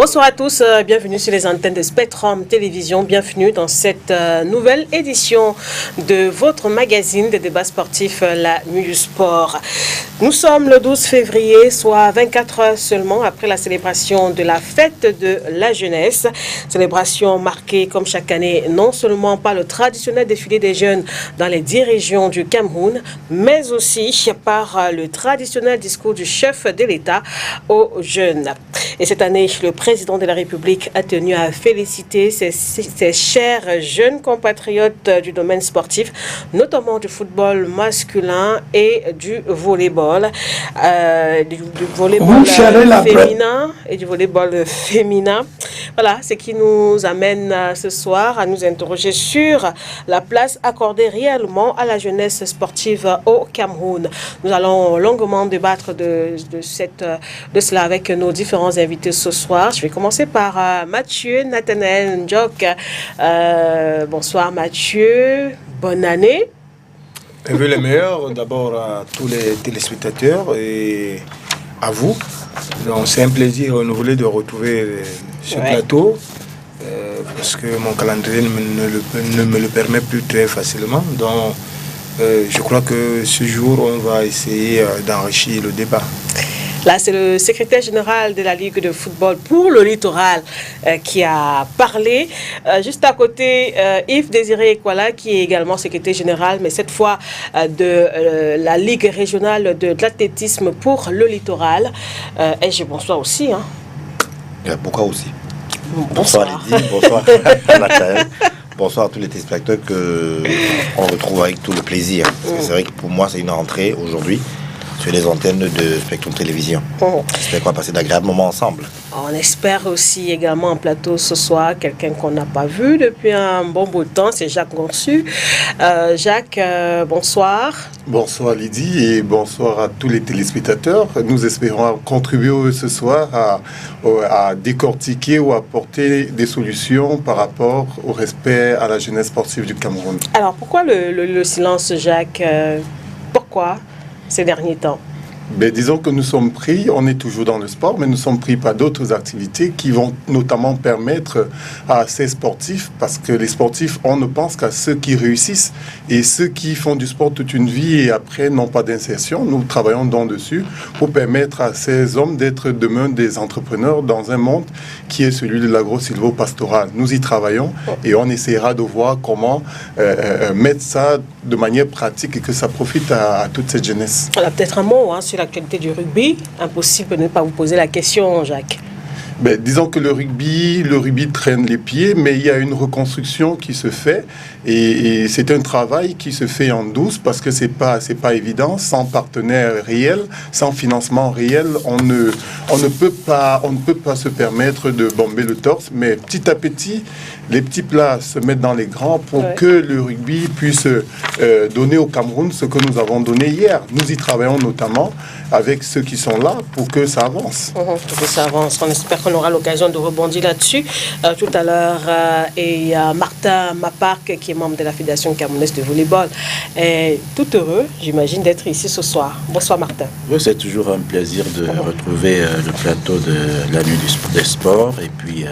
Bonsoir à tous, bienvenue sur les antennes de Spectrum Télévision, bienvenue dans cette nouvelle édition de votre magazine de débats sportifs, la Nuit du Sport. Nous sommes le 12 février, soit 24 heures seulement après la célébration de la fête de la jeunesse. Célébration marquée comme chaque année non seulement par le traditionnel défilé des jeunes dans les 10 régions du Cameroun, mais aussi par le traditionnel discours du chef de l'État aux jeunes. Et cette année, le président de la République a tenu à féliciter ses chers jeunes compatriotes du domaine sportif, notamment du football masculin et du volleyball. Du volleyball féminin et du volleyball féminin. Voilà, ce qui nous amène ce soir à nous interroger sur la place accordée réellement à la jeunesse sportive au Cameroun. Nous allons longuement débattre de cela avec nos différents invités ce soir. Je vais commencer par Mathieu Nathanaël Ndjok. Bonsoir Mathieu, bonne année. Je veux les meilleurs d'abord à tous les téléspectateurs et à vous. Donc, c'est un plaisir renouvelé de retrouver ce plateau parce que mon calendrier ne me le permet plus très facilement. Donc je crois que ce jour, on va essayer d'enrichir le débat. Là, c'est le secrétaire général de la Ligue de football pour le littoral qui a parlé. Juste à côté, Yves Désiré Ekwala, qui est également secrétaire général, mais cette fois de la Ligue régionale de l'athlétisme pour le littoral. Et j'ai bonsoir aussi. Hein. Pourquoi aussi? Bonsoir Lydie, bonsoir Nathalie. Bonsoir à tous les téléspectateurs qu'on retrouve avec tout le plaisir. Parce que c'est vrai que pour moi, c'est une rentrée aujourd'hui sur les antennes de Spectrum Télévision. J'espère qu'on va passer d'agréables moments ensemble. On espère aussi également en plateau ce soir quelqu'un qu'on n'a pas vu depuis un bon bout de temps, c'est Jacques Gonsu. Jacques, bonsoir. Bonsoir Lydie et bonsoir à tous les téléspectateurs. Nous espérons contribuer ce soir à décortiquer ou apporter des solutions par rapport au respect à la jeunesse sportive du Cameroun. Alors pourquoi le silence, Jacques? Pourquoi ces derniers temps? Disons que nous sommes pris, on est toujours dans le sport, mais nous sommes pris par d'autres activités qui vont notamment permettre à ces sportifs, parce que les sportifs, on ne pense qu'à ceux qui réussissent et ceux qui font du sport toute une vie et après n'ont pas d'insertion. Nous travaillons donc dessus pour permettre à ces hommes d'être demain des entrepreneurs dans un monde qui est celui de l'agro-silvo-pastoral. Nous y travaillons et on essaiera de voir comment mettre ça de manière pratique et que ça profite à toute cette jeunesse. On a peut-être un mot sur l'actualité du rugby. Impossible de ne pas vous poser la question, Jacques. Disons que le rugby traîne les pieds, mais il y a une reconstruction qui se fait et c'est un travail qui se fait en douce parce que c'est pas évident. Sans partenaire réel, sans financement réel, on ne peut pas se permettre de bomber le torse. Mais petit à petit, les petits plats se mettent dans les grands pour que le rugby puisse donner au Cameroun ce que nous avons donné hier. Nous y travaillons notamment avec ceux qui sont là pour que ça avance. Pour que ça avance. On espère qu'on aura l'occasion de rebondir là-dessus tout à l'heure. Et Martin Mapark, qui est membre de la Fédération camerounaise de volleyball, est tout heureux, j'imagine, d'être ici ce soir. Bonsoir Martin. Oui, c'est toujours un plaisir de retrouver le plateau de la Nuit des Sports et puis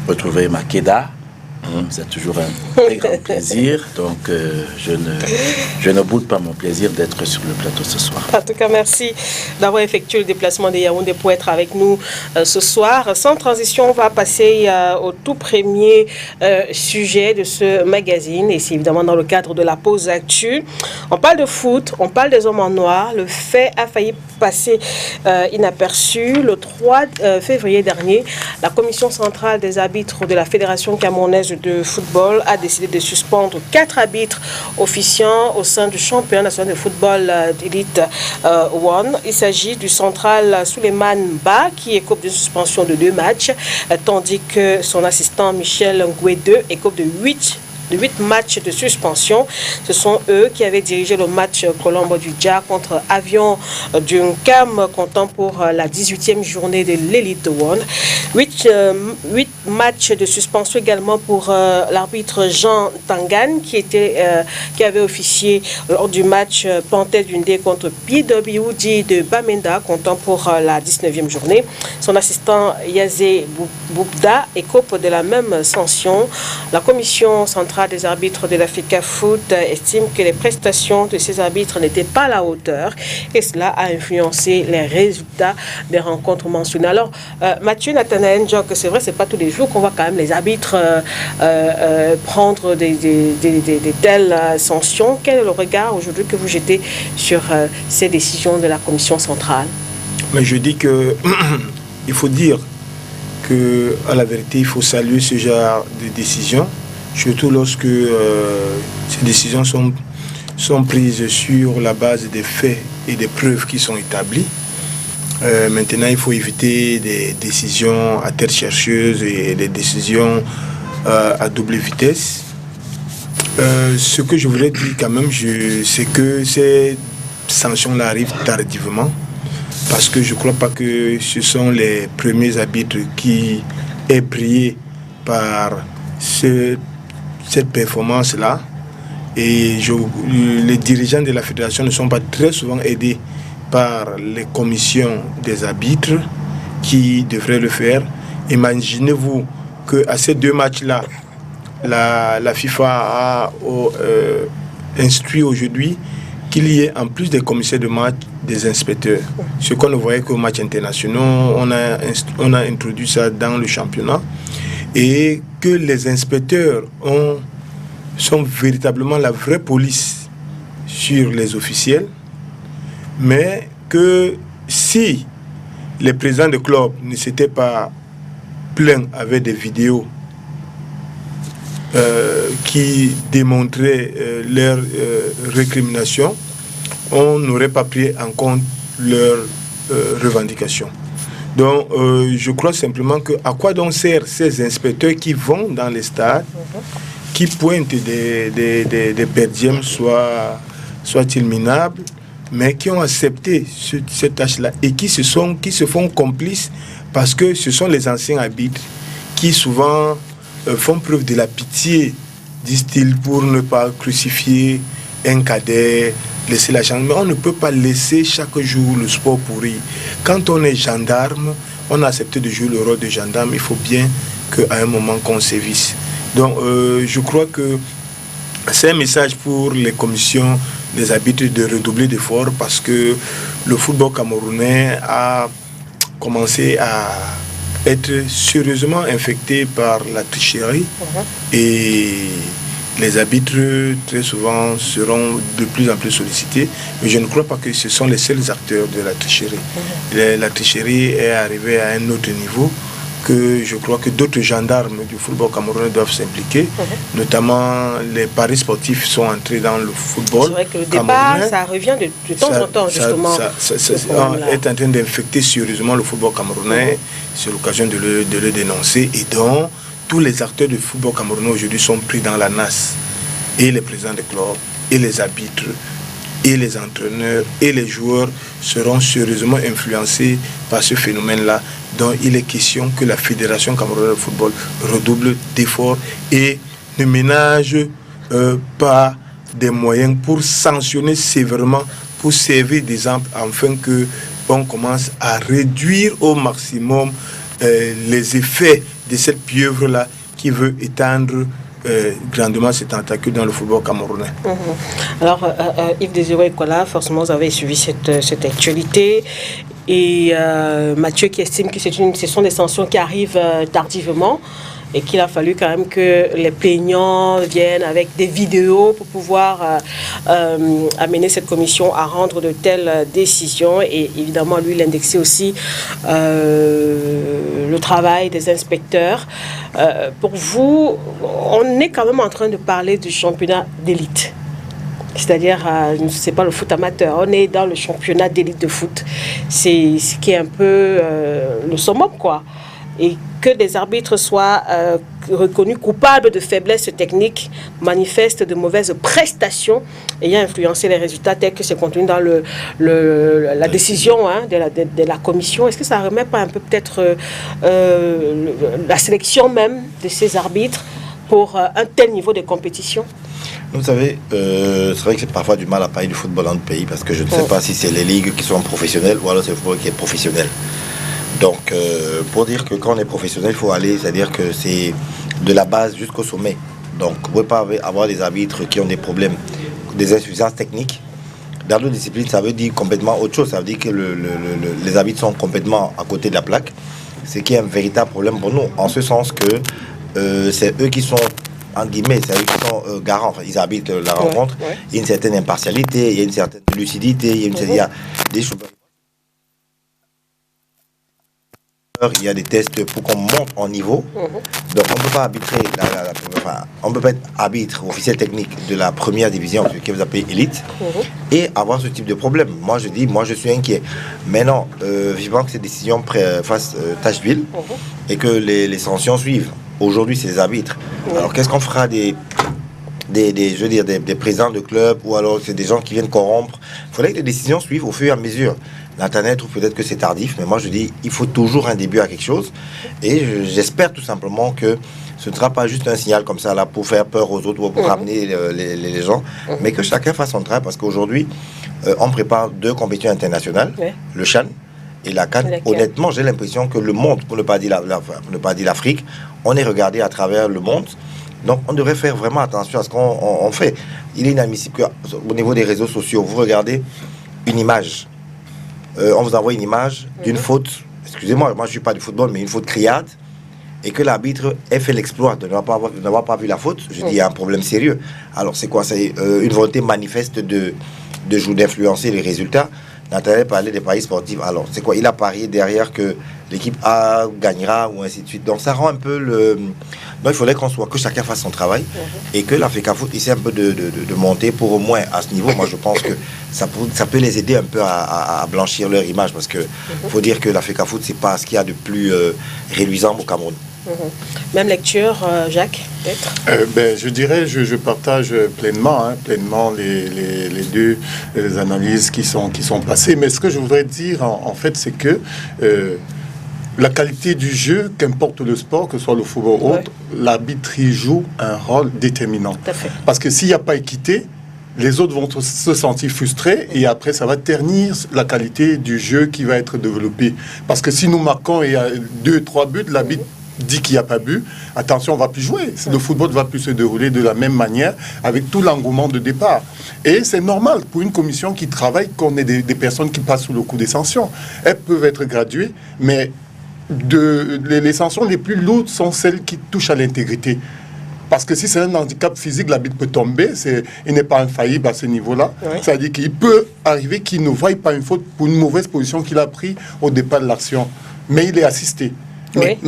retrouver Makeda. C'est toujours un très grand plaisir. Donc, je ne boude pas mon plaisir d'être sur le plateau ce soir. En tout cas, merci d'avoir effectué le déplacement de Yaoundé pour être avec nous ce soir. Sans transition, on va passer au tout premier sujet de ce magazine. Et c'est évidemment dans le cadre de la pause actu. On parle de foot, on parle des hommes en noir. Le fait a failli passer inaperçu. Le 3 février dernier, la commission centrale des arbitres de la Fédération camerounaise de football a décidé de suspendre 4 arbitres officiants au sein du championnat national de football d'élite One. Il s'agit du central Souleymane Ba qui écope de suspension de 2 matchs, tandis que son assistant Michel Ngoué 2 écope de 8 8 matchs de suspension. Ce sont eux qui avaient dirigé le match Colombo du Dja contre Avion du Nkam, comptant pour la 18e journée de l'Elite One. 8 matchs de suspension également pour l'arbitre Jean Tangan qui avait officié lors du match Panthère Dundee contre PWD de Bamenda, comptant pour la 19e journée. Son assistant Yazé Boubda écope de la même sanction. La commission centrale des arbitres de l'Africa Foot estime que les prestations de ces arbitres n'étaient pas à la hauteur et cela a influencé les résultats des rencontres mentionnées. Alors, Mathieu Nathanaël Njok, c'est vrai, c'est pas tous les jours qu'on voit quand même les arbitres prendre des telles sanctions. Quel est le regard aujourd'hui que vous jetez sur ces décisions de la commission centrale? Mais je dis que il faut dire que à la vérité, il faut saluer ce genre de décisions, surtout lorsque ces décisions sont prises sur la base des faits et des preuves qui sont établies. Maintenant, il faut éviter des décisions à tête chercheuse et des décisions à double vitesse. Ce que je voulais dire quand même, c'est que ces sanctions-là arrivent tardivement, parce que je ne crois pas que ce sont les premiers arbitres qui aient brillé par cette performance-là. Et les dirigeants de la fédération ne sont pas très souvent aidés par les commissions des arbitres qui devraient le faire. Imaginez-vous qu'à ces 2 matchs-là, la FIFA a instruit aujourd'hui qu'il y ait en plus des commissaires de match des inspecteurs. Ce qu'on ne voyait qu'aux matchs internationaux, on a introduit ça dans le championnat, et que les inspecteurs sont véritablement la vraie police sur les officiels, mais que si les présidents de club ne s'étaient pas plaints avec des vidéos qui démontraient leur récrimination, on n'aurait pas pris en compte leurs revendications. Donc, je crois simplement que à quoi donc servent ces inspecteurs qui vont dans les stades, qui pointent des perdièmes, soit-ils minables, mais qui ont accepté cette tâche-là et qui se font complices, parce que ce sont les anciens arbitres qui souvent font preuve de la pitié, disent-ils, pour ne pas crucifier un cadet, laisser la chance. Mais on ne peut pas laisser chaque jour le sport pourri. Quand on est gendarme, on a accepté de jouer le rôle de gendarme, il faut bien qu'à un moment qu'on sévisse. Donc je crois que c'est un message pour les commissions des arbitres de redoubler d'efforts, parce que le football camerounais a commencé à être sérieusement infecté par la tricherie, et les arbitres très souvent seront de plus en plus sollicités, mais je ne crois pas que ce sont les seuls acteurs de la tricherie. La tricherie est arrivée à un autre niveau, que je crois que d'autres gendarmes du football camerounais doivent s'impliquer, notamment les paris sportifs sont entrés dans le football. C'est vrai que le débat, ça revient de temps en temps, justement. Est en train d'infecter sérieusement le football camerounais. C'est l'occasion de le dénoncer, et donc tous les acteurs du football camerounais aujourd'hui sont pris dans la nasse, et les présidents de clubs, et les arbitres, et les entraîneurs, et les joueurs seront sérieusement influencés par ce phénomène-là. Donc il est question que la Fédération camerounaise de football redouble d'efforts et ne ménage pas des moyens pour sanctionner sévèrement, pour servir d'exemple, afin qu'on commence à réduire au maximum les effets de cette pieuvre-là qui veut étendre grandement ses tentacules dans le football camerounais. Alors, Yves Désiré Kola, forcément, vous avez suivi cette actualité. Et Mathieu qui estime que ce sont des sanctions qui arrivent tardivement, et qu'il a fallu quand même que les plaignants viennent avec des vidéos pour pouvoir amener cette commission à rendre de telles décisions. Et évidemment, lui, il indexait aussi le travail des inspecteurs. Pour vous, on est quand même en train de parler du championnat d'élite. C'est-à-dire, c'est pas le foot amateur, on est dans le championnat d'élite de foot. C'est ce qui est un peu le summum, quoi. Et que des arbitres soient reconnu coupable de faiblesses techniques, manifeste de mauvaises prestations ayant influencé les résultats tels que c'est contenu dans la décision de la commission. Est-ce que ça ne remet pas un peu peut-être la sélection même de ces arbitres pour un tel niveau de compétition? Vous savez, c'est vrai que c'est parfois du mal à parler du football dans notre pays parce que je ne sais pas si c'est les ligues qui sont professionnelles ou alors c'est le football qui est professionnel. Donc, pour dire que quand on est professionnel, il faut aller, c'est-à-dire que c'est de la base jusqu'au sommet. Donc, vous ne pouvez pas avoir des arbitres qui ont des problèmes, des insuffisances techniques. Dans d'autres disciplines, ça veut dire complètement autre chose. Ça veut dire que les arbitres sont complètement à côté de la plaque, ce qui est un véritable problème pour nous, en ce sens que c'est eux qui sont, en guillemets, c'est eux qui sont garants. Enfin, ils arbitrent la rencontre. Il y a une certaine impartialité, il y a une certaine lucidité, il y a des choses. Il y a des tests pour qu'on monte en niveau. Donc on ne peut pas arbitrer, on peut pas être arbitre officiel technique de la première division, ce que vous appelez élite, et avoir ce type de problème. Moi je suis inquiet. Maintenant, vivant que ces décisions fassent tache d'huile et que les sanctions suivent. Aujourd'hui, c'est les arbitres. Alors qu'est-ce qu'on fera des présidents de clubs ou alors c'est des gens qui viennent corrompre? Il faudrait que les décisions suivent au fur et à mesure. L'Internet trouve peut-être que c'est tardif, mais moi je dis il faut toujours un début à quelque chose. Et j'espère tout simplement que ce ne sera pas juste un signal comme ça là pour faire peur aux autres ou pour ramener les gens, mais que chacun fasse son travail parce qu'aujourd'hui on prépare 2 compétitions internationales, le CHAN et la CAN. Honnêtement, j'ai l'impression que le monde, pour ne pas dire l'Afrique, on est regardé à travers le monde. Donc on devrait faire vraiment attention à ce qu'on fait. Il est inadmissible qu'au niveau des réseaux sociaux, vous regardez une image. On vous envoie une image d'une faute, excusez-moi, moi je ne suis pas du football, mais une faute criarde, et que l'arbitre ait fait l'exploit de n'avoir pas vu la faute. Je dis, il y a un problème sérieux. Alors c'est quoi? C'est une volonté manifeste d'influencer les résultats. Nathalie parlait des paris sportifs. Alors c'est quoi? Il a parié derrière que l'équipe A gagnera ou ainsi de suite. Donc ça rend un peu le... Donc il faudrait que chacun fasse son travail et que la FECAFOOT essaie un peu de monter pour au moins à ce niveau. Moi je pense que ça peut les aider un peu à blanchir leur image parce que faut dire que la FECAFOOT c'est pas ce qu'il y a de plus réluisant au Cameroun. Même lecture, Jacques, peut-être? Je dirais, je partage pleinement les deux analyses qui sont passées. Mais ce que je voudrais dire, en fait, c'est que la qualité du jeu, qu'importe le sport, que ce soit le football ou autre, l'arbitre joue un rôle déterminant. Parce que s'il n'y a pas équité, les autres vont se sentir frustrés et après ça va ternir la qualité du jeu qui va être développé. Parce que si nous marquons et il y a 2-3 buts, l'arbitre dit qu'il n'y a pas but, attention, on ne va plus jouer. Le football ne va plus se dérouler de la même manière avec tout l'engouement de départ. Et c'est normal pour une commission qui travaille qu'on ait des personnes qui passent sous le coup des sanctions. Elles peuvent être graduées, mais les sanctions les plus lourdes sont celles qui touchent à l'intégrité. Parce que si c'est un handicap physique, l'arbitre peut tomber, il n'est pas infaillible à ce niveau-là. C'est-à-dire qu'il peut arriver qu'il ne voie pas une faute pour une mauvaise position qu'il a prise au départ de l'action. Mais il est assisté. Mais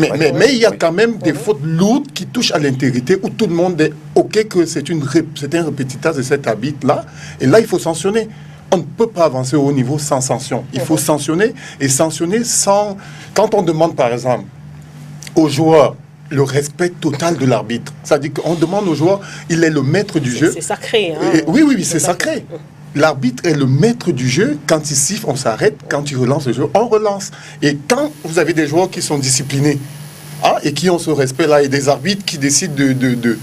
il y a quand même des fautes lourdes qui touchent à l'intégrité où tout le monde est OK que c'est un répétitage de cet arbitre-là. Et là, il faut sanctionner. On ne peut pas avancer au haut niveau sans sanction. Il faut sanctionner et sanctionner sans... Quand on demande, par exemple, aux joueurs le respect total de l'arbitre, c'est-à-dire qu'on demande aux joueurs, il est le maître du jeu. C'est sacré. Oui, c'est sacré. L'arbitre est le maître du jeu. Quand il siffle, on s'arrête. Quand il relance le jeu, on relance. Et quand vous avez des joueurs qui sont disciplinés et qui ont ce respect-là, et des arbitres qui décident de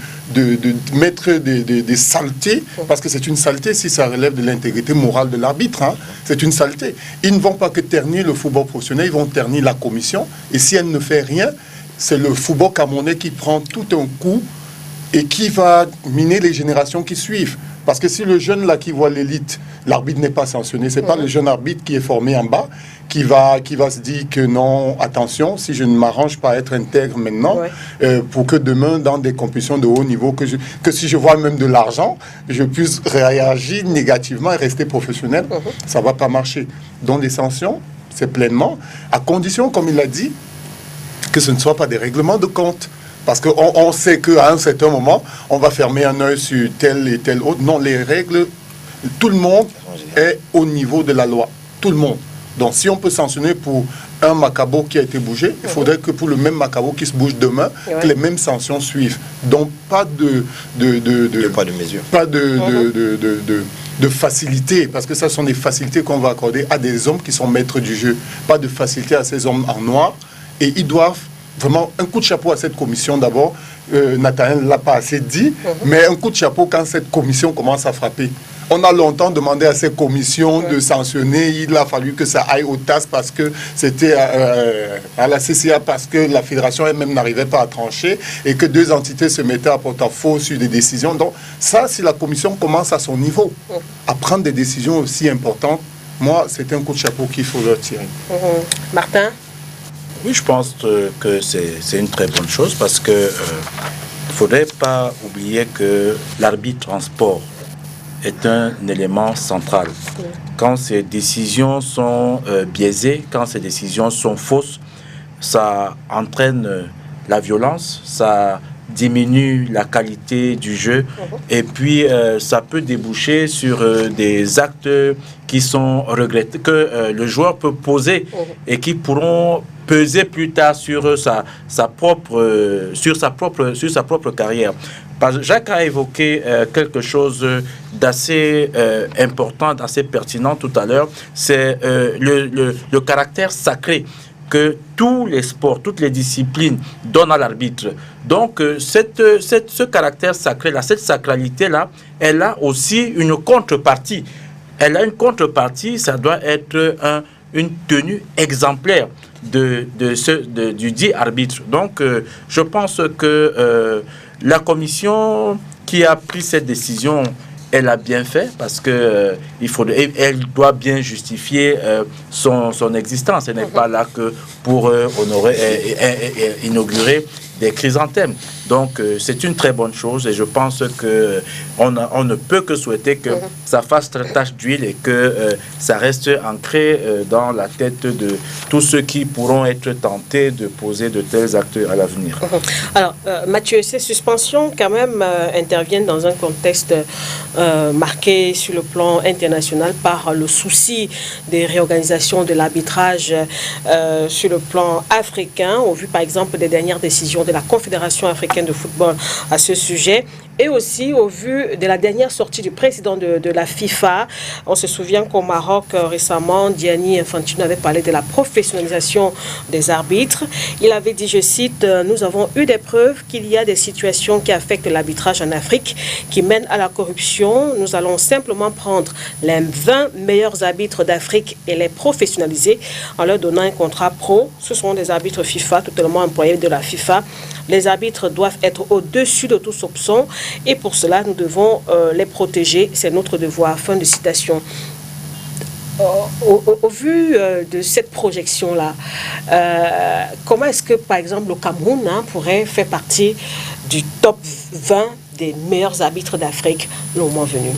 mettre des saletés, parce que c'est une saleté si ça relève de l'intégrité morale de l'arbitre, c'est une saleté. Ils ne vont pas que ternir le football professionnel, ils vont ternir la commission. Et si elle ne fait rien, c'est le football camerounais qui prend tout un coup et qui va miner les générations qui suivent. Parce que si le jeune là qui voit l'élite, l'arbitre n'est pas sanctionné, c'est pas le jeune arbitre qui est formé en bas qui va se dire que non, attention, si je ne m'arrange pas à être intègre maintenant, pour que demain dans des compétitions de haut niveau, que si je vois même de l'argent, je puisse réagir négativement et rester professionnel, ça va pas marcher. Donc les sanctions, c'est pleinement, à condition, comme il l'a dit, que ce ne soit pas des règlements de compte. Parce qu'on sait qu'à un certain moment, on va fermer un œil sur tel et tel autre. Non, les règles, tout le monde est au niveau de la loi. Tout le monde. Donc si on peut sanctionner pour un Macabo qui a été bougé, il faudrait que pour le même Macabo qui se bouge demain, que les mêmes sanctions suivent. Donc pas de pas de mesure. Pas de facilité, parce que ça sont des facilités qu'on va accorder à des hommes qui sont maîtres du jeu. Pas de facilité à ces hommes en noir. Et ils doivent vraiment un coup de chapeau à cette commission d'abord. Nathaniel ne l'a pas assez dit, mais un coup de chapeau quand cette commission commence à frapper. On a longtemps demandé à ces commissions de sanctionner. Il a fallu que ça aille au TAS parce que c'était à la CCA, parce que la fédération elle-même n'arrivait pas à trancher et que deux entités se mettaient à porte-à-faux sur des décisions. Donc ça, si la commission commence à son niveau à prendre des décisions aussi importantes, moi, c'est un coup de chapeau qu'il faut leur tirer. Martin? Oui, je pense que c'est une très bonne chose parce que ne faudrait pas oublier que l'arbitre en sport est un élément central. Quand ces décisions sont biaisées, quand ces décisions sont fausses, ça entraîne la violence, ça diminue la qualité du jeu et puis ça peut déboucher sur des actes qui sont regrettés, que le joueur peut poser et qui pourront peser plus tard sur sa propre carrière. Jacques a évoqué quelque chose d'assez important, d'assez pertinent tout à l'heure, c'est le caractère sacré que tous les sports, toutes les disciplines donnent à l'arbitre. Donc, ce caractère sacré-là, cette sacralité-là, elle a aussi une contrepartie. Elle a une contrepartie, ça doit être une tenue exemplaire du dit arbitre. Donc, je pense que la commission qui a pris cette décision, elle a bien fait parce que elle doit bien justifier son existence. Elle n'est pas là que pour inaugurer des chrysanthèmes. Donc, c'est une très bonne chose et je pense qu'on ne peut que souhaiter que ça fasse tache d'huile et que ça reste ancré dans la tête de tous ceux qui pourront être tentés de poser de tels actes à l'avenir. Alors, Mathieu, ces suspensions quand même interviennent dans un contexte marqué sur le plan international par le souci des réorganisations de l'arbitrage sur le plan africain, au vu par exemple des dernières décisions de la Confédération africaine de football à ce sujet, et aussi au vu de la dernière sortie du président de la FIFA. On se souvient qu'au Maroc récemment, Gianni Infantino avait parlé de la professionnalisation des arbitres. Il avait dit, je cite, « Nous avons eu des preuves qu'il y a des situations qui affectent l'arbitrage en Afrique, qui mènent à la corruption. Nous allons simplement prendre les 20 meilleurs arbitres d'Afrique et les professionnaliser en leur donnant un contrat pro. Ce sont des arbitres FIFA, totalement employés de la FIFA. Les arbitres doivent être au-dessus de tout soupçon et pour cela, nous devons les protéger. C'est notre devoir. » Fin de citation. Au vu de cette projection-là, comment est-ce que, par exemple, le Cameroun pourrait faire partie du top 20 des meilleurs arbitres d'Afrique le moment venu?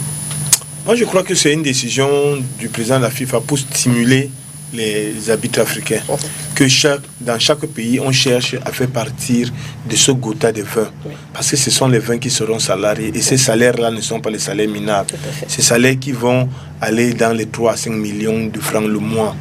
Moi, je crois que c'est une décision du président de la FIFA pour stimuler les arbitres africains. Que dans chaque pays, on cherche à faire partir de ce quota de vins. Parce que ce sont les vins qui seront salariés. Et ces salaires-là ne sont pas les salaires minables. Ces salaires qui vont aller dans les 3 à 5 millions de francs le mois.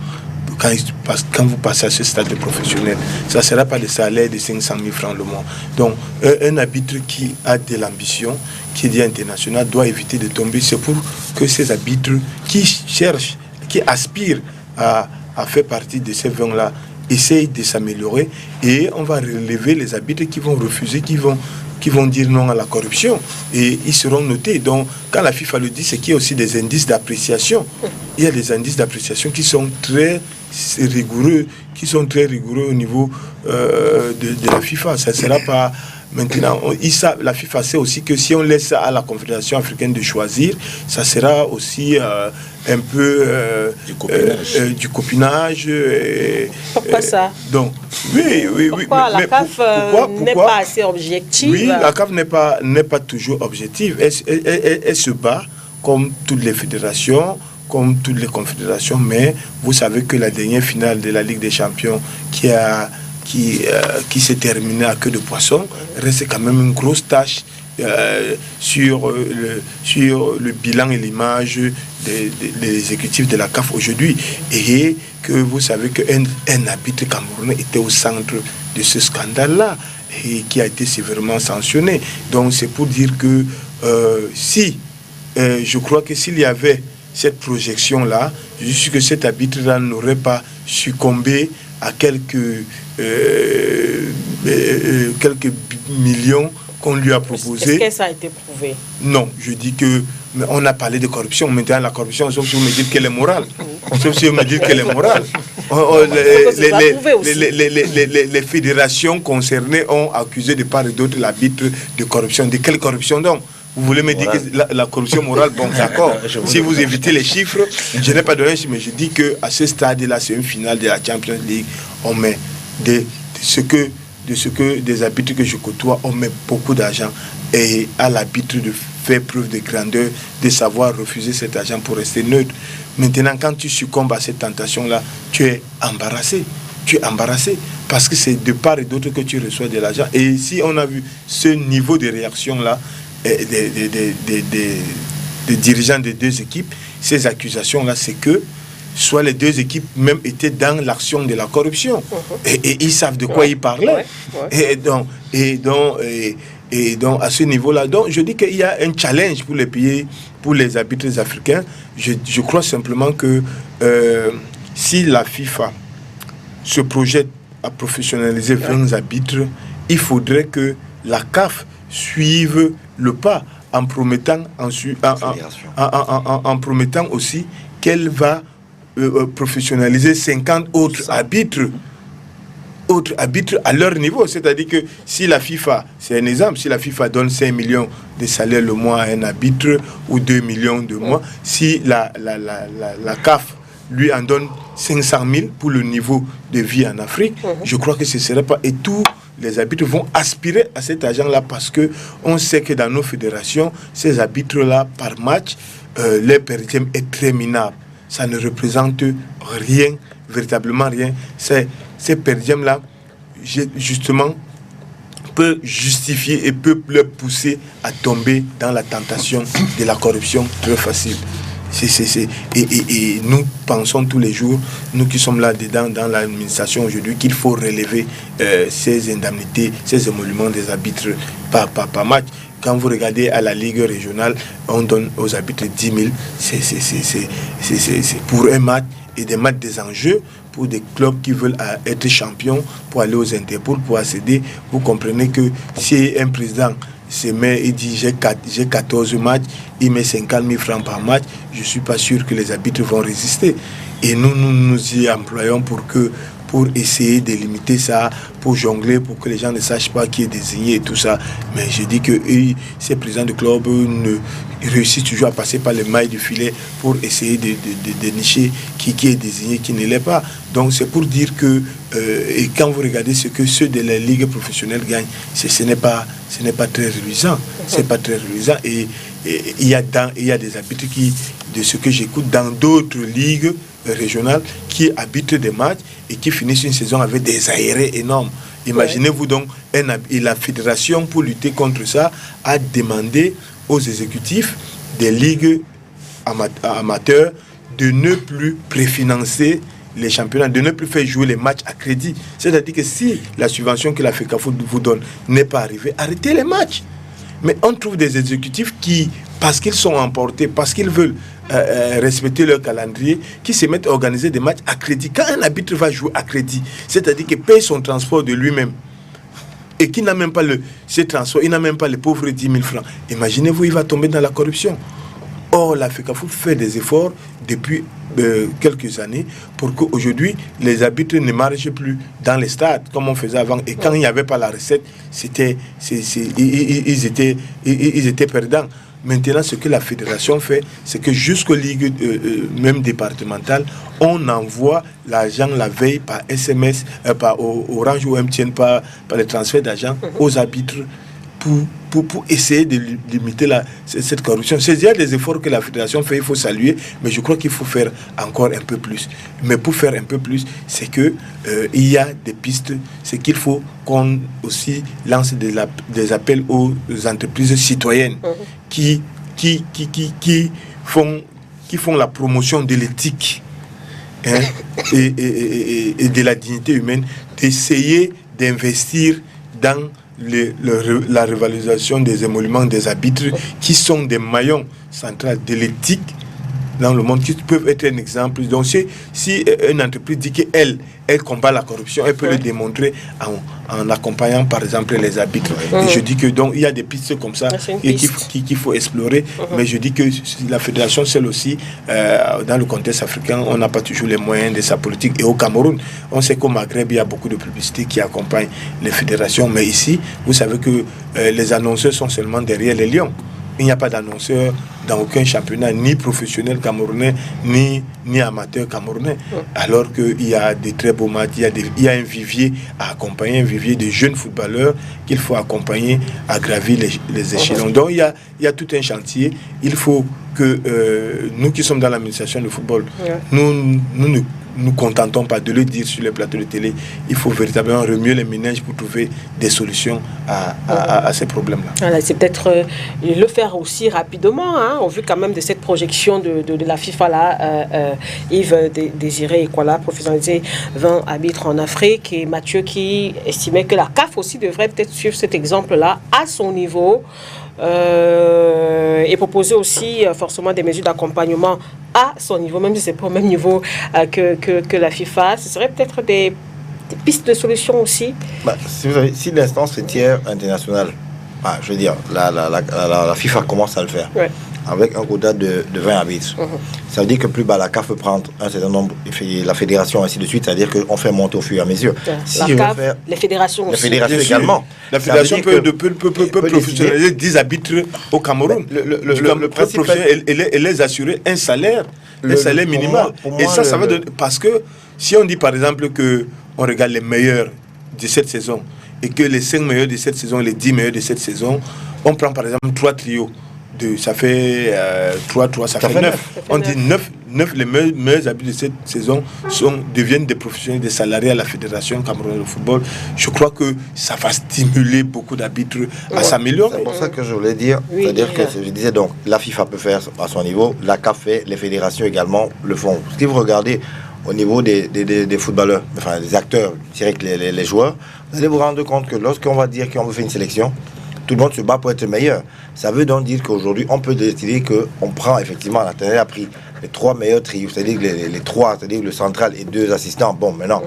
Quand vous passez à ce stade de professionnel, ça ne sera pas des salaires de 500 000 francs le mois. Donc, un arbitre qui a de l'ambition, qui est dit international, doit éviter de tomber. C'est pour que ces arbitres qui cherchent, qui aspirent à faire partie de ces vins-là, essayent de s'améliorer et on va relever les arbitres qui vont refuser, qui vont dire non à la corruption et ils seront notés. Donc, quand la FIFA le dit, c'est qu'il y a aussi des indices d'appréciation. Il y a des indices d'appréciation qui sont très rigoureux, au niveau de la FIFA. Ça ne sera pas... Maintenant, la FIFA sait aussi que si on laisse à la Confédération africaine de choisir, ça sera aussi un peu du copinage. Pourquoi ça? Donc, oui. Pourquoi la CAF n'est pas assez objective? Oui, la CAF n'est pas toujours objective. Elle se bat comme toutes les fédérations, comme toutes les confédérations, mais vous savez que la dernière finale de la Ligue des Champions qui a qui s'est terminé à queue de poisson, reste quand même une grosse tâche sur le bilan et l'image des exécutifs de la CAF aujourd'hui. Et que vous savez qu'un arbitre camerounais était au centre de ce scandale-là et qui a été sévèrement sanctionné. Donc c'est pour dire que je crois que s'il y avait cette projection-là, je suis sûr que cet arbitre-là n'aurait pas succombé à quelques millions qu'on lui a proposé. Est-ce que ça a été prouvé? Non, je dis que on a parlé de corruption. Maintenant, la corruption, sauf si vous me dites qu'elle est morale. Sauf si vous me dites qu'elle est morale. Les fédérations concernées ont accusé de part et d'autre l'arbitre de corruption. De quelle corruption donc? Vous voulez me dire que la corruption morale, bon d'accord, si vous évitez les chiffres, je n'ai pas donné, mais je dis qu'à ce stade-là, c'est une finale de la Champions League, on met de ce que des arbitres que je côtoie, on met beaucoup d'argent et à l'arbitre de faire preuve de grandeur, de savoir refuser cet argent pour rester neutre. Maintenant, quand tu succombes à cette tentation-là, tu es embarrassé. Parce que c'est de part et d'autre que tu reçois de l'argent. Et si on a vu ce niveau de réaction-là, des dirigeants des deux équipes, ces accusations-là, c'est que soit les deux équipes même étaient dans l'action de la corruption. Et ils savent de quoi ils parlaient. Et donc, à ce niveau-là, donc, je dis qu'il y a un challenge pour les pays, pour les arbitres africains. Je crois simplement que si la FIFA se projette à professionnaliser 20 arbitres, il faudrait que la CAF suive le pas en promettant aussi qu'elle va professionnaliser 50 autres arbitres à leur niveau. C'est-à-dire que si la FIFA, c'est un exemple, si la FIFA donne 5 millions de salaires le mois à un arbitre ou 2 millions de mois, si la CAF lui en donne 500 000 pour le niveau de vie en Afrique, je crois que ce ne serait pas... Et tous les arbitres vont aspirer à cet argent-là parce qu'on sait que dans nos fédérations, ces arbitres-là, par match, leur per diem est très minable. Ça ne représente rien, véritablement rien. Ces per diem-là, justement, peut justifier et peut leur pousser à tomber dans la tentation de la corruption très facile. Et nous pensons tous les jours, nous qui sommes là-dedans dans l'administration aujourd'hui, qu'il faut relever ces indemnités, ces émoluments des arbitres par match. Quand vous regardez à la Ligue régionale, on donne aux arbitres 10 000, c'est pour un match et des matchs des enjeux pour des clubs qui veulent être champions, pour aller aux Interpol, pour accéder. Vous comprenez que si un président se met et dit j'ai 14 matchs, il met 50 000 francs par match, je ne suis pas sûr que les arbitres vont résister. Et nous y employons pour essayer de limiter ça, pour jongler, pour que les gens ne sachent pas qui est désigné et tout ça. Mais je dis que ces présidents de club réussissent toujours à passer par les mailles du filet pour essayer de nicher qui est désigné, qui ne l'est pas. Donc c'est pour dire que, et quand vous regardez ce que ceux de la ligue professionnelle gagnent, ce n'est pas très reluisant. C'est pas très reluisant. Et il y a des arbitres qui, de ce que j'écoute, dans d'autres ligues régionales, qui arbitrent des matchs et qui finissent une saison avec des aérés énormes. Imaginez-vous donc, et la fédération, pour lutter contre ça, a demandé aux exécutifs des ligues amateurs de ne plus préfinancer les championnats, de ne plus faire jouer les matchs à crédit. C'est-à-dire que si la subvention que la FECAFOOT vous donne n'est pas arrivée, arrêtez les matchs. Mais on trouve des exécutifs qui, parce qu'ils sont emportés, parce qu'ils veulent respecter leur calendrier, qui se mettent à organiser des matchs à crédit. Quand un arbitre va jouer à crédit, c'est-à-dire qu'il paye son transport de lui-même et qu'il n'a même pas ce transport, il n'a même pas les pauvres 10 000 francs. Imaginez-vous, il va tomber dans la corruption. Or, la FECAFOOT fait des efforts depuis quelques années pour qu'aujourd'hui, les arbitres ne marchent plus dans les stades comme on faisait avant. Et quand il n'y avait pas la recette, ils étaient perdants. Maintenant, ce que la fédération fait, c'est que jusqu'aux ligues même départementales, on envoie l'argent la veille par SMS, par Orange ou MTN, par les transferts d'argent aux arbitres pour essayer de limiter cette corruption. Il y a des efforts que la fédération fait, il faut saluer, mais je crois qu'il faut faire encore un peu plus. Mais pour faire un peu plus, c'est que il y a des pistes, c'est qu'il faut qu'on aussi lance des appels aux entreprises citoyennes qui font la promotion de l'éthique, hein, et de la dignité humaine, d'essayer d'investir dans la revalorisation des émoluments des arbitres qui sont des maillons centraux de l'éthique dans le monde, qui peuvent être un exemple. Donc si une entreprise dit qu'elle combat la corruption, elle peut le démontrer en accompagnant par exemple les arbitres. Et je dis que donc il y a des pistes comme ça qu'il faut explorer, mais je dis que la fédération seule aussi, dans le contexte africain, on n'a pas toujours les moyens de sa politique. Et au Cameroun, on sait qu'au Maghreb, il y a beaucoup de publicités qui accompagnent les fédérations, mais ici, vous savez que les annonceurs sont seulement derrière les lions. Il n'y a pas d'annonceur dans aucun championnat, ni professionnel camerounais, ni amateur camerounais. Alors qu'il y a des très beaux matchs, il y a un vivier à accompagner, un vivier de jeunes footballeurs qu'il faut accompagner à gravir les échelons. Donc il y a tout un chantier. Il faut que nous qui sommes dans l'administration du football, nous ne nous contentons pas de le dire sur les plateaux de télé. Il faut véritablement remuer les méninges pour trouver des solutions à ces problèmes-là. Voilà, c'est peut-être le faire aussi rapidement, hein, au vu quand même de cette projection de la FIFA là, Yves Désiré Ekwala, professionnalisé 20 arbitres en Afrique, et Mathieu qui estimait que la CAF aussi devrait peut-être suivre cet exemple-là à son niveau. Et proposer aussi forcément des mesures d'accompagnement à son niveau, même si ce n'est pas au même niveau que la FIFA. Ce serait peut-être des pistes de solutions aussi. Si l'instance faîtière internationale, je veux dire, la FIFA commence à le faire, avec un quota de 20 arbitres, ça veut dire que plus bas la CAF peut prendre un certain nombre, la fédération ainsi de suite, c'est-à-dire qu'on fait monter au fur et à mesure. Si la CAF, les fédérations aussi. Les fédérations également. La fédération peut professionnaliser 10 arbitres au Cameroun. Le principe et les assurer un salaire minimal. Et ça va donner... Parce que si on dit par exemple qu'on regarde les meilleurs de cette saison, et que les 5 meilleurs de cette saison, les 10 meilleurs de cette saison, on prend par exemple 3 trios. Ça fait 3, ça fait 9. On dit 9 les meilleurs arbitres de cette saison deviennent des professionnels, des salariés à la Fédération camerounaise de football. Je crois que ça va stimuler beaucoup d'arbitres à s'améliorer. C'est pour ça que je voulais dire, c'est-à-dire que je disais donc, la FIFA peut faire à son niveau, la CAF fait, les fédérations également le font. Si vous regardez au niveau des footballeurs, enfin des acteurs, je dirais que les joueurs, vous allez vous rendre compte que lorsqu'on va dire qu'on veut faire une sélection, tout le monde se bat pour être le meilleur. Ça veut donc dire qu'aujourd'hui, on peut décider qu'on prend effectivement, la télé a pris les 3 meilleurs trios, c'est-à-dire les 3, c'est-à-dire le central et 2 assistants. Bon, maintenant,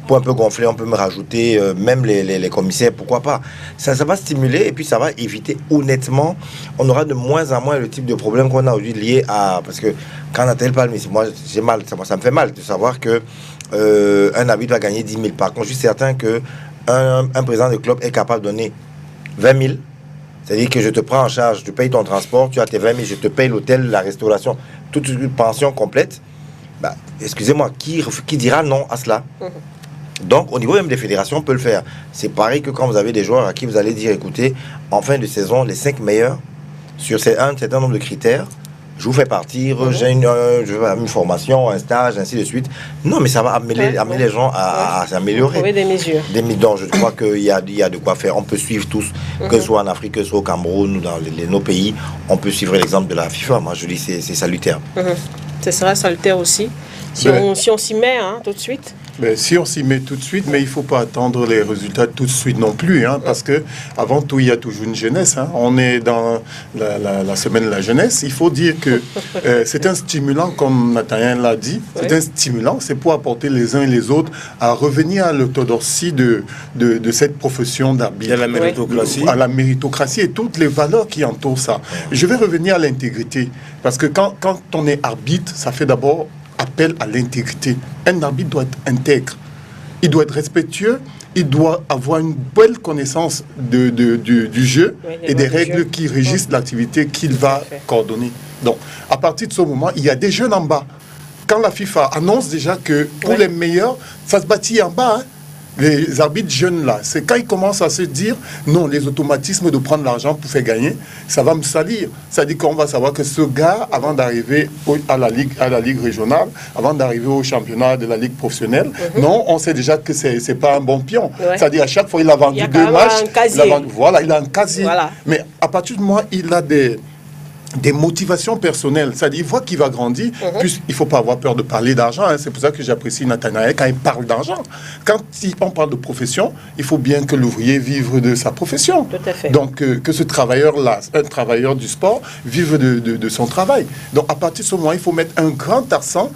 pour un peu gonfler, on peut me rajouter même les commissaires, pourquoi pas. Ça va stimuler et puis ça va éviter, honnêtement, on aura de moins en moins le type de problème qu'on a aujourd'hui lié à... Parce que quand Nathalie parle, mais moi, j'ai mal, ça me fait mal de savoir que un arbitre va gagner 10 000. Par contre, je suis certain qu'un président de club est capable de donner 20 000. C'est-à-dire que je te prends en charge, tu payes ton transport, tu as tes 20 000, je te paye l'hôtel, la restauration, toute une pension complète. Excusez-moi, qui dira non à cela? Donc, au niveau même des fédérations, on peut le faire. C'est pareil que quand vous avez des joueurs à qui vous allez dire, écoutez, en fin de saison, les 5 meilleurs, sur un certain nombre de critères, je vous fais partir, j'ai une formation, un stage, ainsi de suite. Non, mais ça va amener les gens à s'améliorer. Trouver des mesures. Donc, je crois qu'il y a de quoi faire. On peut suivre tous, que ce soit en Afrique, que ce soit au Cameroun ou dans nos pays, on peut suivre l'exemple de la FIFA. Moi, je dis c'est salutaire. Ce sera salutaire aussi. Si on s'y met tout de suite. Si on s'y met tout de suite, mais il ne faut pas attendre les résultats tout de suite non plus, parce que avant tout, il y a toujours une jeunesse. On est dans la semaine de la jeunesse. Il faut dire que c'est un stimulant, comme Nathaniel l'a dit, c'est un stimulant, c'est pour apporter les uns et les autres à revenir à l'orthodoxie de cette profession d'arbitre. À la méritocratie. À la méritocratie et toutes les valeurs qui entourent ça. Je vais revenir à l'intégrité, parce que quand on est arbitre, ça fait d'abord appel à l'intégrité. Un arbitre doit être intègre, il doit être respectueux, il doit avoir une belle connaissance du jeu et des règles qui régissent l'activité qu'il va coordonner. Donc, à partir de ce moment, il y a des jeunes en bas. Quand la FIFA annonce déjà que pour les meilleurs, ça se bâtit en bas, les arbitres jeunes là, c'est quand ils commencent à se dire non, les automatismes de prendre l'argent pour faire gagner, ça va me salir. C'est-à-dire qu'on va savoir que ce gars, avant d'arriver à la ligue régionale, avant d'arriver au championnat de la ligue professionnelle, non, on sait déjà que c'est pas un bon pion. Ouais. C'est-à-dire à chaque fois il a vendu 2 matchs, il a un casier. Voilà. Mais à partir du moment où il a des motivations personnelles, c'est-à-dire il voit qu'il va grandir, puis il ne faut pas avoir peur de parler d'argent, hein. C'est pour ça que j'apprécie Nathanaël quand il parle d'argent. Quand on parle de profession, il faut bien que l'ouvrier vive de sa profession. Tout à fait. Donc que ce travailleur-là, un travailleur du sport, vive de son travail. Donc à partir de ce moment, il faut mettre un grand accent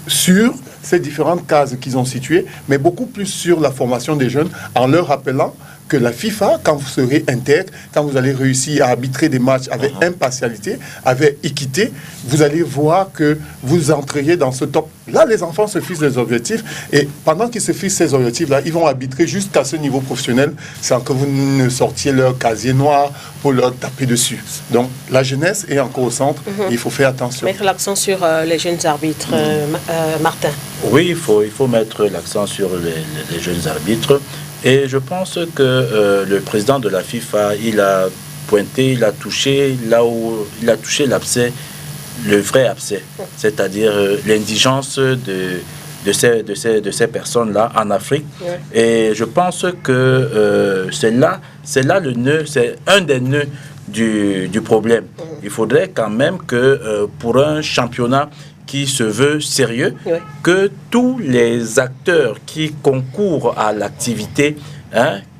sur ces différentes cases qu'ils ont situées, mais beaucoup plus sur la formation des jeunes, en leur rappelant que la FIFA, quand vous serez intègre, quand vous allez réussir à arbitrer des matchs avec impartialité, avec équité, vous allez voir que vous entreriez dans ce top. Là, les enfants se fixent des objectifs, et pendant qu'ils se fixent ces objectifs-là, ils vont arbitrer jusqu'à ce niveau professionnel, sans que vous ne sortiez leur casier noir pour leur taper dessus. Donc, la jeunesse est encore au centre, et il faut faire attention. Mettre l'accent sur les jeunes arbitres, Martin. Oui, il faut mettre l'accent sur les jeunes arbitres. Et je pense que le président de la FIFA, il a pointé, il a touché là où il a touché l'abcès, le vrai abcès, c'est-à-dire l'indigence de ces personnes-là en Afrique. Ouais. Et je pense que c'est là le nœud, c'est un des nœuds du problème. Il faudrait quand même que pour un championnat qui se veut sérieux, que tous les acteurs qui concourent à l'activité,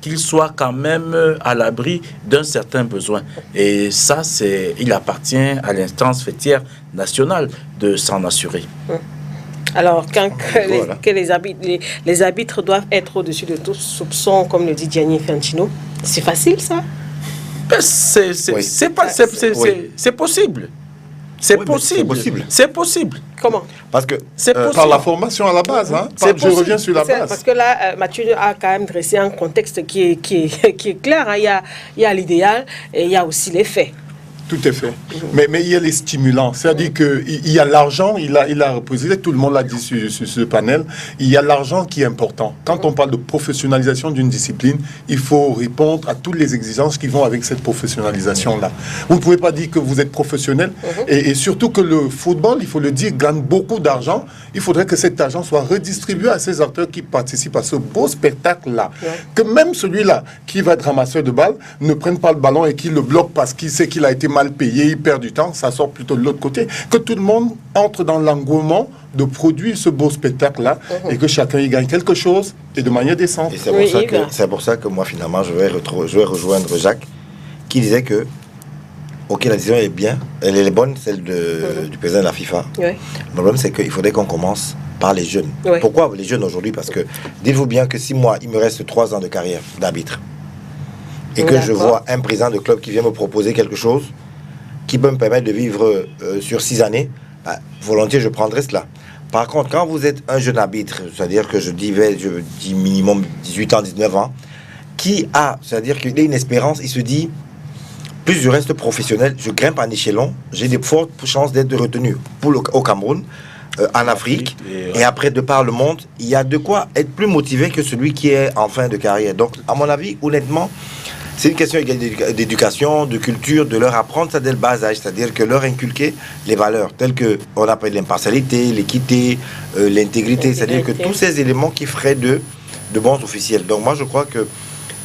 qu'ils soient quand même à l'abri d'un certain besoin. Et ça, il appartient à l'instance fêtière nationale de s'en assurer. Alors, quand les arbitres doivent être au-dessus de tout soupçon, comme le dit Gianni Infantino, c'est facile, ça? C'est possible. C'est possible. C'est possible. Comment? Parce que par la formation à la base, je reviens sur la base. Parce que là, Mathieu a quand même dressé un contexte qui est clair. Hein. Il y a l'idéal et il y a aussi les faits. Tout est fait. Mais il y a les stimulants. C'est-à-dire qu'il y a l'argent, il a représenté, tout le monde l'a dit sur ce panel, il y a l'argent qui est important. Quand on parle de professionnalisation d'une discipline, il faut répondre à toutes les exigences qui vont avec cette professionnalisation-là. Vous ne pouvez pas dire que vous êtes professionnel, et surtout que le football, il faut le dire, gagne beaucoup d'argent. Il faudrait que cet argent soit redistribué à ces acteurs qui participent à ce beau spectacle-là. Que même celui-là, qui va être ramasseur de balles, ne prenne pas le ballon et qu'il le bloque parce qu'il sait qu'il a été mal payé, il perd du temps, ça sort plutôt de l'autre côté. Que tout le monde entre dans l'engouement de produire ce beau spectacle-là et que chacun y gagne quelque chose et de manière décente. Et c'est pour ça que moi, finalement, je vais rejoindre Jacques qui disait que ok, la décision est bien, elle est bonne, celle du président de la FIFA. Le problème, c'est qu'il faudrait qu'on commence par les jeunes. Pourquoi les jeunes aujourd'hui? Parce que dites-vous bien que si moi, il me reste 3 ans de carrière d'arbitre et que je vois un président de club qui vient me proposer quelque chose qui peut me permettre de vivre sur 6 années, volontiers je prendrai cela. Par contre, quand vous êtes un jeune arbitre, c'est-à-dire que je dis minimum 18 ans, 19 ans, qui a, c'est-à-dire qu'il a une espérance, il se dit, plus je reste professionnel, je grimpe en échelon, j'ai des fortes chances d'être retenu au Cameroun, en Afrique, et après de par le monde, il y a de quoi être plus motivé que celui qui est en fin de carrière. Donc, à mon avis, honnêtement, c'est une question d'éducation, de culture, de leur apprendre ça dès le bas âge, c'est-à-dire que leur inculquer les valeurs telles que on appelle l'impartialité, l'équité, l'intégrité, c'est-à-dire que tous ces éléments qui feraient de bons officiels. Donc moi je crois que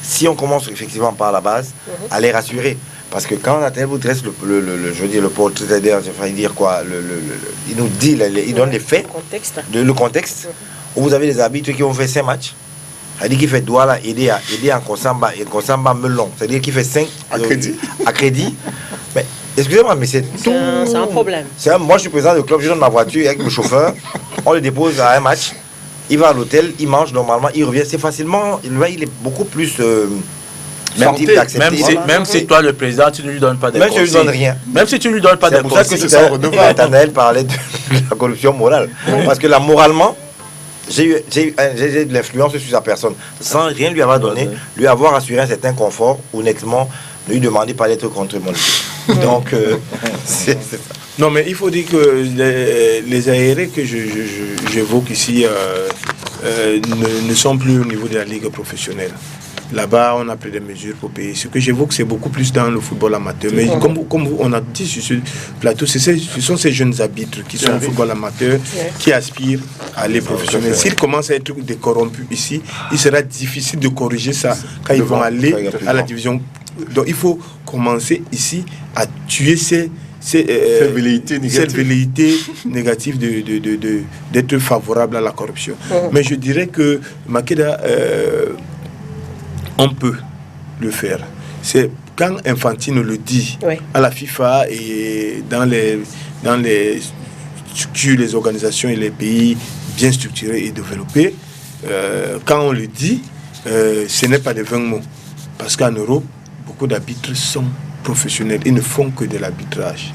si on commence effectivement par la base, à les rassurer, parce que quand Nathalie vous dresse le portrait, c'est-à-dire dire quoi, il nous dit, il donne les faits, le contexte, où vous avez des arbitres qui ont fait 5 matchs. C'est-à-dire qu'il fait Douala aider en Kosamba et Kosamba Melon. C'est-à-dire qu'il fait 5 à crédit. Mais excusez-moi, mais c'est tout. C'est un problème. Moi, je suis président du club, je donne ma voiture avec le chauffeur. On le dépose à un match. Il va à l'hôtel, il mange normalement, il revient. C'est facilement. Il est beaucoup plus. Même si toi, le président, tu ne lui donnes pas des conseils. Même si tu ne lui donnes rien. Même si tu ne lui donnes pas des conseils. C'est pour ça que c'est ça. Nathanaël parlait de la corruption morale. Parce que là, moralement, j'ai de l'influence sur sa personne, sans rien lui avoir donné, lui avoir assuré un certain confort, honnêtement, ne lui demander pas d'être contre mon équipe. Donc, c'est ça. Non, mais il faut dire que les aérés que j'évoque ici, ne sont plus au niveau de la ligue professionnelle. Là-bas, on a pris des mesures pour payer. Ce que j'évoque, c'est beaucoup plus dans le football amateur. Mais comme on a dit sur ce plateau, ce sont ces jeunes arbitres qui sont au football amateur, qui aspirent à aller professionnel. S'ils commencent à être corrompus ici, il sera difficile de corriger ça quand ils vont aller à la division. Donc il faut commencer ici à tuer cette velléité négative d'être favorable à la corruption. Mais je dirais que Makeda, on peut le faire. C'est quand Infantino le dit à la FIFA et dans les structures, les organisations et les pays bien structurés et développés, quand on le dit, ce n'est pas des vains mots. Parce qu'en Europe, beaucoup d'arbitres sont professionnels. Ils ne font que de l'arbitrage.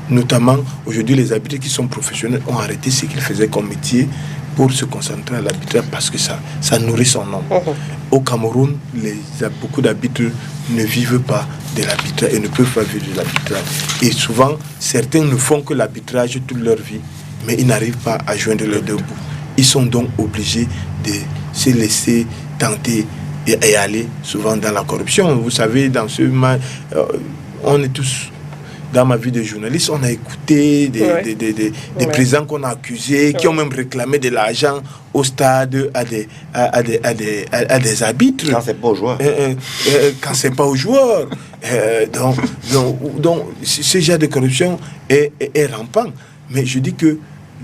Notamment, aujourd'hui, les arbitres qui sont professionnels ont arrêté ce qu'ils faisaient comme métier pour se concentrer à l'arbitrage parce que ça nourrit son nom. Au Cameroun, beaucoup d'arbitres ne vivent pas de l'arbitrage et ne peuvent pas vivre de l'arbitrage. Et souvent, certains ne font que l'arbitrage toute leur vie, mais ils n'arrivent pas à joindre les deux bouts. Ils sont donc obligés de se laisser tenter et aller souvent dans la corruption. Vous savez, on est tous... Dans ma vie de journaliste, on a écouté des présidents qu'on a accusés, qui ont même réclamé de l'argent au stade à des arbitres. Quand c'est pas aux joueurs. Quand c'est pas aux joueurs. Donc, ce genre de corruption est rampant. Mais je dis que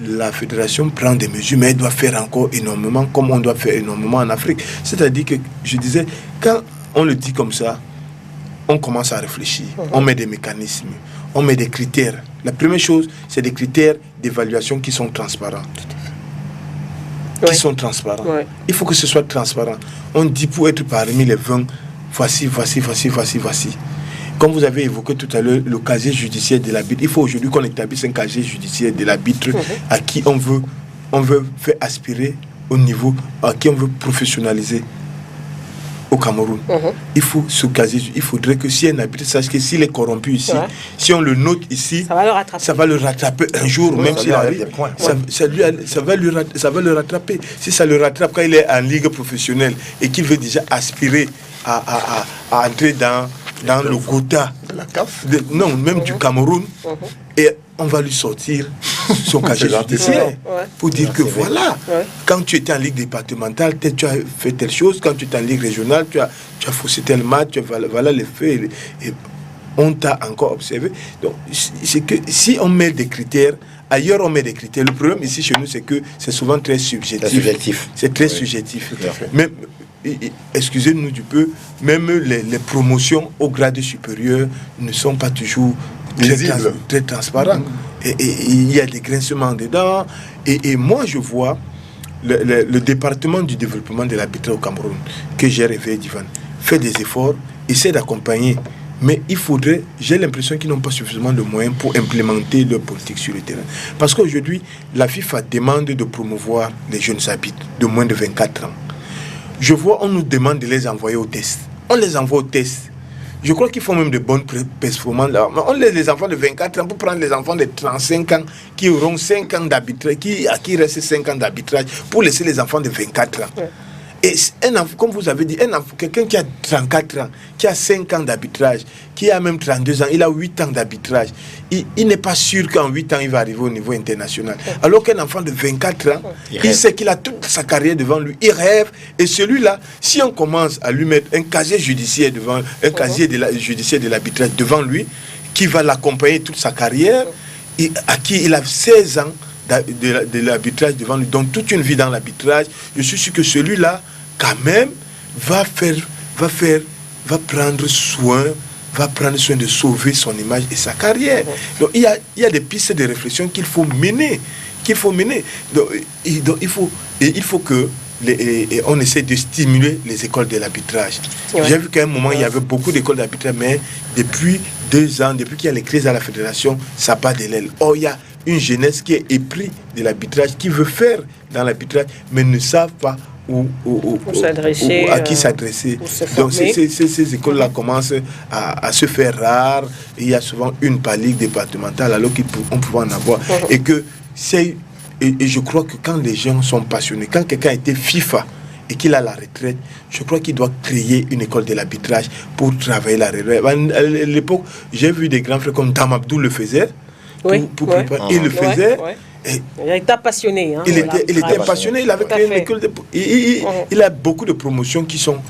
la fédération prend des mesures, mais elle doit faire encore énormément, comme on doit faire énormément en Afrique. C'est-à-dire que, je disais, quand on le dit comme ça, on commence à réfléchir, on met des mécanismes, on met des critères. La première chose, c'est des critères d'évaluation qui sont transparents. Qui sont transparents. Il faut que ce soit transparent. On dit pour être parmi les 20, voici. Comme vous avez évoqué tout à l'heure, le casier judiciaire de l'arbitre, il faut aujourd'hui qu'on établisse un casier judiciaire de l'arbitre à qui on veut faire aspirer au niveau, à qui on veut professionnaliser. Au Cameroun, il faut ce casier. Il faudrait que si un arbitre sache que s'il est corrompu ici, si on le note ici, ça va le rattraper un jour, même s'il arrive. Ça va le rattraper. Si ça le rattrape quand il est en ligue professionnelle et qu'il veut déjà aspirer à entrer dans le quota de la CAF, du Cameroun, et on va lui sortir son casier judiciaire pour dire que voilà, quand tu étais en ligue départementale, tu as fait telle chose, quand tu étais en ligue régionale, tu as faussé tel match, voilà les faits, et on t'a encore observé. Donc, c'est que si on met des critères, ailleurs on met des critères, le problème ici chez nous, c'est que c'est souvent très subjectif. C'est très subjectif. Même, excusez-nous du peu, même les promotions au grade supérieur ne sont pas toujours très transparents. Et il y a des grincements dedans. Et moi, je vois le département du développement de l'arbitrage au Cameroun, que j'ai rêvé d'Ivan, fait des efforts, essaie d'accompagner. Mais j'ai l'impression qu'ils n'ont pas suffisamment de moyens pour implémenter leur politique sur le terrain. Parce qu'aujourd'hui, la FIFA demande de promouvoir les jeunes arbitres de moins de 24 ans. Je vois, on nous demande de les envoyer au test. On les envoie au test. Je crois qu'ils font même de bonnes performances là. On laisse les enfants de 24 ans pour prendre les enfants de 35 ans qui auront 5 ans d'arbitrage, à qui reste 5 ans d'arbitrage, pour laisser les enfants de 24 ans. Et comme vous avez dit, quelqu'un qui a 34 ans, qui a 5 ans d'arbitrage, qui a même 32 ans, il a 8 ans d'arbitrage, il n'est pas sûr qu'en 8 ans, il va arriver au niveau international. Alors qu'un enfant de 24 ans, il sait qu'il a toute sa carrière devant lui, il rêve, et celui-là, si on commence à lui mettre un casier judiciaire judiciaire de l'arbitrage devant lui, qui va l'accompagner toute sa carrière, à qui il a 16 ans de l'arbitrage devant lui, donc toute une vie dans l'arbitrage, je suis sûr que celui-là, quand même, va prendre soin de sauver son image et sa carrière. Donc il y a des pistes de réflexion qu'il faut mener. Donc il faut que on essaie de stimuler les écoles de l'arbitrage. J'ai vu qu'à un moment, il y avait beaucoup d'écoles d'arbitrage, mais depuis 2 ans, depuis qu'il y a les crises à la fédération, ça bat de l'aile. Or, il y a une jeunesse qui est épris de l'arbitrage, qui veut faire dans l'arbitrage, mais ne savent pas à qui s'adresser. Donc ces écoles-là commencent à se faire rares. Il y a souvent une par ligue départementale alors qu'on pouvait en avoir. Et que c'est et je crois que quand les gens sont passionnés, quand quelqu'un a été FIFA et qu'il a la retraite, je crois qu'il doit créer une école de l'arbitrage pour travailler la relève. À l'époque, j'ai vu des grands frères comme Tam Abdou le faisait. Pour préparer. Il le faisait. Il était passionné. Hein, il était passionné, il avait créé une école. Il a beaucoup de promotions qui sont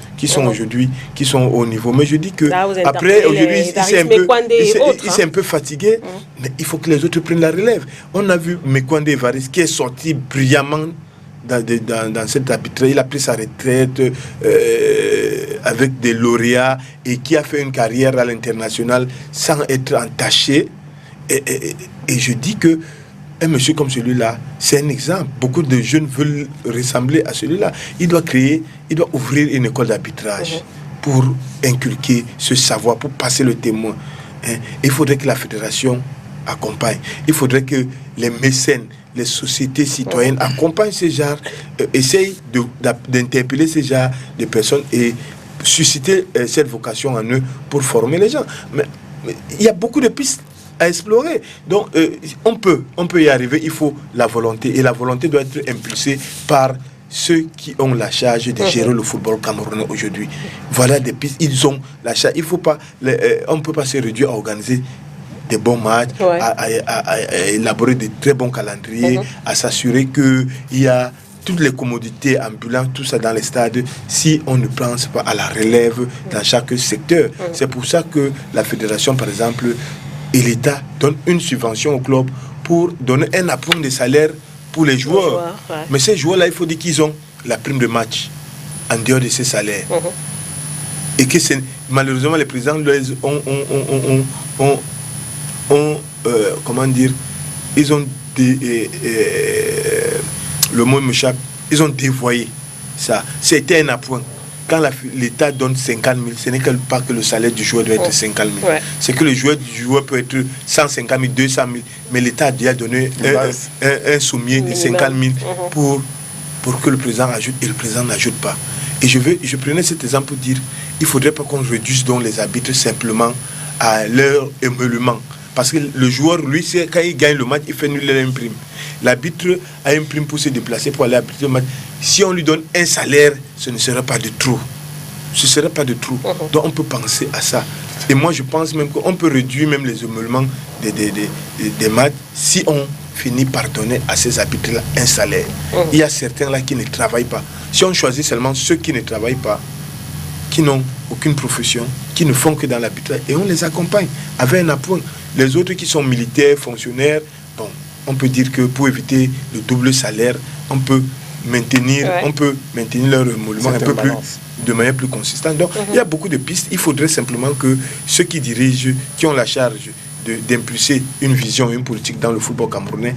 aujourd'hui, qui sont au niveau. Mais je dis que après, aujourd'hui, il s'est un peu fatigué, mais il faut que les autres prennent la relève. On a vu Mekwande Evaris qui est sorti brillamment dans cet arbitrage. Il a pris sa retraite avec des lauréats et qui a fait une carrière à l'international sans être entaché. Et je dis que un monsieur comme celui-là, c'est un exemple. Beaucoup de jeunes veulent ressembler à celui-là. Il doit ouvrir une école d'arbitrage pour inculquer ce savoir, pour passer le témoin. Il faudrait que la fédération accompagne. Il faudrait que les mécènes, les sociétés citoyennes accompagnent ces genres, essayent d'interpeller ces genres de personnes et susciter cette vocation en eux pour former les gens. Mais il y a beaucoup de pistes à explorer. Donc, on peut y arriver. Il faut la volonté. Et la volonté doit être impulsée par ceux qui ont la charge de gérer le football camerounais aujourd'hui. Voilà des pistes. Ils ont la charge. Il faut pas, on ne peut pas se réduire à organiser des bons matchs, à élaborer de très bons calendriers, à s'assurer qu'il y a toutes les commodités ambulantes, tout ça dans les stades, si on ne pense pas à la relève dans chaque secteur. C'est pour ça que la fédération, par exemple, et l'État donne une subvention au club pour donner un appoint de salaire pour les joueurs. Mais ces joueurs-là, il faut dire qu'ils ont la prime de match en dehors de ces salaires. Et que malheureusement, les présidents comment dire, ils ont le mot m'échappe, ils ont dévoyé ça. C'était un appoint. Quand l'État donne 50 000, ce n'est pas que le salaire du joueur doit être 50 000. C'est que le joueur peut être 150 000, 200 000. Mais l'État a déjà donné un sommier de 50 000 pour que le président ajoute, et le président n'ajoute pas. Et je prenais cet exemple pour dire il ne faudrait pas qu'on réduise donc les arbitres simplement à leur émeulement. Parce que le joueur, lui, quand il gagne le match, il fait nul une prime. L'arbitre a une prime pour se déplacer, pour aller arbitrer le match. Si on lui donne un salaire, ce ne sera pas de trop. Ce ne sera pas de trop. Donc on peut penser à ça. Et moi, je pense même qu'on peut réduire même les émeulements des matchs si on finit par donner à ces arbitres-là un salaire. Il y a certains là qui ne travaillent pas. Si on choisit seulement ceux qui ne travaillent pas, qui n'ont aucune profession, qui ne font que dans l'arbitrage, et on les accompagne avec un appoint. Les autres qui sont militaires, fonctionnaires, bon, on peut dire que pour éviter le double salaire, on peut maintenir leur émolument un peu plus, de manière plus consistante. Donc, il y a beaucoup de pistes. Il faudrait simplement que ceux qui dirigent, qui ont la charge d'impulser une vision, une politique dans le football camerounais,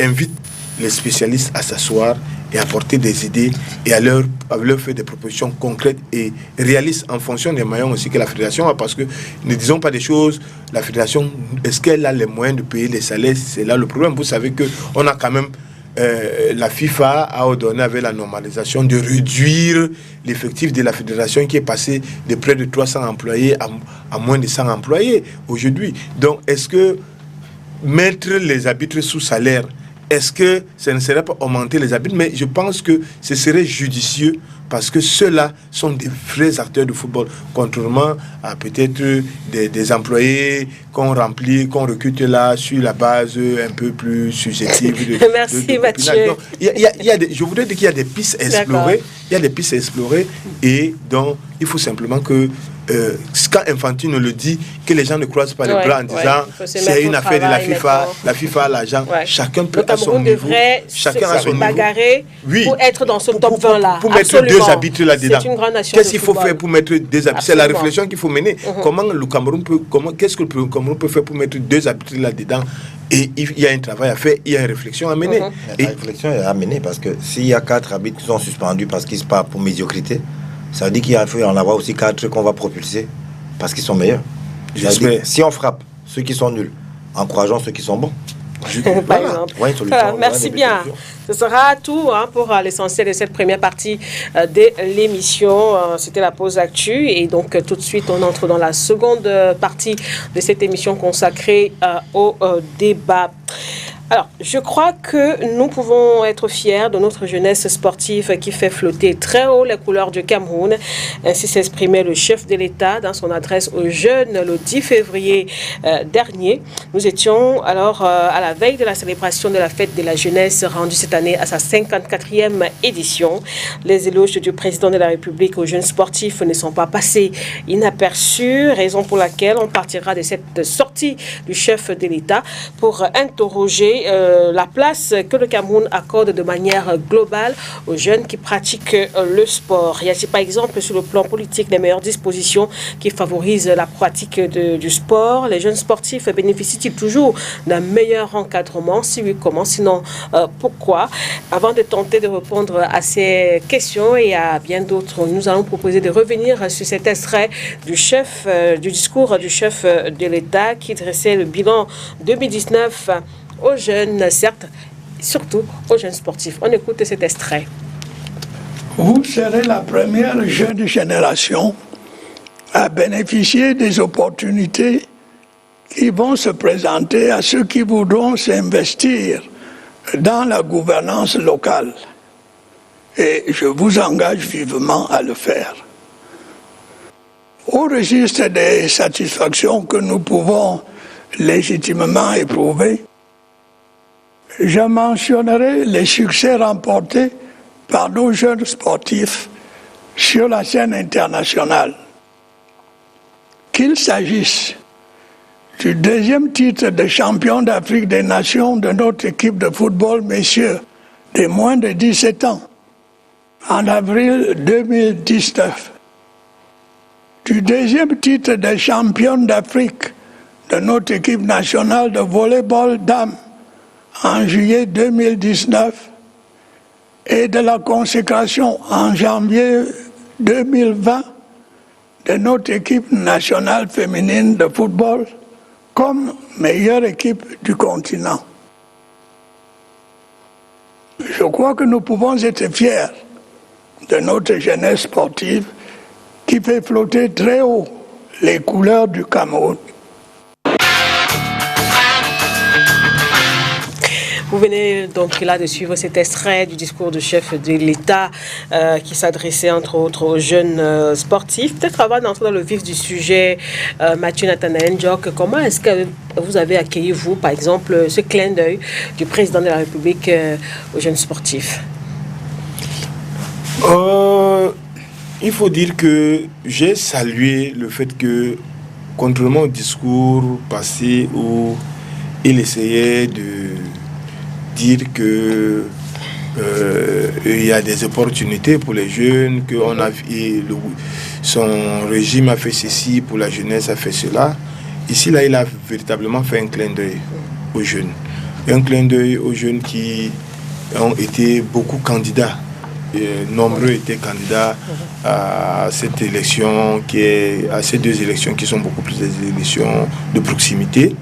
invitent les spécialistes à s'asseoir et apporter des idées et à leur faire des propositions concrètes et réalistes en fonction des moyens aussi que la fédération a, parce que ne disons pas des choses, la fédération, est-ce qu'elle a les moyens de payer les salaires? C'est là le problème. Vous savez qu'on a quand même la FIFA a ordonné avec la normalisation de réduire l'effectif de la fédération qui est passé de près de 300 employés à moins de 100 employés aujourd'hui. Donc est-ce que mettre les arbitres sous salaire, est-ce que ça ne serait pas augmenter les arbitres? Mais je pense que ce serait judicieux parce que ceux-là sont des vrais acteurs de football, contrairement à peut-être des employés qu'on remplit, qu'on recrute là sur la base un peu plus subjective. Merci Mathieu. Donc, je voudrais dire qu'il y a des pistes à explorer. Il y a des pistes à explorer et donc il faut simplement que quand Infantino le dit, que les gens ne croisent pas les bras en disant c'est une affaire de la FIFA, la FIFA a l'argent, chacun peut à son niveau, chacun a son bagarrer pour être dans ce top 20 là. Pour mettre deux arbitres là-dedans. Qu'est-ce qu'il faut faire pour mettre deux arbitres? C'est la réflexion qu'il faut mener. Comment le Cameroun peut, qu'est-ce que le Cameroun peut faire pour mettre deux arbitres là-dedans? Et il y a un travail à faire, il y a une réflexion à mener. La réflexion est à mener parce que s'il y a 4 arbitres qui sont suspendus parce qu'ils se partent pour médiocrité, ça veut dire qu'il faut en avoir aussi 4 qu'on va propulser parce qu'ils sont meilleurs. Si on frappe ceux qui sont nuls, encourageons ceux qui sont bons. Par exemple. Merci bien. Ce sera tout pour l'essentiel de cette première partie de l'émission. C'était la pause actu et donc tout de suite on entre dans la seconde partie de cette émission consacrée au débat. Alors, je crois que nous pouvons être fiers de notre jeunesse sportive qui fait flotter très haut les couleurs du Cameroun. Ainsi s'exprimait le chef de l'État dans son adresse aux jeunes le 10 février dernier. Nous étions alors à la veille de la célébration de la fête de la jeunesse rendue cette année à sa 54e édition. Les éloges du président de la République aux jeunes sportifs ne sont pas passés inaperçus, raison pour laquelle on partira de cette sortie du chef de l'État pour interroger la place que le Cameroun accorde de manière globale aux jeunes qui pratiquent le sport. Y a-t-il par exemple sur le plan politique les meilleures dispositions qui favorisent la pratique du sport? Les jeunes sportifs bénéficient-ils toujours d'un meilleur encadrement? Si oui, comment? Sinon, pourquoi? Avant de tenter de répondre à ces questions et à bien d'autres, nous allons proposer de revenir sur cet extrait du discours du chef de l'État qui dressait le bilan 2019 aux jeunes, certes, surtout aux jeunes sportifs. On écoute cet extrait. Vous serez la première jeune génération à bénéficier des opportunités qui vont se présenter à ceux qui voudront s'investir dans la gouvernance locale. Et je vous engage vivement à le faire. Au registre des satisfactions que nous pouvons légitimement éprouver, je mentionnerai les succès remportés par nos jeunes sportifs sur la scène internationale. Qu'il s'agisse du deuxième titre de champion d'Afrique des Nations de notre équipe de football, messieurs, de moins de 17 ans, en avril 2019, du deuxième titre de champion d'Afrique de notre équipe nationale de volleyball dames, en juillet 2019 et de la consécration en janvier 2020 de notre équipe nationale féminine de football comme meilleure équipe du continent. Je crois que nous pouvons être fiers de notre jeunesse sportive qui fait flotter très haut les couleurs du Cameroun. Vous venez donc là de suivre cet extrait du discours du chef de l'État qui s'adressait entre autres aux jeunes sportifs. Peut-être avant d'entrer dans le vif du sujet, Mathieu Nathanaël Ndiok, comment est-ce que vous avez accueilli, vous, par exemple, ce clin d'œil du président de la République aux jeunes sportifs? Il faut dire que j'ai salué le fait que, contrairement au discours passé où il essayait de dire que il y a des opportunités pour les jeunes, que son régime a fait ceci pour la jeunesse, a fait cela. Ici, là, il a véritablement fait un clin d'œil aux jeunes. Un clin d'œil aux jeunes qui ont été beaucoup candidats. Nombreux étaient candidats à cette élection, à ces deux élections qui sont beaucoup plus des élections de proximité.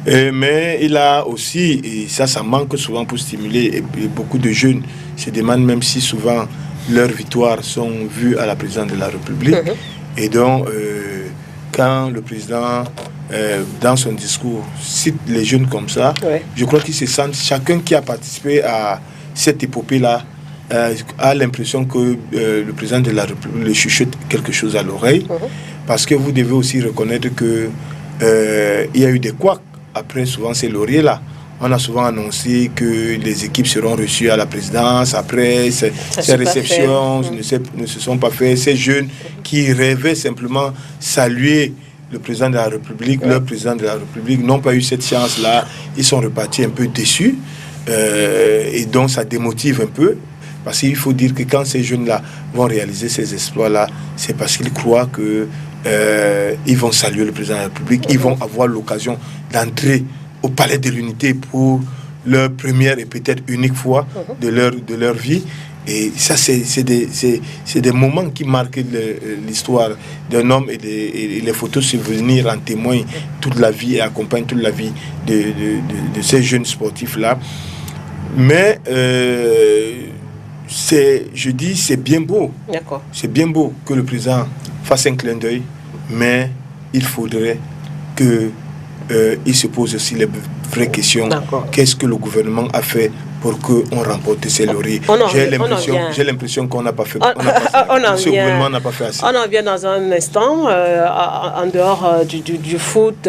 Mais il a aussi, et ça manque souvent pour stimuler, et beaucoup de jeunes se demandent même si souvent leurs victoires sont vues à la présidence de la République. Et donc, quand le président, dans son discours, cite les jeunes comme ça, je crois qu'ils se sentent, chacun qui a participé à cette épopée-là, a l'impression que le président de la République le chuchote quelque chose à l'oreille, parce que vous devez aussi reconnaître que il y a eu des couacs. Après, souvent, ces lauriers-là. On a souvent annoncé que les équipes seront reçues à la présidence. Après, ces réceptions ne se sont pas faites. Ces jeunes qui rêvaient simplement saluer le président de la République, leur président de la République, n'ont pas eu cette chance-là. Ils sont repartis un peu déçus. Et donc, ça démotive un peu. Parce qu'il faut dire que quand ces jeunes-là vont réaliser ces exploits-là, c'est parce qu'ils croient que ils vont saluer le président de la République, ils vont avoir l'occasion d'entrer au palais de l'unité pour leur première et peut-être unique fois de leur vie. Et ça, c'est des moments qui marquent l'histoire d'un homme, et les photos souvenirs en témoignent toute la vie et accompagnent toute la vie de ces jeunes sportifs-là. Mais je dis, c'est bien beau. D'accord. C'est bien beau que le président fasse un clin d'œil, mais il faudrait qu'il se pose aussi les vraie question. Qu'est-ce que le gouvernement a fait pour qu'on remporte ces lauriers? J'ai l'impression qu'on n'a pas fait. Ce gouvernement n'a pas fait assez. On en vient dans un instant. En dehors du foot,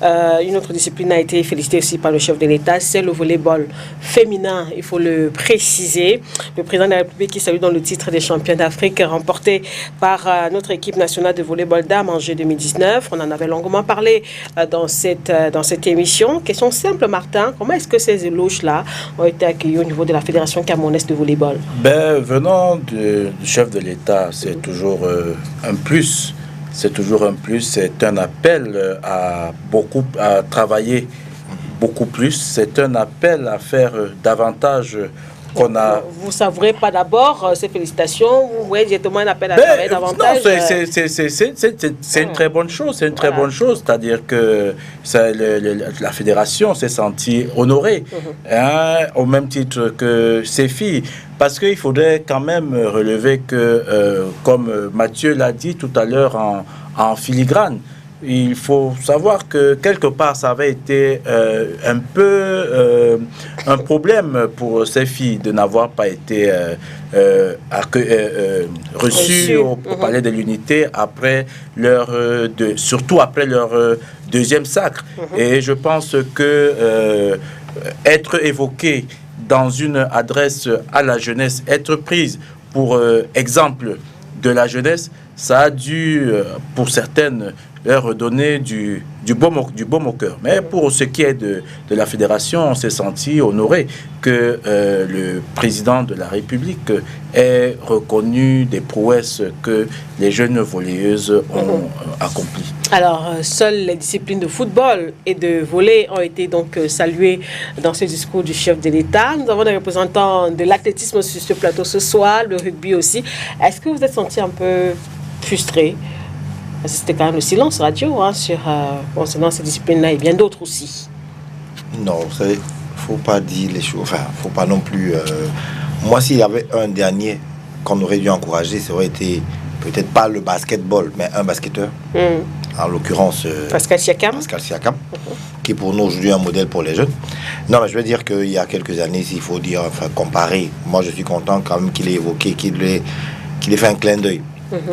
une autre discipline a été félicitée aussi par le chef de l'État, c'est le volleyball féminin, il faut le préciser. Le président de la République qui salue dans le titre des champions d'Afrique remporté par notre équipe nationale de volleyball dames en juillet 2019. On en avait longuement parlé dans cette émission. Question simple, Martin, comment est-ce que ces éloges-là ont été accueillis au niveau de la Fédération camerounaise de volleyball? Venant du chef de l'État, c'est toujours un plus. C'est toujours un plus. C'est un appel à travailler beaucoup plus. C'est un appel à faire davantage qu'on a... Vous ne savourez pas d'abord ces félicitations? Vous voyez directement un appel à travailler davantage? Non, c'est une très bonne chose. C'est une très bonne chose. C'est-à-dire que la fédération s'est sentie honorée, au même titre que ses filles. Parce qu'il faudrait quand même relever que, comme Mathieu l'a dit tout à l'heure en filigrane, il faut savoir que quelque part ça avait été un peu un problème pour ces filles de n'avoir pas été reçues au Palais de l'Unité après surtout après leur deuxième sacre. Et je pense que être évoqué dans une adresse à la jeunesse, être prise pour exemple de la jeunesse, ça a dû, pour certaines, leur redonner du baume au cœur. Mais pour ce qui est de la fédération, on s'est senti honoré que le président de la République ait reconnu des prouesses que les jeunes volleyeuses ont accomplies. Alors, seules les disciplines de football et de volley ont été donc saluées dans ce discours du chef de l'État. Nous avons des représentants de l'athlétisme sur ce plateau ce soir, le rugby aussi. Est-ce que vous êtes senti un peu frustré? C'était quand même le silence radio concernant ces disciplines-là et bien d'autres aussi. Non, il ne faut pas dire les choses. Enfin, il ne faut pas non plus... Moi, s'il y avait un dernier qu'on aurait dû encourager, ça aurait été peut-être pas le basketball, mais un basketteur. En l'occurrence... Pascal Siakam. Qui est pour nous aujourd'hui un modèle pour les jeunes. Non, mais je veux dire qu'il y a quelques années, s'il faut dire, comparer, moi je suis content quand même qu'il ait évoqué, qu'il ait fait un clin d'œil.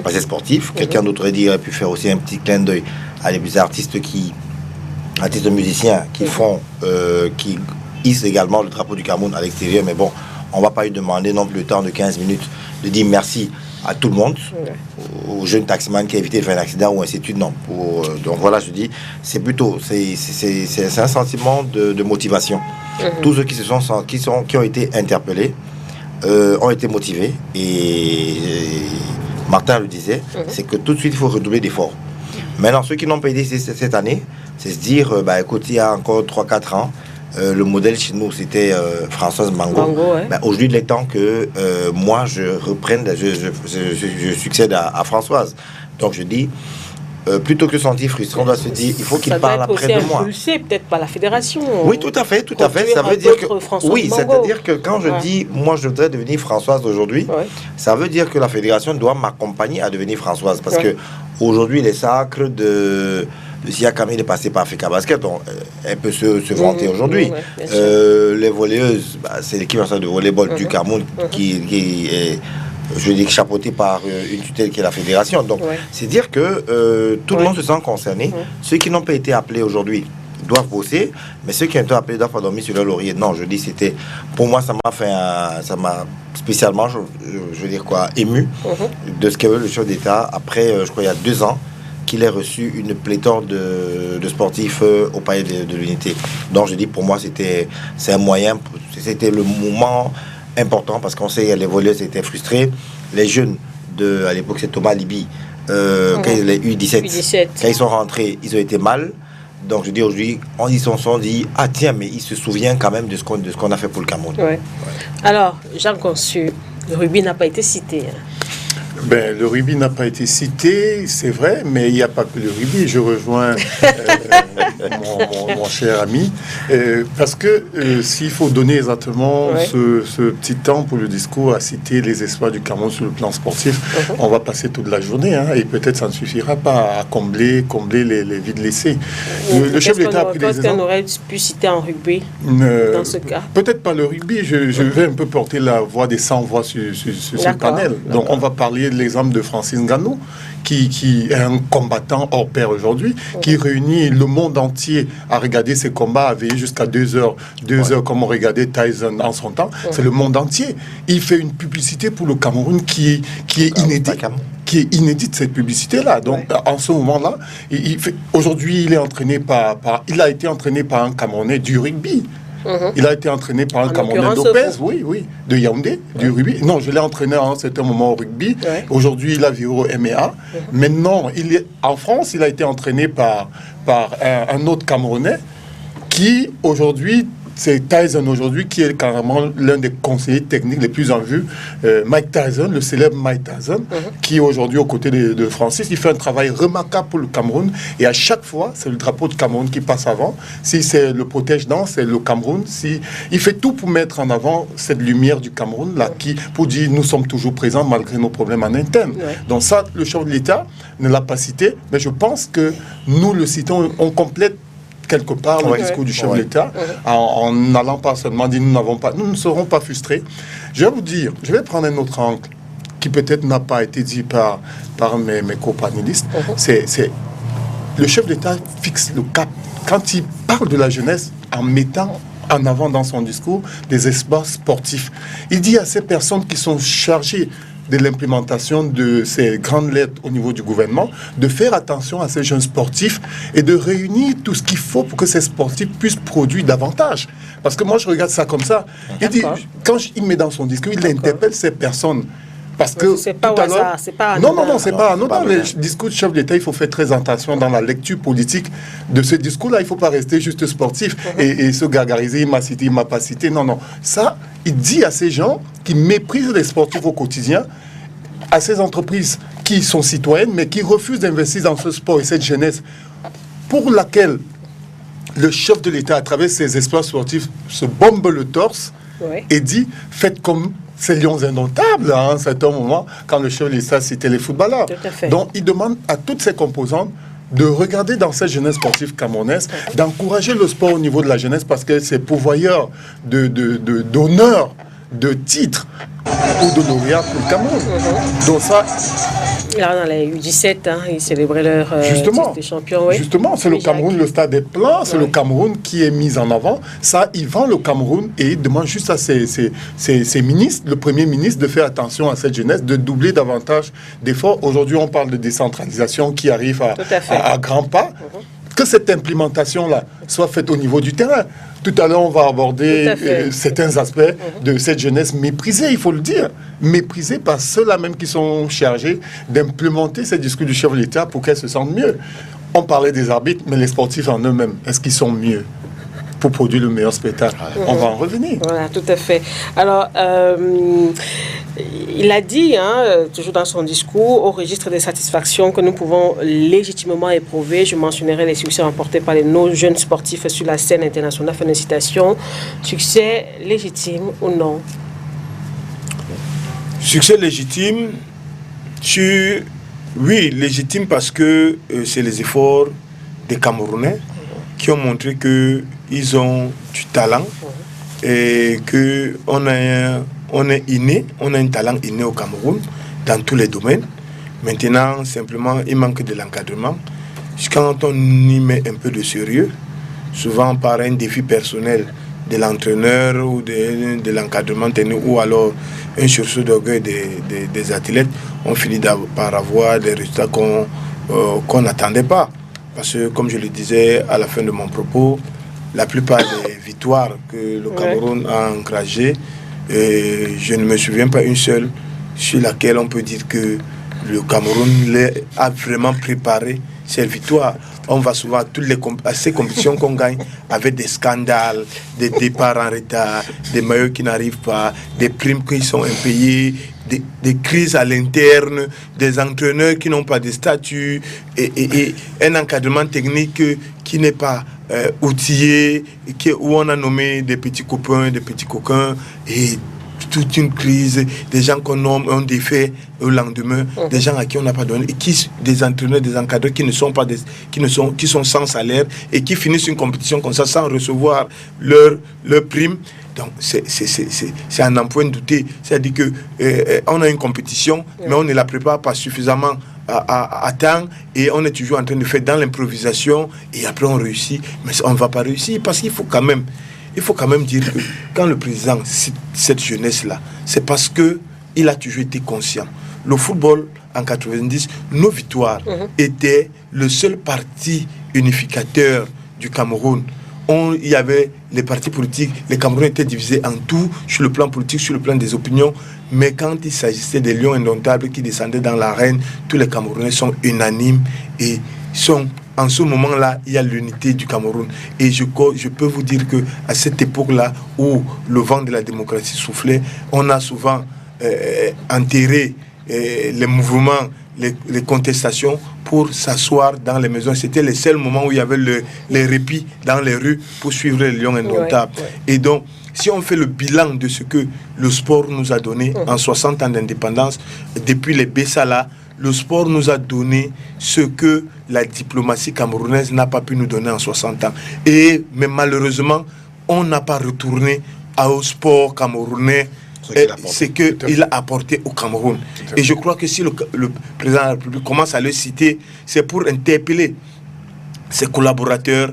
C'est sportif. Quelqu'un d'autre aurait pu faire aussi un petit clin d'œil à des artistes musiciens qui hissent également le drapeau du Cameroun à l'extérieur. Mais bon, on ne va pas lui demander non plus le temps de 15 minutes de dire merci à tout le monde, au jeune taximan qui a évité de faire un accident ou ainsi de suite. Non. Donc voilà, je dis, c'est plutôt, c'est un sentiment de motivation. Tous ceux qui ont été interpellés ont été motivés et Martin le disait, c'est que tout de suite, il faut redoubler d'efforts. Maintenant, ceux qui n'ont pas aidé cette année, c'est se dire, écoute, il y a encore 3-4 ans, le modèle chez nous, c'était Françoise Mango. Aujourd'hui, il est temps que moi, je reprenne, je succède à Françoise. Donc, je dis, plutôt que de sentir frustré, on doit se dire, il faut qu'il parle après de moi. Peut-être pas la fédération. Oui, tout à fait. Ça veut dire que c'est-à-dire que quand je dis, moi, je voudrais devenir Françoise aujourd'hui, ça veut dire que la fédération doit m'accompagner à devenir Françoise, parce que aujourd'hui, les sacres de Siakam est passé par Africa Basket, elle peut se vanter aujourd'hui. Les volleyeuses, c'est l'équipe nationale de volleyball du Cameroun qui est, je veux dire, chapeauté par une tutelle qui est la fédération. Donc, c'est dire que tout le monde se sent concerné. Ceux qui n'ont pas été appelés aujourd'hui doivent bosser, mais ceux qui ont été appelés doivent pas dormir sur leur laurier. Non, je dis, c'était... Pour moi, ça m'a spécialement, je veux dire quoi, ému de ce qu'avait le chef d'État après, je crois, il y a 2 ans, qu'il ait reçu une pléthore de sportifs au Palais de l'Unité. Donc, je dis, pour moi, c'est un moyen, c'était le moment important, parce qu'on sait que les volleyeuses étaient frustrés. Les jeunes, à l'époque, c'est Thomas Liby, quand les U17, quand ils sont rentrés, ils ont été mal. Donc, je dis aujourd'hui, ils se sont dit, ah tiens, mais ils se souviennent quand même de ce qu'on a fait pour le Cameroun. Alors, Jean Conçu, le rugby n'a pas été cité. Le rugby n'a pas été cité, c'est vrai, mais il n'y a pas que le rugby. Je rejoins mon cher ami, parce que s'il faut donner exactement ce petit temps pour le discours à citer les espoirs du Cameroun sur le plan sportif, on va passer toute la journée, et peut-être ça ne suffira pas à combler les vides laissés. Le chef d'État a pris des exemples. Qu'est-ce qu'on aurait pu citer en rugby dans ce cas? Peut-être pas le rugby, je vais un peu porter la voix des 100 voix sur ce panel. Donc on va parler de l'exemple de Francis Ngannou, qui est un combattant hors pair aujourd'hui, qui réunit le monde entier à regarder ses combats, à veiller jusqu'à 2 heures comme on regardait Tyson en son temps. C'est le monde entier. Il fait une publicité pour le Cameroun qui est inédite. Qui est inédite, cette publicité-là. Donc, en ce moment-là, aujourd'hui, il a été entraîné par un Camerounais du rugby. Il a été entraîné par un Camerounais d'Opès, de Yaoundé, du rugby. Non, je l'ai entraîné à un certain moment au rugby. Aujourd'hui, il a viré au MEA. Maintenant, en France, il a été entraîné par un autre Camerounais qui, aujourd'hui, c'est Tyson aujourd'hui qui est carrément l'un des conseillers techniques les plus en vue. Mike Tyson, le célèbre Mike Tyson, qui est aujourd'hui aux côtés de Francis. Il fait un travail remarquable pour le Cameroun. Et à chaque fois, c'est le drapeau de Cameroun qui passe avant. Si c'est le protège-dents, c'est le Cameroun. Il fait tout pour mettre en avant cette lumière du Cameroun, là, pour dire nous sommes toujours présents malgré nos problèmes en interne. Donc ça, le chef de l'État ne l'a pas cité. Mais je pense que nous le citons, on complète quelque part le discours du chef de l'État, en n'allant pas seulement dire nous ne serons pas frustrés. Je vais vous dire, je vais prendre un autre angle qui peut-être n'a pas été dit par mes co-panélistes. C'est le chef de l'État fixe le cap quand il parle de la jeunesse en mettant en avant dans son discours des espaces sportifs. Il dit à ces personnes qui sont chargées de l'implémentation de ces grandes lettres au niveau du gouvernement, de faire attention à ces jeunes sportifs et de réunir tout ce qu'il faut pour que ces sportifs puissent produire davantage. Parce que moi, je regarde ça comme ça. Il dit, quand il met dans son discours, il interpelle ces personnes. Parce que c'est pas au hasard, c'est pas anodin. Non, c'est pas anodin. Le discours du chef d'État, il faut faire très attention dans la lecture politique de ce discours-là. Il ne faut pas rester juste sportif et se gargariser, il m'a cité, il m'a pas cité. Non. Ça, il dit à ces gens qui méprisent les sportifs au quotidien, à ces entreprises qui sont citoyennes, mais qui refusent d'investir dans ce sport et cette jeunesse pour laquelle le chef de l'État, à travers ses exploits sportifs, se bombe le torse et dit « faites comme ces lions indomptables » à un certain moment, quand le chef de l'État citait les footballeurs. Donc, il demande à toutes ces composantes de regarder dans cette jeunesse sportive camerounaise, d'encourager le sport au niveau de la jeunesse parce que c'est pourvoyeur d'honneur, de titres ou de lauréats pour le Cameroun. Donc ça... Là, dans les U17, ils célébraient leur titre de champion. Justement, c'est le Cameroun, le stade est plein, c'est le Cameroun qui est mis en avant. Ça, il vend le Cameroun et il demande juste à ses ministres, le Premier ministre, de faire attention à cette jeunesse, de doubler davantage d'efforts. Aujourd'hui, on parle de décentralisation qui arrive à grands pas. Que cette implémentation-là soit faite au niveau du terrain. Tout à l'heure, on va aborder certains aspects de cette jeunesse méprisée, il faut le dire. Méprisée par ceux-là même qui sont chargés d'implémenter ces discours du chef de l'État pour qu'elle se sente mieux. On parlait des arbitres, mais les sportifs en eux-mêmes, est-ce qu'ils sont mieux pour produire le meilleur spectacle? On va en revenir. Voilà, tout à fait. Alors, il a dit, toujours dans son discours, au registre des satisfactions que nous pouvons légitimement éprouver, je mentionnerai les succès remportés par nos jeunes sportifs sur la scène internationale. Fin de citation. Succès légitime ou non? Succès légitime, oui, légitime parce que c'est les efforts des Camerounais qui ont montré qu'ils ont du talent et qu'on est inné, on a un talent inné au Cameroun dans tous les domaines. Maintenant, simplement, il manque de l'encadrement. Quand on y met un peu de sérieux, souvent par un défi personnel de l'entraîneur ou de l'encadrement technique ou alors un sursaut d'orgueil des athlètes, on finit par avoir des résultats qu'on n'attendait pas. Parce que, comme je le disais à la fin de mon propos, la plupart des victoires que le Cameroun a engrangées, je ne me souviens pas une seule sur laquelle on peut dire que le Cameroun a vraiment préparé servitoire. On va souvent à ces compétitions qu'on gagne avec des scandales, des départs en retard, des maillots qui n'arrivent pas, des primes qui sont impayées, des crises à l'interne, des entraîneurs qui n'ont pas de statut et un encadrement technique qui n'est pas outillé, où on a nommé des petits copains, des petits coquins et toute une crise, des gens qu'on nomme un défait au lendemain, des gens à qui on n'a pas donné, et des entraîneurs, des encadreurs qui sont sans salaire et qui finissent une compétition comme ça sans recevoir leur prime. Donc c'est un emploi douté. C'est-à-dire que on a une compétition, mais on ne la prépare pas suffisamment à temps et on est toujours en train de faire dans l'improvisation et après on réussit, mais on ne va pas réussir parce qu'il faut quand même dire que quand le président cite cette jeunesse-là, c'est parce qu'il a toujours été conscient. Le football, en 90, nos victoires étaient le seul parti unificateur du Cameroun. Il y avait les partis politiques, les Camerounais étaient divisés en tout, sur le plan politique, sur le plan des opinions, mais quand il s'agissait des lions indomptables qui descendaient dans l'arène, tous les Camerounais sont unanimes et en ce moment-là, il y a l'unité du Cameroun. Et je peux vous dire qu'à cette époque-là, où le vent de la démocratie soufflait, on a souvent enterré les mouvements, les contestations pour s'asseoir dans les maisons. C'était le seul moment où il y avait les répits dans les rues pour suivre les lions indomptables. Et donc, si on fait le bilan de ce que le sport nous a donné en 60 ans d'indépendance, depuis les Bessala, le sport nous a donné ce que la diplomatie camerounaise n'a pas pu nous donner en 60 ans. Mais malheureusement, on n'a pas retourné au sport camerounais ce qu'il a apporté au Cameroun. Et je crois que si le président de la République commence à le citer, c'est pour interpeller ses collaborateurs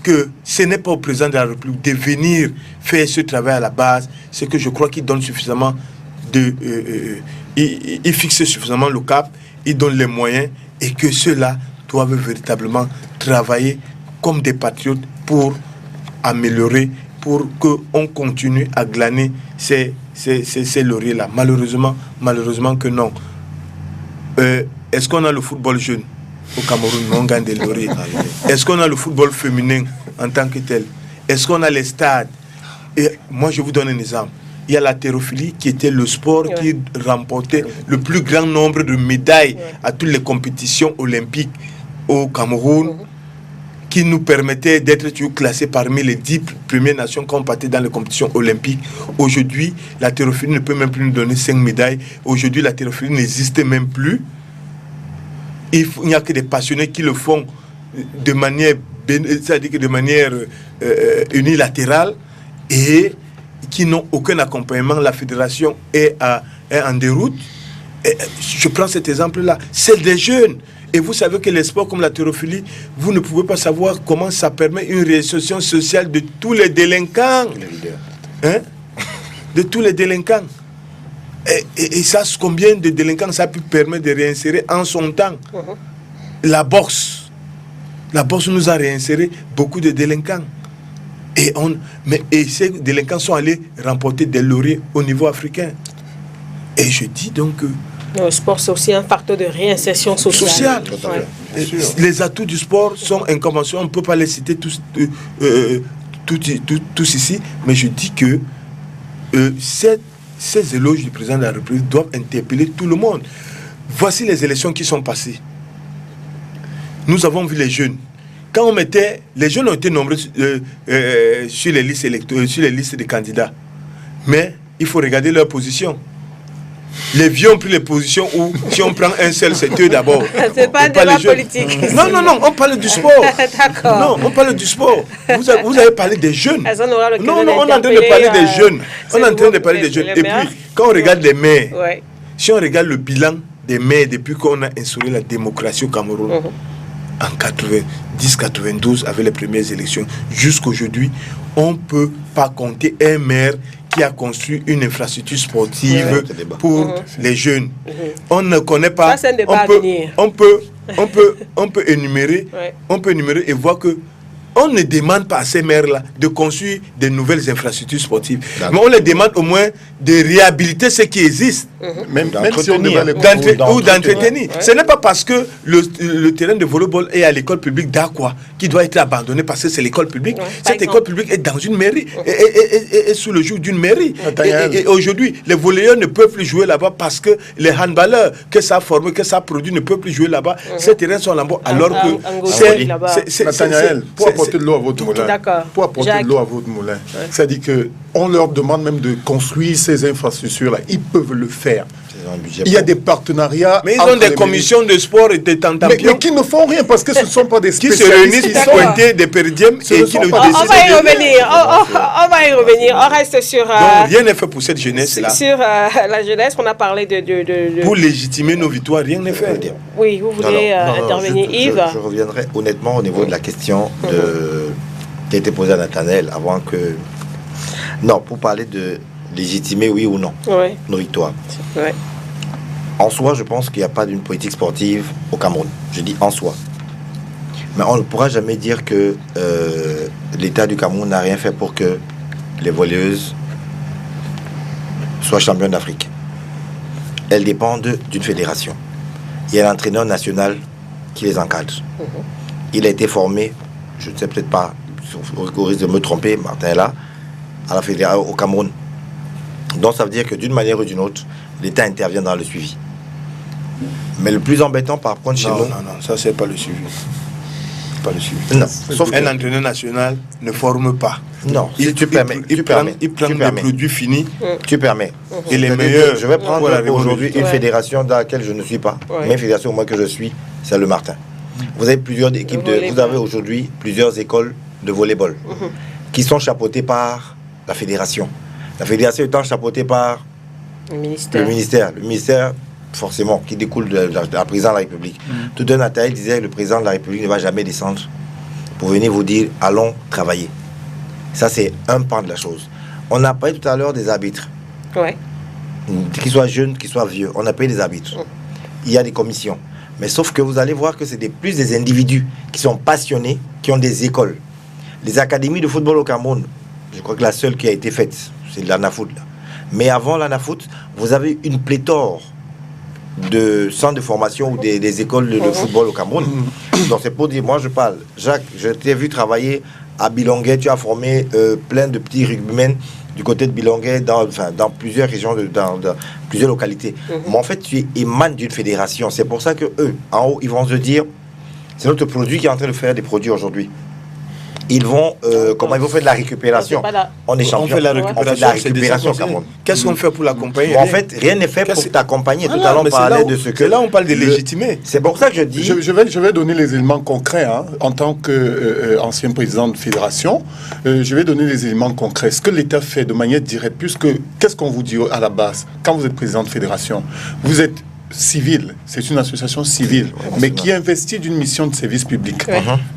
que ce n'est pas au président de la République de venir faire ce travail à la base. C'est que je crois qu'il donne suffisamment il fixe suffisamment le cap, il donne les moyens et que ceux-là doivent véritablement travailler comme des patriotes pour améliorer, pour qu'on continue à glaner ces lauriers-là. Malheureusement que non. Est-ce qu'on a le football jeune au Cameroun? On gagne des lauriers. Est-ce qu'on a le football féminin en tant que tel? Est-ce qu'on a les stades? Et moi, je vous donne un exemple. Il y a l'haltérophilie qui était le sport qui remportait le plus grand nombre de médailles à toutes les compétitions olympiques au Cameroun, qui nous permettait d'être toujours classés parmi les 10 premières nations qui ont participé dans les compétitions olympiques. Aujourd'hui, l'haltérophilie ne peut même plus nous donner 5 médailles. Aujourd'hui, l'haltérophilie n'existe même plus. Il n'y a que des passionnés qui le font de manière, c'est-à-dire que de manière unilatérale et qui n'ont aucun accompagnement. La fédération est en déroute. Et je prends cet exemple-là. C'est des jeunes. Et vous savez que les sports comme la haltérophilie, vous ne pouvez pas savoir comment ça permet une réinsertion sociale de tous les délinquants. De tous les délinquants. Et ça, combien de délinquants ça peut permettre de réinsérer en son temps? La bourse nous a réinséré beaucoup de délinquants. Et ces délinquants sont allés remporter des lauriers au niveau africain. Et je dis donc que le sport, c'est aussi un facteur de réinsertion sociale. Les atouts du sport sont inconventionnels. On ne peut pas les citer tous ici, mais je dis que ces éloges du président de la République doivent interpeller tout le monde. Voici les élections qui sont passées. Nous avons vu les jeunes. Quand on mettait, les jeunes ont été nombreux sur les listes sur les listes des candidats. Mais il faut regarder leur position. Les vieux ont pris les positions où, si on prend un seul, c'est eux d'abord. C'est pas un débat politique. Non, on parle du sport. D'accord. Non, on parle du sport. Vous avez parlé des jeunes. Non, on est en train de parler des jeunes. On est en train de parler des jeunes. Et puis, quand on regarde les maires, si on regarde le bilan des maires depuis qu'on a instauré la démocratie au Cameroun, en 90-92, avec les premières élections, jusqu'aujourd'hui, on ne peut pas compter un maire qui a construit une infrastructure sportive pour les jeunes. On ne connaît pas. Ça, c'est un débat on peut énumérer et voir que on ne demande pas à ces maires-là de construire de nouvelles infrastructures sportives. Mais on les demande au moins de réhabiliter ce qui existe. Même si on devrait les Ou d'entretenir. Ce n'est pas parce que le terrain de volleyball est à l'école publique d'Aqua qui doit être abandonné parce que c'est l'école publique. Cette école publique est dans une mairie et sous le joug d'une mairie. Et aujourd'hui, les volleyeurs ne peuvent plus jouer là-bas parce que les handballeurs que ça a formé, que ça a produit ne peuvent plus jouer là-bas. Ces terrains sont là-bas alors que c'est Nathaniel, pour apporter de l'eau à votre moulin. Pour apporter de l'eau à votre moulin. C'est-à-dire qu'on leur demande même de construire ces infrastructures-là. Ils peuvent le faire. Il y a des partenariats. Mais ils ont des commissions de sport et des tentampions. Mais qui ne font rien parce que ce ne sont pas des spécialistes. Qui se réunissent pour pointer des péridièmes et qui ne décident. On va y revenir. On va y revenir. On reste sur. Donc rien n'est fait pour cette jeunesse-là. Sur la jeunesse, on a parlé de. Pour légitimer nos victoires, rien n'est fait. Oui, vous voulez intervenir, Yves? Je reviendrai honnêtement au niveau de la question qui a été posée à Nathaniel avant que. Non, pour parler de légitimer, oui ou non, nos victoires. En soi, je pense qu'il n'y a pas d'une politique sportive au Cameroun. Je dis en soi. Mais on ne pourra jamais dire que l'État du Cameroun n'a rien fait pour que les volleyeuses soient championnes d'Afrique. Elles dépendent d'une fédération. Il y a un entraîneur national qui les encadre. Il a été formé, je ne sais peut-être pas, au risque de me tromper, Martin est là, à la fédération au Cameroun. Donc ça veut dire que d'une manière ou d'une autre, l'État intervient dans le suivi. Mais le plus embêtant par contre chez nous... Non, ça c'est pas le suivi. Pas le suivi. Non, sauf un entraîneur national ne forme pas. Non, il prend des produits finis. Tu permets. Et les meilleurs... Je vais prendre aujourd'hui une fédération dans laquelle je ne suis pas. Mais une fédération au moins que je suis, c'est le Martin. Vous avez plusieurs équipes vous avez aujourd'hui plusieurs écoles de volleyball qui sont chapeautées par la fédération. La fédération étant chapeautée par le ministère. Le ministère, forcément, qui découle de la présidence de la République. Tout un Nathalie disait que le président de la République ne va jamais descendre pour venir vous dire « allons travailler ». Ça, c'est un pan de la chose. On a parlé tout à l'heure des arbitres. Qu'ils soient jeunes, qu'ils soient vieux. On a payé des arbitres. Il y a des commissions. Mais sauf que vous allez voir que c'est plus des individus qui sont passionnés, qui ont des écoles. Les académies de football au Cameroun, je crois que la seule qui a été faite, c'est l'ANAFOOT. Mais avant l'ANAFOOT, vous avez une pléthore de centres de formation ou des écoles de football au Cameroun. Donc c'est pour dire, moi je parle. Jacques, je t'ai vu travailler à Bilonguet, tu as formé plein de petits rugbymen du côté de Bilonguet dans plusieurs régions, dans plusieurs localités. Mais en fait, tu émanes d'une fédération. C'est pour ça que eux, en haut, ils vont se dire, c'est notre produit qui est en train de faire des produits aujourd'hui. Ils vont, comment ils vont faire de la récupération. On est champion. On fait la récupération. Qu'est-ce qu'on fait pour l'accompagner? En fait, rien n'est fait pour t'accompagner. Tout à l'heure, on parlait de ce que... C'est là on parle de légitimer. C'est pour ça que je dis... Je vais donner les éléments concrets. En tant qu'ancien président de fédération, je vais donner les éléments concrets. Ce que l'État fait de manière directe, puisque qu'est-ce qu'on vous dit à la base quand vous êtes président de fédération? Vous êtes civile, c'est une association civile, mais qui investit d'une mission de service public.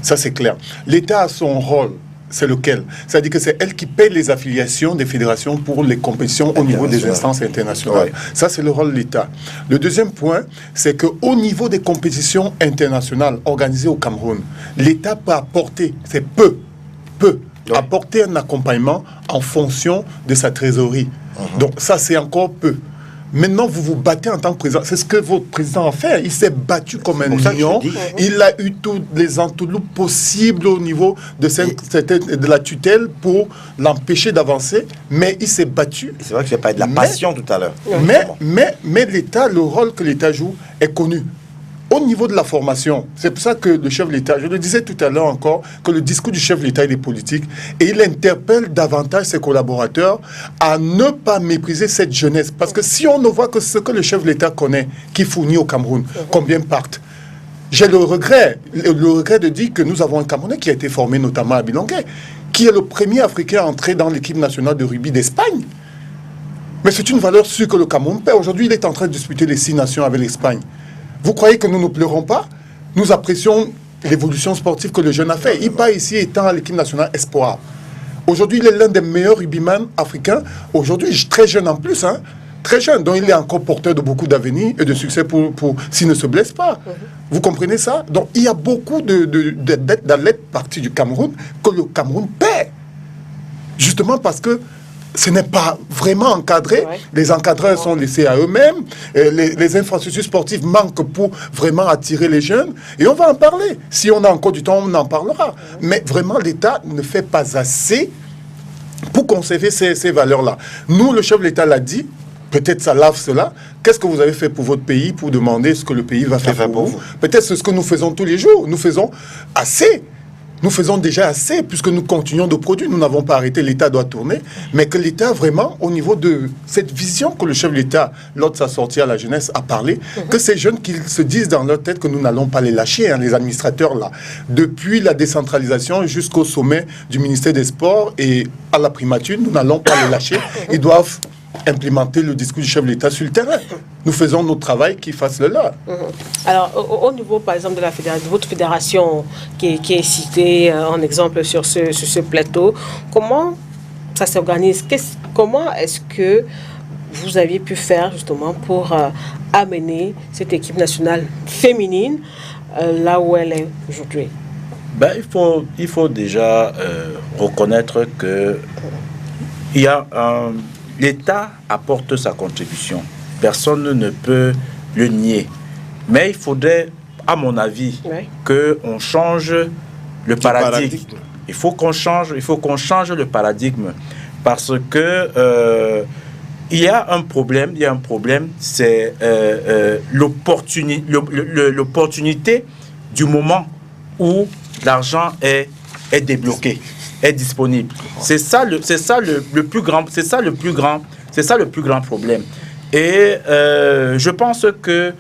Ça, c'est clair. L'État a son rôle. C'est lequel? C'est-à-dire que c'est elle qui paye les affiliations des fédérations pour les compétitions au niveau des instances internationales. Ça, c'est le rôle de l'État. Le deuxième point, c'est qu'au niveau des compétitions internationales organisées au Cameroun, l'État peut apporter, apporter un accompagnement en fonction de sa trésorerie. Donc ça, c'est encore peu. Maintenant, vous vous battez en tant que président. C'est ce que votre président a fait. Il s'est battu comme un lion. Il a eu toutes les entourloupes possibles au niveau de la tutelle pour l'empêcher d'avancer. Mais il s'est battu. C'est vrai que j'ai parlé de la passion tout à l'heure. Mais l'État, le rôle que l'État joue est connu. Au niveau de la formation, c'est pour ça que le chef de l'État, je le disais tout à l'heure encore, que le discours du chef de l'État, il est politique, et il interpelle davantage ses collaborateurs à ne pas mépriser cette jeunesse. Parce que si on ne voit que ce que le chef de l'État connaît, qui fournit au Cameroun, combien partent? J'ai le regret de dire que nous avons un Camerounais qui a été formé notamment à Bilonguet, qui est le premier Africain à entrer dans l'équipe nationale de rugby d'Espagne. Mais c'est une valeur sûre que le Cameroun paie. Aujourd'hui, il est en train de disputer les 6 nations avec l'Espagne. Vous croyez que nous ne pleurons pas? Nous apprécions l'évolution sportive que le jeune a fait. Il part ici étant à l'équipe nationale espoir. Aujourd'hui, il est l'un des meilleurs rugbyman africains. Aujourd'hui, très jeune en plus. très jeune, donc il est encore porteur de beaucoup d'avenir et de succès s'il ne se blesse pas. Vous comprenez ça? Donc il y a beaucoup d'athlètes partis du Cameroun que le Cameroun paie. Justement parce que ce n'est pas vraiment encadré. Ouais. Les encadreurs sont laissés à eux-mêmes. Les infrastructures sportives manquent pour vraiment attirer les jeunes. Et on va en parler. Si on a encore du temps, on en parlera. Mais vraiment, l'État ne fait pas assez pour conserver ces valeurs-là. Nous, le chef de l'État l'a dit. Peut-être ça lave cela. Qu'est-ce que vous avez fait pour votre pays pour demander ce que le pays va faire pour vous? Peut-être c'est ce que nous faisons tous les jours. Nous faisons assez. Nous faisons déjà assez puisque nous continuons de produire. Nous n'avons pas arrêté, l'État doit tourner. Mais que l'État, vraiment, au niveau de cette vision que le chef de l'État, lors de sa sortie à la jeunesse, a parlé, que ces jeunes qui se disent dans leur tête que nous n'allons pas les lâcher, hein, les administrateurs là, depuis la décentralisation jusqu'au sommet du ministère des Sports et à la primature, nous n'allons pas les lâcher. Ils doivent implémenter le discours du chef de l'État sur le terrain. Nous faisons notre travail, qu'ils fassent le leur. Alors, au niveau, par exemple, de votre fédération qui est citée en exemple sur ce plateau, comment ça s'organise? Comment est-ce que vous aviez pu faire, justement, pour amener cette équipe nationale féminine là où elle est aujourd'hui? Il faut déjà reconnaître que il y a l'État apporte sa contribution. Personne ne peut le nier. Mais il faudrait, à mon avis, qu'on change le paradigme. Il faut qu'on change le paradigme. Parce que il y a un problème, c'est l'opportunité du moment où l'argent est débloqué, est disponible. C'est ça le plus grand problème. Et je pense que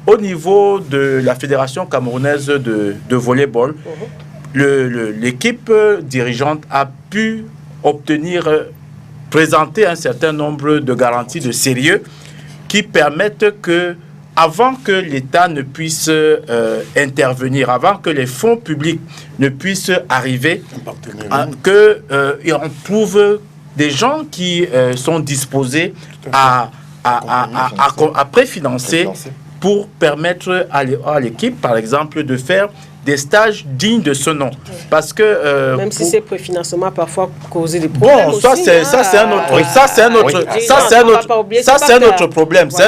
au niveau de la Fédération camerounaise de volleyball, l'équipe dirigeante a pu présenter un certain nombre de garanties de sérieux qui permettent que, avant que l'État ne puisse intervenir, avant que les fonds publics ne puissent arriver, on trouve des gens qui sont disposés à préfinancer pour permettre à l'équipe, par exemple, de faire des stages dignes de ce nom. Parce que même si ces préfinancements parfois causent des problèmes. Bon, ça c'est un autre problème. C'est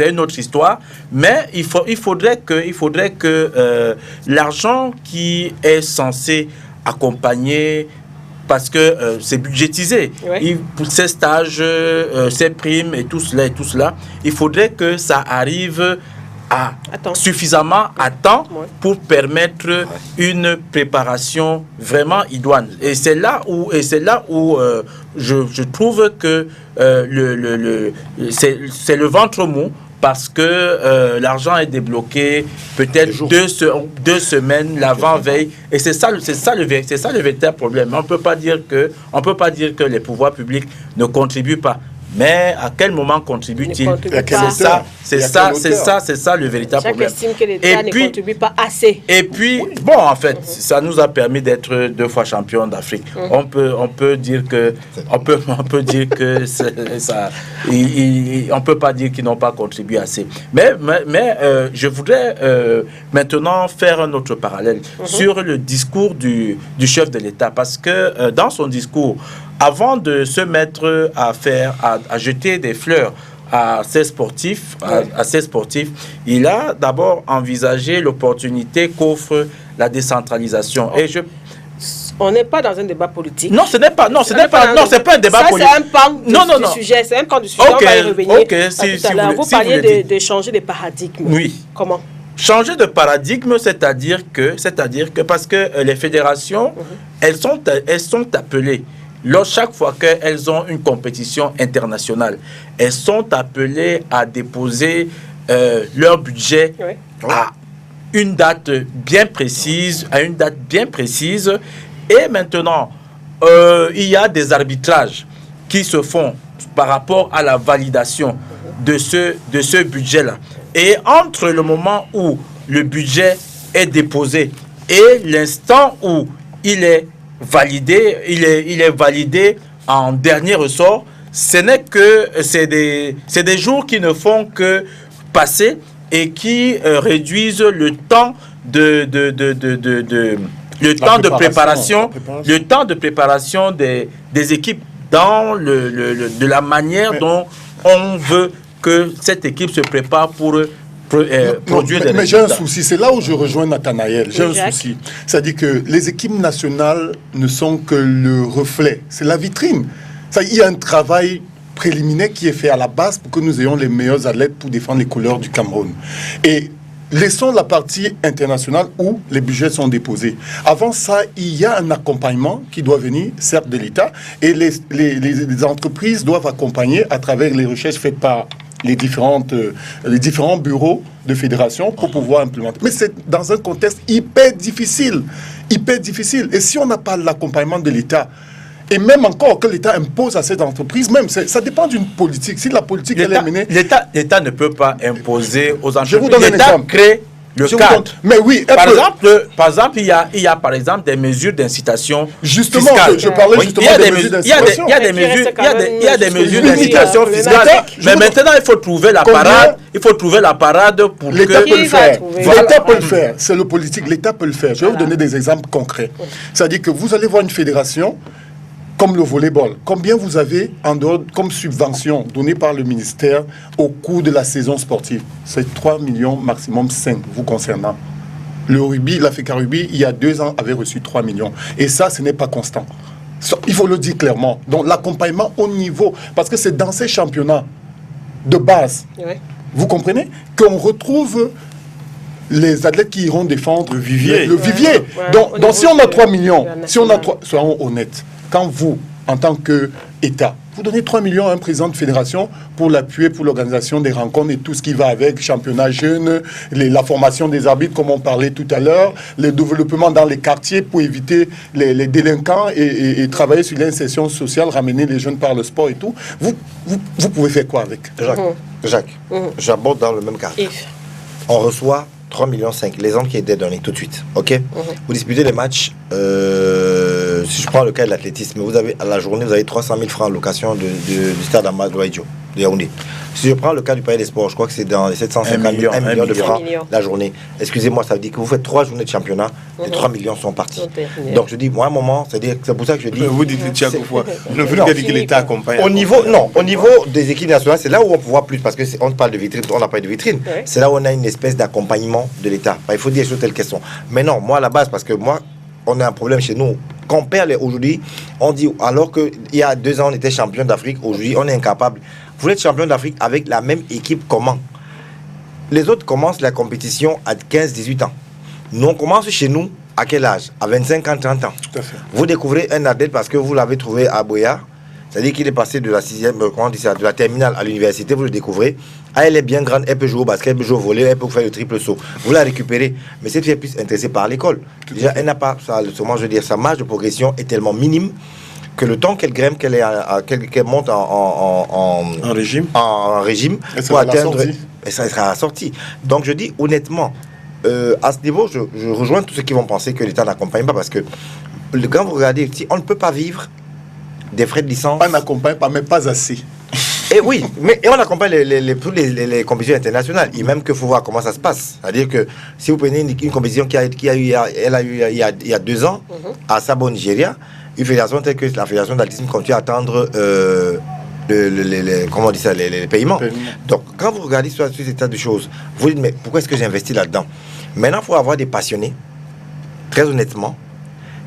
une autre histoire. Mais il faudrait que l'argent qui est censé accompagner, parce que c'est budgétisé. Pour ces stages, ces primes et tout cela, il faudrait que ça arrive suffisamment à temps pour permettre une préparation vraiment idoine. Et c'est là où je trouve que c'est le ventre mou. Parce que l'argent est débloqué peut-être 2 semaines l'avant-veille, et c'est ça le véritable problème. On peut pas dire que les pouvoirs publics ne contribuent pas. Mais à quel moment contribue-t-il? C'est ça le véritable problème. J'estime que l'État ne contribue pas assez. Et puis, bon, en fait, ça nous a permis d'être 2 fois champions d'Afrique. On peut dire que on peut pas dire qu'ils n'ont pas contribué assez. Mais je voudrais maintenant faire un autre parallèle sur le discours du chef de l'État, parce que dans son discours, avant de se mettre à jeter des fleurs à ces sportifs, il a d'abord envisagé l'opportunité qu'offre la décentralisation. Et on n'est pas dans un débat politique. Non, c'est pas un débat politique. Ça, c'est un pan du sujet. C'est un pan du sujet. On va y revenir tout à l'heure. Vous parliez de changer de paradigme. Oui. Comment? Changer de paradigme, c'est-à-dire que parce que les fédérations, elles sont appelées. Chaque fois qu'elles ont une compétition internationale, elles sont appelées à déposer leur budget à une date bien précise, Et maintenant, il y a des arbitrages qui se font par rapport à la validation de ce budget-là. Et entre le moment où le budget est déposé et l'instant où il est validé, il est validé en dernier ressort, ce n'est que c'est des jours qui ne font que passer et qui réduisent le temps de préparation des équipes dans de la manière dont on veut que cette équipe se prépare pour produire des résultats. Mais j'ai un souci, c'est là où je rejoins Nathanaël. J'ai un souci. C'est-à-dire que les équipes nationales ne sont que le reflet, c'est la vitrine. Il y a un travail préliminaire qui est fait à la base pour que nous ayons les meilleurs athlètes pour défendre les couleurs du Cameroun. Et laissons la partie internationale où les budgets sont déposés. Avant ça, il y a un accompagnement qui doit venir, certes, de l'État, et les entreprises doivent accompagner à travers les recherches faites par les différents bureaux de fédération pour pouvoir implémenter. Mais c'est dans un contexte hyper difficile. Et si on n'a pas l'accompagnement de l'État, et même encore que l'État impose à cette entreprise, même ça dépend d'une politique. Si la politique elle est menée... L'État ne peut pas imposer aux entreprises. Je vous donne un exemple. Crée le cadre. Mais oui, par exemple, il y a par exemple des mesures d'incitation justement, fiscale. Je parlais justement des mesures d'incitation. Il y a des mesures d'incitation fiscale. Mais maintenant, il faut trouver la parade. Il faut trouver la parade pour l'État peut le faire. L'État peut le faire. C'est le politique. L'État peut le faire. Je vais vous donner des exemples concrets. C'est-à-dire que vous allez voir une fédération comme le volleyball. Combien vous avez en dehors comme subvention donnée par le ministère au cours de la saison sportive? C'est 3 millions, maximum 5 vous concernant. Le rugby, l'Africa Rugby, il y a 2 ans, avait reçu 3 millions. Et ça, ce n'est pas constant. Il faut le dire clairement. Donc l'accompagnement au niveau, parce que c'est dans ces championnats de base, vous comprenez, qu'on retrouve les athlètes qui iront défendre le vivier. Donc si on a 3 millions, soyons honnêtes, quand vous, en tant qu'État, vous donnez 3 millions à un président de fédération pour l'appuyer pour l'organisation des rencontres et tout ce qui va avec, championnat jeune, la formation des arbitres, comme on parlait tout à l'heure, le développement dans les quartiers pour éviter les délinquants et travailler sur l'insertion sociale, ramener les jeunes par le sport et tout, vous pouvez faire quoi avec? Jacques, j'aborde dans le même cadre. On reçoit 3,5 millions, l'exemple qui est donné tout de suite, ok? Vous disputez les matchs, si je prends le cas de l'athlétisme, vous avez à la journée, vous avez 300 000 francs en location du stade Amadou Ahidjo de Yaoundé. Si je prends le cas du Palais des Sports, je crois que c'est dans les 750 000, 1 million de francs la journée. Excusez-moi, ça veut dire que vous faites 3 journées de championnat, les 3 millions sont partis. Donc je dis, moi, à un moment, c'est pour ça que je dis... Vous dites chaque fois, ne voulez pas dire que l'État accompagne. Au niveau des équipes nationales, c'est là où on peut voir plus, parce qu'on parle de vitrine, on n'a pas de vitrine. C'est là où on a une espèce d'accompagnement de l'État. Il faut dire les choses telles qu'elles sont. Mais non, moi, à la base, parce que moi, on a un problème chez nous. Quand on perd aujourd'hui, on dit, alors qu'il y a 2 ans, on était champion d'Afrique, aujourd'hui, on est incapable. Vous êtes champion d'Afrique avec la même équipe, comment? Les autres commencent la compétition à 15-18 ans. Nous, on commence chez nous, à quel âge? À 25 ans, 30 ans. Tout à fait. Vous découvrez un athlète parce que vous l'avez trouvé à Boya, c'est-à-dire qu'il est passé de la 6e, de la terminale à l'université, vous le découvrez. Ah, elle est bien grande, elle peut jouer au basket, elle peut jouer au volley, elle peut faire le triple saut. Vous la récupérez. Mais cette fille est plus intéressée par l'école. Déjà, elle n'a pas, sa marge de progression est tellement minime que le temps qu'elle grimpe, qu'elle monte en régime, elle pour atteindre, elle sera sortie. Donc je dis honnêtement, à ce niveau, je rejoins tous ceux qui vont penser que l'État n'accompagne pas, parce que quand vous regardez ici, on ne peut pas vivre des frais de licence. On n'accompagne pas, mais pas assez. Et oui, et on accompagne les compétitions internationales. Et même qu'il faut voir comment ça se passe. C'est-à-dire que si vous prenez une compétition qui a eu il y a 2 ans à Sabo, Nigeria, une fédération telle que la fédération d'athlétisme continue à attendre les paiements. Donc, quand vous regardez sur cet état de choses, vous dites, mais pourquoi est-ce que j'ai investi là-dedans? Maintenant, il faut avoir des passionnés, très honnêtement,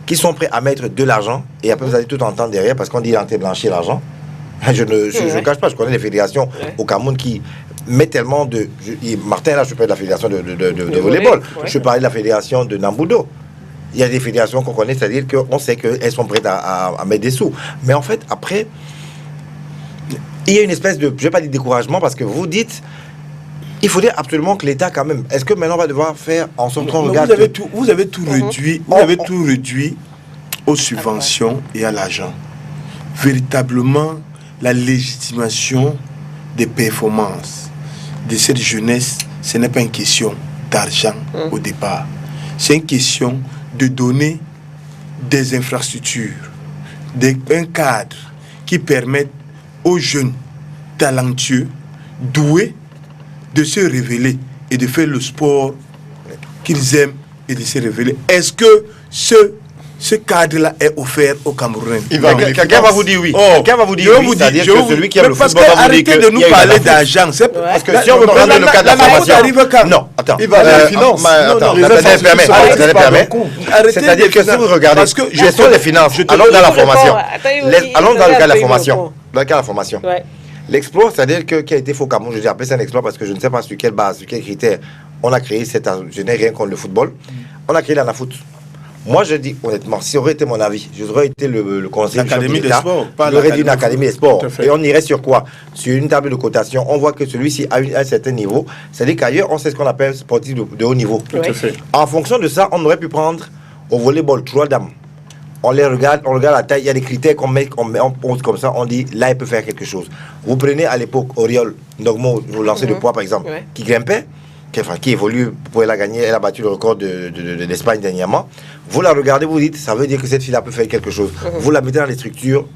qui sont prêts à mettre de l'argent, et après vous allez tout entendre derrière, parce qu'on dit blanchir l'argent. Je ne cache pas, je connais les fédérations au Cameroun qui mettent tellement de... Martin, là, je parle de la fédération de volleyball. Je parlais de la fédération de Nambudo. Il y a des fédérations qu'on connaît, c'est-à-dire qu'on sait qu'elles sont prêtes à mettre des sous. Mais en fait, après, il y a une espèce de... Je ne vais pas dire découragement, parce que vous dites... Il faudrait absolument que l'État, quand même... Est-ce que maintenant on va devoir faire en sorte qu'on regarde... Vous avez tout réduit aux subventions et à l'argent. Véritablement, la légitimation des performances de cette jeunesse, ce n'est pas une question d'argent au départ. C'est une question de donner des infrastructures, un cadre qui permette aux jeunes talentueux, doués, de se révéler et de faire le sport qu'ils aiment et de se révéler. Est-ce que ce cadre-là est offert aux Camerounais? Quelqu'un va vous dire oui. Quelqu'un va vous dire oui, c'est-à-dire que celui qui a le parce football que va vous dire arrêtez de nous parler d'argent. Parce que si on veut prendre le cas de la formation... Non, attends. Il va à la finance. Attends, les Nathalie permet. Arrêtez C'est-à-dire que si vous regardez, parce que gestion des finances, allons dans la formation. Allons dans le cas de la Attends, formation. Dans le cas de la formation. Ouais. L'exploit, c'est-à-dire que qui a été fait au Cameroun, je dis après c'est un exploit parce que je ne sais pas sur quelle base, sur quels critères on a créé cette... Je n'ai rien contre le football. On a créé l'ANAFOOT. Moi, je dis honnêtement, si ça aurait été mon avis, j'aurais été le conseiller L'académie des sports, pas j'aurais dit une académie des sports. Tout à fait. Et on irait sur quoi? Sur une table de cotation, on voit que celui-ci a un certain niveau. C'est-à-dire qu'ailleurs, on sait ce qu'on appelle sportif de haut niveau. Tout à fait. En fonction de ça, on aurait pu prendre au volleyball 3 dames. On regarde la taille, il y a des critères on pose comme ça, on dit là, il peut faire quelque chose. Vous prenez à l'époque Oriol Ndogmo, vous lancez de poids par exemple, qui grimpait, qui évolue, vous pouvez la gagner, elle a battu le record d'Espagne dernièrement. Vous la regardez, vous dites, ça veut dire que cette fille-là peut faire quelque chose. Vous la mettez dans les structures,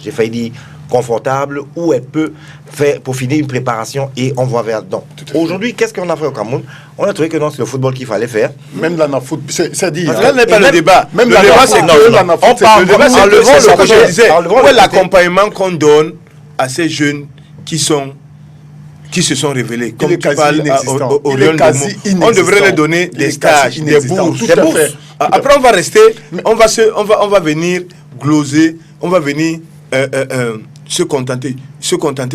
j'ai failli dire confortable, où elle peut faire pour finir une préparation et on voit vers dedans. Aujourd'hui, qu'est-ce qu'on a fait au Cameroun? On a trouvé que non, c'est le football qu'il fallait faire. Même l'ANAFOOT, c'est dit. Parce que là n'est pas le débat. Même Le débat, c'est que l'ANAFOOT, le débat, c'est enlevons ce que le je disais. enlevons Où le est côté- l'accompagnement qu'on donne à ces jeunes qui se sont révélés, comme est tu quasi parles inexistant. au Il est Lyon quasi Domo. On inexistant. devrait leur donner Il des est stages, quasi des inexistant. bourses. Tout à fait. Après, on va rester, on va venir gloser, on va venir se contenter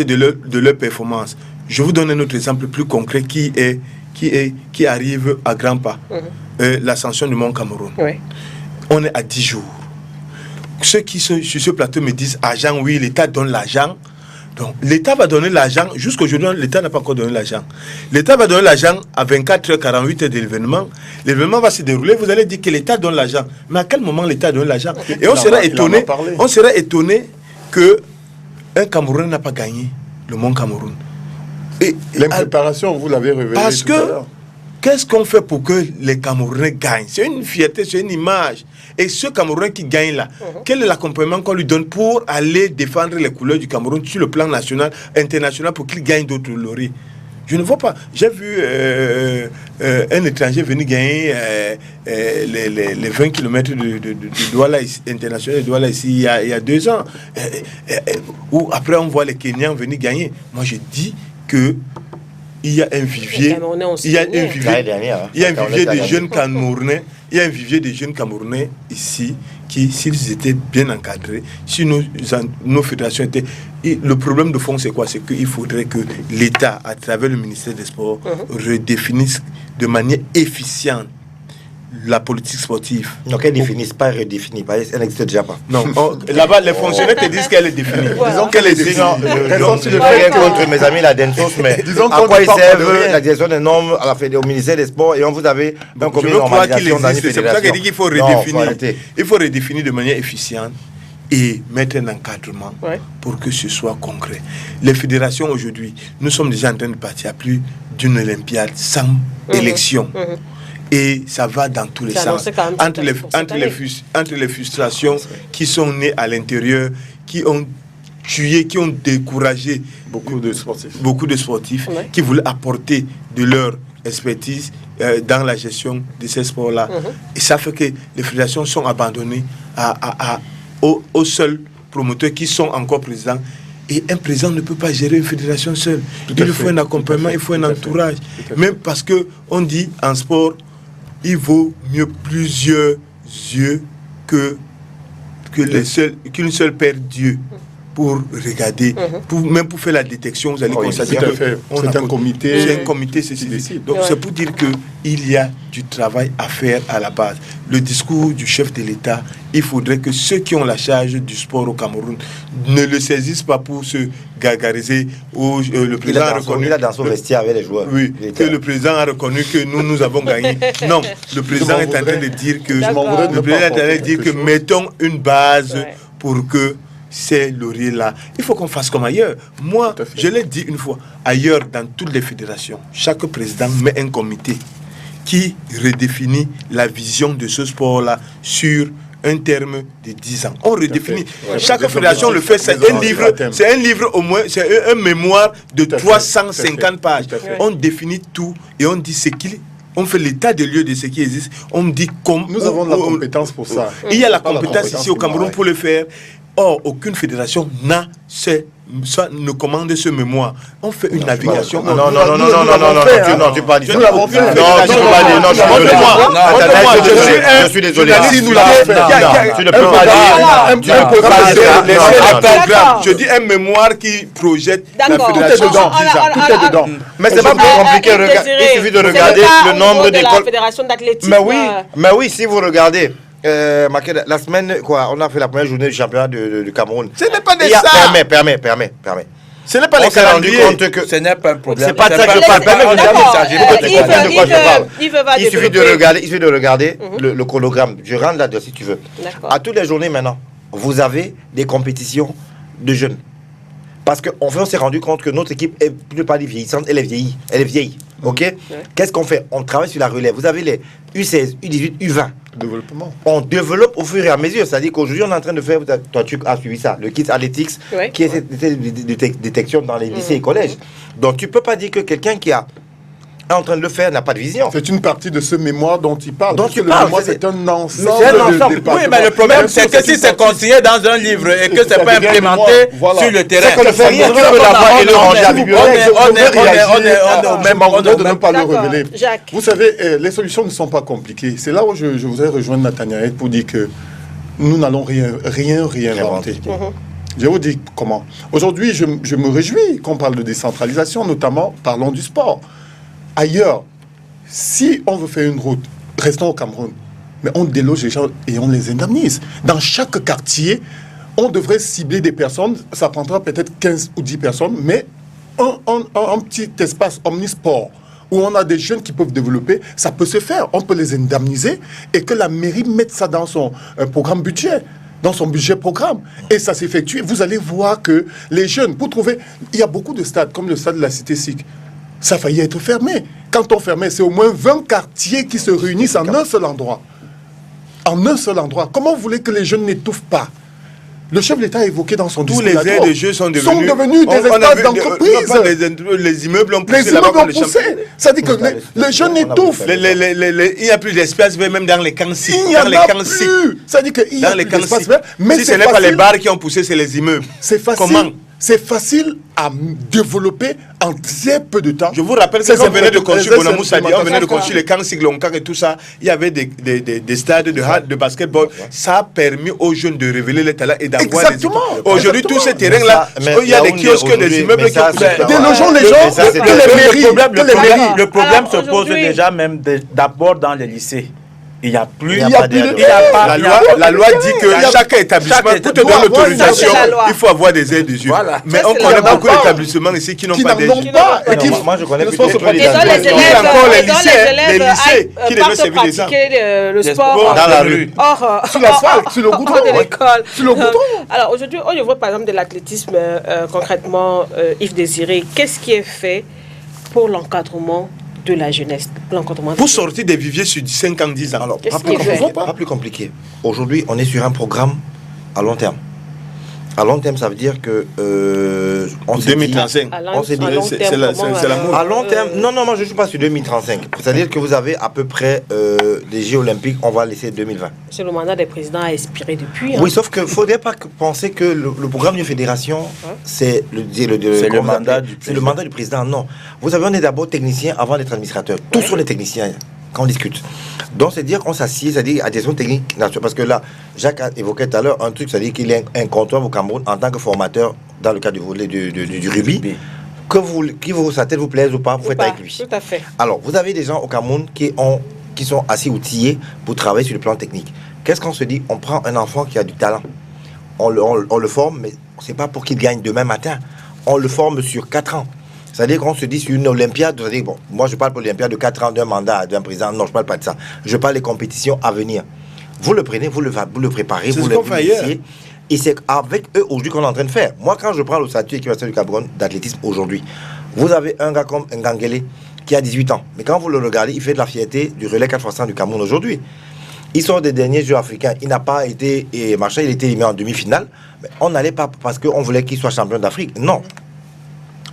de leur performance. Je vous donne un autre exemple plus concret qui arrive à grands pas. L'ascension du Mont Cameroun. Ouais. On est à 10 jours. Ceux qui sont sur ce plateau me disent argent, oui, l'État donne l'argent. Donc, l'État va donner l'argent. Jusqu'aujourd'hui, l'État n'a pas encore donné l'argent. L'État va donner l'argent à 24h48 de l'événement. L'événement va se dérouler. Vous allez dire que l'État donne l'argent. Mais à quel moment l'État donne l'argent? Et on sera étonné que un Camerounais n'a pas gagné le Mont Cameroun. Et L'impréparation, vous l'avez révélé parce tout à que l'heure. qu'est-ce qu'on fait pour que les Camerounais gagnent? C'est une fierté, c'est une image. Et ce Camerounais qui gagne là, quel est l'accompagnement qu'on lui donne pour aller défendre les couleurs du Cameroun sur le plan national, international, pour qu'il gagne d'autres lauriers? Je ne vois pas. J'ai vu un étranger venir gagner les 20 km de Douala international de Douala ici il y a 2 ans. Ou après on voit les Kenyans venir gagner. Moi je dis que il y a un vivier, il y a un vivier de jeunes Camerounais, il y a un vivier de jeunes Camerounais ici qui, s'ils étaient bien encadrés, si nos fédérations étaient... Et le problème de fond, c'est quoi? C'est qu'il faudrait que l'État, à travers le ministère des Sports, redéfinisse de manière efficiente la politique sportive. Donc elle définisse pas, redéfinit pas, elle n'existe déjà pas. Non, là-bas, les fonctionnaires te disent qu'elle est définie. Disons qu'elle est définie. Je ne fais rien contre mes amis la Densos, mais Disons à qu'on quoi ne ils parle servent de rien. la direction des normes au ministère des Sports et on vous avez un Je comité veux de croire qu'il normalisation dans une existe. C'est pour ça fédération. qu'il dit qu'il faut Non, redéfinir. arrêter. Il faut redéfinir de manière efficiente et mettre un encadrement Ouais. pour que ce soit concret. Les fédérations aujourd'hui, nous sommes déjà en train de partir à plus d'une Olympiade sans élection. Et ça va dans tous les C'est sens. annoncé quand même Entre les frustrations qui sont nées à l'intérieur, qui ont tué, qui ont découragé Beaucoup de sportifs. Ouais. qui voulaient apporter de leur expertise dans la gestion de ces sports-là. Et ça fait que les fédérations sont abandonnées aux seuls promoteurs qui sont encore présidents. Et un président ne peut pas gérer une fédération seule. Il faut un accompagnement, il faut un entourage. Même parce qu'on dit en sport, il vaut mieux plusieurs yeux qu'une seule paire d'yeux pour regarder, même pour faire la détection. Vous allez constater tout à que fait. on C'est a- un comité c'est un comité, c'est qui décide. Donc c'est pour dire qu'il y a du travail à faire à la base. Le discours du chef de l'État, il faudrait que ceux qui ont la charge du sport au Cameroun ne le saisissent pas pour se gargariser. Le président a reconnu. Il a dans son vestiaire avec les joueurs. Oui, que le président a reconnu que nous avons gagné. Non, le président est en train de dire que D'accord. le président est en train de dire que mettons une base Ouais. pour que ces lauriers-là, il faut qu'on fasse comme ailleurs. Moi, Tout à fait. je l'ai dit une fois, ailleurs, dans toutes les fédérations, chaque président met un comité qui redéfinit la vision de ce sport-là sur un terme de 10 ans. On redéfinit. Ouais, Chaque des fédération le fait. C'est objectifs, un des livre. objectifs. C'est un livre au moins. C'est un mémoire de Tout à fait, 350 pages. tout à fait. On définit tout et on dit ce qu'il est. On fait l'état des lieux de ce qui existe. On dit comment. Nous avons la compétence pour ça. Il y a la Pas la compétence compétence ici au pour Cameroun moi, pour le faire. Or, aucune fédération n'a ne commande ce mémoire. On fait une navigation. Non, non, Nous non, non, non, non, non, non, tu parles Nous l'avons fait. Non, tu peux pas dire, non, je suis désolé. Si nous l'avons fait. Tu ne peux pas dire. Tu ne peux pas D'accord. Je dis un mémoire qui projette la D'accord. fédération. Tout est dedans. Mais c'est pas plus compliqué. Il suffit de regarder le nombre de la d'écoles. fédération d'athlétisme. Mais oui, si vous regardez. La semaine, quoi, on a fait la première journée du championnat du Cameroun. Ce n'est pas des ça. ça. Permets. Ce n'est pas les On s'est rendu calendriers. compte que Ce n'est pas un problème. c'est pas de ça que je parle. Permets-moi de il suffit de regarder le chronogramme. Je rentre là-dedans si tu veux. D'accord. À toutes les journées maintenant, vous avez des compétitions de jeunes. Parce qu'on s'est rendu compte que notre équipe est plus pas vieillissante, elle est vieille. Ok. Qu'est-ce qu'on fait? On travaille sur la relève. Vous avez les U16, U18, U20. Développement. On développe au fur et à mesure. C'est-à-dire qu'aujourd'hui, on est en train de faire, toi tu as suivi ça, le Kids Athletics, qui est cette détection dans les lycées et collèges. Donc tu peux pas dire que quelqu'un qui est en train de le faire n'a pas de vision. C'est une partie de ce mémoire dont il parle. Dont tu Le parles, mémoire, c'est c'est un ensemble. c'est un ensemble. Oui, mais le problème, c'est que si c'est consigné dans un livre et que c'est pas implémenté sur le terrain, C'est qu'on ne fait rien, tu peux l'avoir et le ranger à la bibliothèque. on est au même moment de ne même. pas le D'accord. révéler. Jacques. Vous savez, les solutions ne sont pas compliquées. C'est là où je voudrais rejoindre Nathaniel pour dire que nous n'allons rien inventer. Je vais vous dire comment. Aujourd'hui, je me réjouis qu'on parle de décentralisation, notamment parlons du sport. Ailleurs, si on veut faire une route, restons au Cameroun, mais on déloge les gens et on les indemnise. Dans chaque quartier, on devrait cibler des personnes, ça prendra peut-être 15 ou 10 personnes, mais un petit espace omnisport où on a des jeunes qui peuvent développer, ça peut se faire. On peut les indemniser et que la mairie mette ça dans son programme budget. Dans son budget programme. Et ça s'effectue. Vous allez voir que les jeunes, pour trouver... Il y a beaucoup de stades, comme le stade de la Cité SIC. Ça a failli être fermé. Quand on fermait, c'est au moins 20 quartiers qui se réunissent en un seul endroit. En un seul endroit. Comment vous voulez que les jeunes n'étouffent pas? Le chef de l'État a évoqué dans son discours... Tous les aires de jeu sont devenus des espaces d'entreprise. Les immeubles ont poussé Les là-bas immeubles pour ont les poussé. champions. Ça dit que les jeunes étouffent. Il n'y a plus d'espace, même dans les camps cycles. Il n'y en a plus. Ça dit qu'il y a plus d'espace. Mais si ce n'est pas les bars qui ont poussé, c'est les immeubles. C'est facile. Comment? C'est facile à développer en très peu de temps. Je vous rappelle que quand on venait de construire Bonamou Sadi, on venait de construire les camps Siglonka et tout ça, il y avait des stades de basketball. Ça a permis aux jeunes de révéler les talents et d'avoir des équipes. Aujourd'hui, tous ces terrains-là, il y a des kiosques, des immeubles qui ont poussé. Délogeons les gens, Le problème se pose aujourd'hui- déjà même d'abord dans les lycées. Il n'y a plus. Il n'y a pas de- La loi dit que chaque établissement, pour te donner l'autorisation, Ça, c'est la loi. il faut avoir des aides dessus. Voilà. Mais Ça, on c'est connaît la loi. beaucoup d'établissements ici qui n'ont qui pas n'en d'aide. ont pas. Et qui, Moi, je connais ne plutôt sont pas les des Et dans les gens. élèves, Il y a encore les et dans lycées, les élèves qui devaient partent servir des gens. pratiquer le Des sport sports dans la rue. sur l'asphalte, sur le goudron. hors de l'école. Sur le goudron. Alors aujourd'hui, on voit par exemple de l'athlétisme concrètement, Yves Désiré. Qu'est-ce qui est fait pour l'encadrement de la jeunesse, l'encadrement Pour sortir des viviers sur 5 ans, 10 ans. Alors, Qu'est-ce pas plus qu'il fait compliqué, pas plus compliqué. Aujourd'hui, on est sur un programme à long terme. À long terme, ça veut dire que on s'est dit- 2035. On s'est dit- c'est la mode. À long terme, non, moi je ne suis pas sur 2035. C'est-à-dire que vous avez à peu près les Jeux Olympiques, on va laisser 2020. C'est le mandat des présidents a expiré depuis. Oui, sauf qu'il ne faudrait pas penser que le programme d'une fédération, c'est le mandat du c'est le mandat du président. Non. Vous savez, on est d'abord technicien avant d'être administrateur. Tous sont les techniciens quand on discute. Donc, c'est dire qu'on s'assied, c'est-à-dire à des questions techniques nationales. Parce que là, Jacques a évoqué tout à l'heure un truc, c'est-à-dire qu'il est incontournable au Cameroun en tant que formateur dans le cadre du volet du rugby. Que sa tête vous plaise ou pas, vous faites avec lui. Tout à fait. Alors, vous avez des gens au Cameroun qui sont assez outillés pour travailler sur le plan technique. Qu'est-ce qu'on se dit? On prend un enfant qui a du talent. On le forme, mais c'est pas pour qu'il gagne demain matin. On le forme sur 4 ans. C'est-à-dire qu'on se dit sur une Olympiade, c'est-à-dire, bon, moi je parle pour l'Olympiade de 4 ans d'un mandat d'un président. Non, je parle pas de ça. Je parle des compétitions à venir. Vous le prenez, vous le préparez, C'est vous ce le qu'on fait ailleurs. initiez. Et c'est avec eux aujourd'hui qu'on est en train de faire. Moi, quand je prends le statut équipe nationale du Cameroun d'athlétisme aujourd'hui, vous avez un gars comme Ngangele qui a 18 ans. Mais quand vous le regardez, il fait de la fierté du relais 4x100 du Cameroun aujourd'hui. Il sort des derniers Jeux africains. Il n'a pas été... Et machin, il était éliminé en demi-finale. Mais on n'allait pas parce qu'on voulait qu'il soit champion d'Afrique. Non.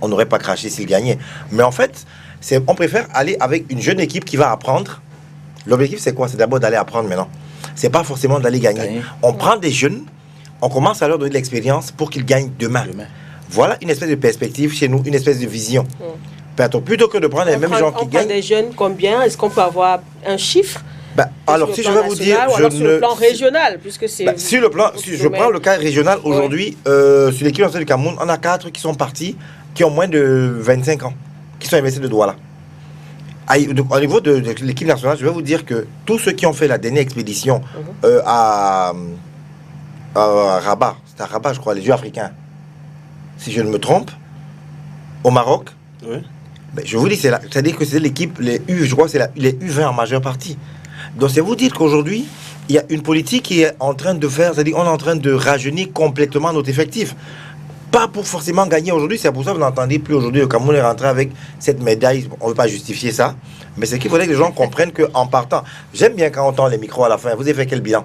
On n'aurait pas craché s'il gagnait. Mais en fait, on préfère aller avec une jeune équipe qui va apprendre. L'objectif, c'est quoi? C'est d'abord d'aller apprendre maintenant. C'est pas forcément d'aller gagner. On prend des jeunes, on commence à leur donner de l'expérience pour qu'ils gagnent demain. Voilà une espèce de perspective chez nous, une espèce de vision. Plutôt que de prendre les mêmes gens qui gagnent. On prend des jeunes combien? Est-ce qu'on peut avoir un chiffre? Alors, si je vais vous dire... Sur le plan régional, puisque c'est... Sur le plan, si je prends le cas régional, aujourd'hui, sur l'équipe nationale du Cameroun, on a 4 qui sont partis, qui ont moins de 25 ans, qui sont investis de Douala. Au niveau de l'équipe nationale, je vais vous dire que tous ceux qui ont fait la dernière expédition à Rabat, c'est à Rabat, je crois, les Jeux africains, si je ne me trompe, au Maroc, je vous dis, c'est-à-dire que c'est l'équipe, je crois que c'est les U20 en majeure partie. Donc, c'est vous dire qu'aujourd'hui, il y a une politique qui est en train de faire, c'est-à-dire on est en train de rajeunir complètement notre effectif. Pas pour forcément gagner aujourd'hui, c'est pour ça que vous n'entendez plus aujourd'hui le Cameroun est rentré avec cette médaille, on ne veut pas justifier ça, mais c'est qu'il faudrait que les gens comprennent qu'en partant, j'aime bien quand on entend les micros à la fin, vous avez fait quel bilan?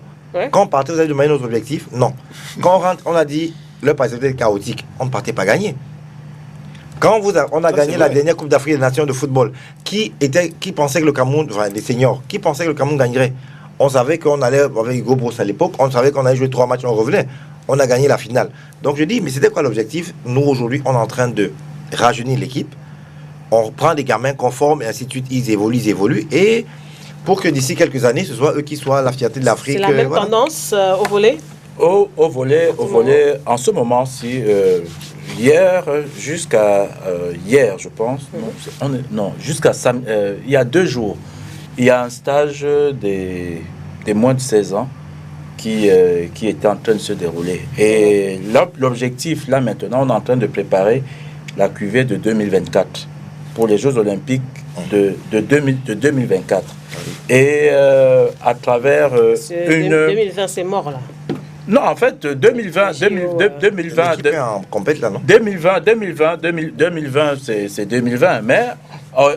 Quand on partait, vous avez demandé notre objectif? Non. Quand on rentre, on a dit, le passé était chaotique, on ne partait pas gagner. Quand on a gagné la dernière Coupe d'Afrique des Nations de football, qui pensait que le Cameroun, enfin les seniors, qui pensait que le Cameroun gagnerait? On savait qu'on allait, avec Hugo Brosse à l'époque, on savait qu'on allait jouer 3 matchs, on revenait. On a gagné la finale. Donc je dis, mais c'était quoi l'objectif? Nous, aujourd'hui, on est en train de rajeunir l'équipe. On prend des gamins conformes et ainsi de suite, ils évoluent. Et pour que d'ici quelques années, ce soit eux qui soient la fierté de l'Afrique. C'est la même tendance au volley? Au volley, en ce moment-ci, hier, jusqu'à hier, je pense, il y a 2 jours, il y a un stage des moins de 16 ans qui était en train de se dérouler. Et l'objectif, là maintenant, on est en train de préparer la cuvée de 2024 pour les Jeux Olympiques de 2024. Et à travers 2020, c'est mort, là. Non, en fait, 2020, complète là, non? 2020, c'est 2020. Mais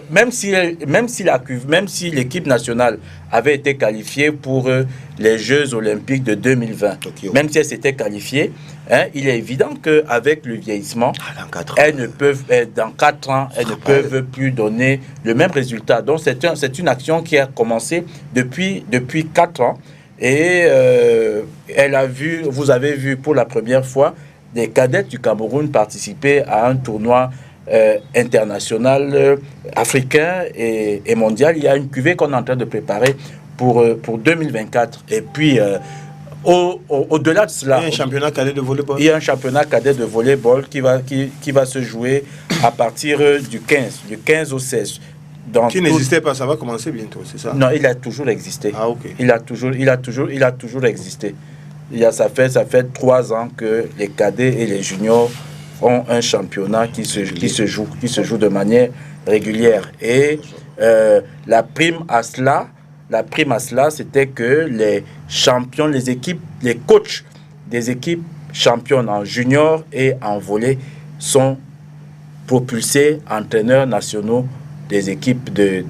même si l'équipe nationale avait été qualifiée pour les Jeux Olympiques de 2020, même si elle s'était qualifiée, il est évident qu'avec le vieillissement, dans 4 ans, elles ne peuvent plus donner le même résultat. Donc, c'est une action qui a commencé depuis 4 ans. Et vous avez vu pour la première fois des cadettes du Cameroun participer à un tournoi international africain et mondial. Il y a une cuvée qu'on est en train de préparer pour 2024. Et puis, au-delà de cela... Il y a un championnat cadet de volleyball. Il y a un championnat cadet de volleyball qui va se jouer à partir du 15 au 16. Qui n'existait pas, ça va commencer bientôt, c'est ça? Non, il a toujours existé. Ah, ok. Il a toujours existé. Ça fait 3 ans que les cadets et les juniors ont un championnat qui se joue de manière régulière. Et la prime à cela, c'était que les champions, les coachs des équipes championnes en junior et en volley sont propulsés entraîneurs nationaux des équipes des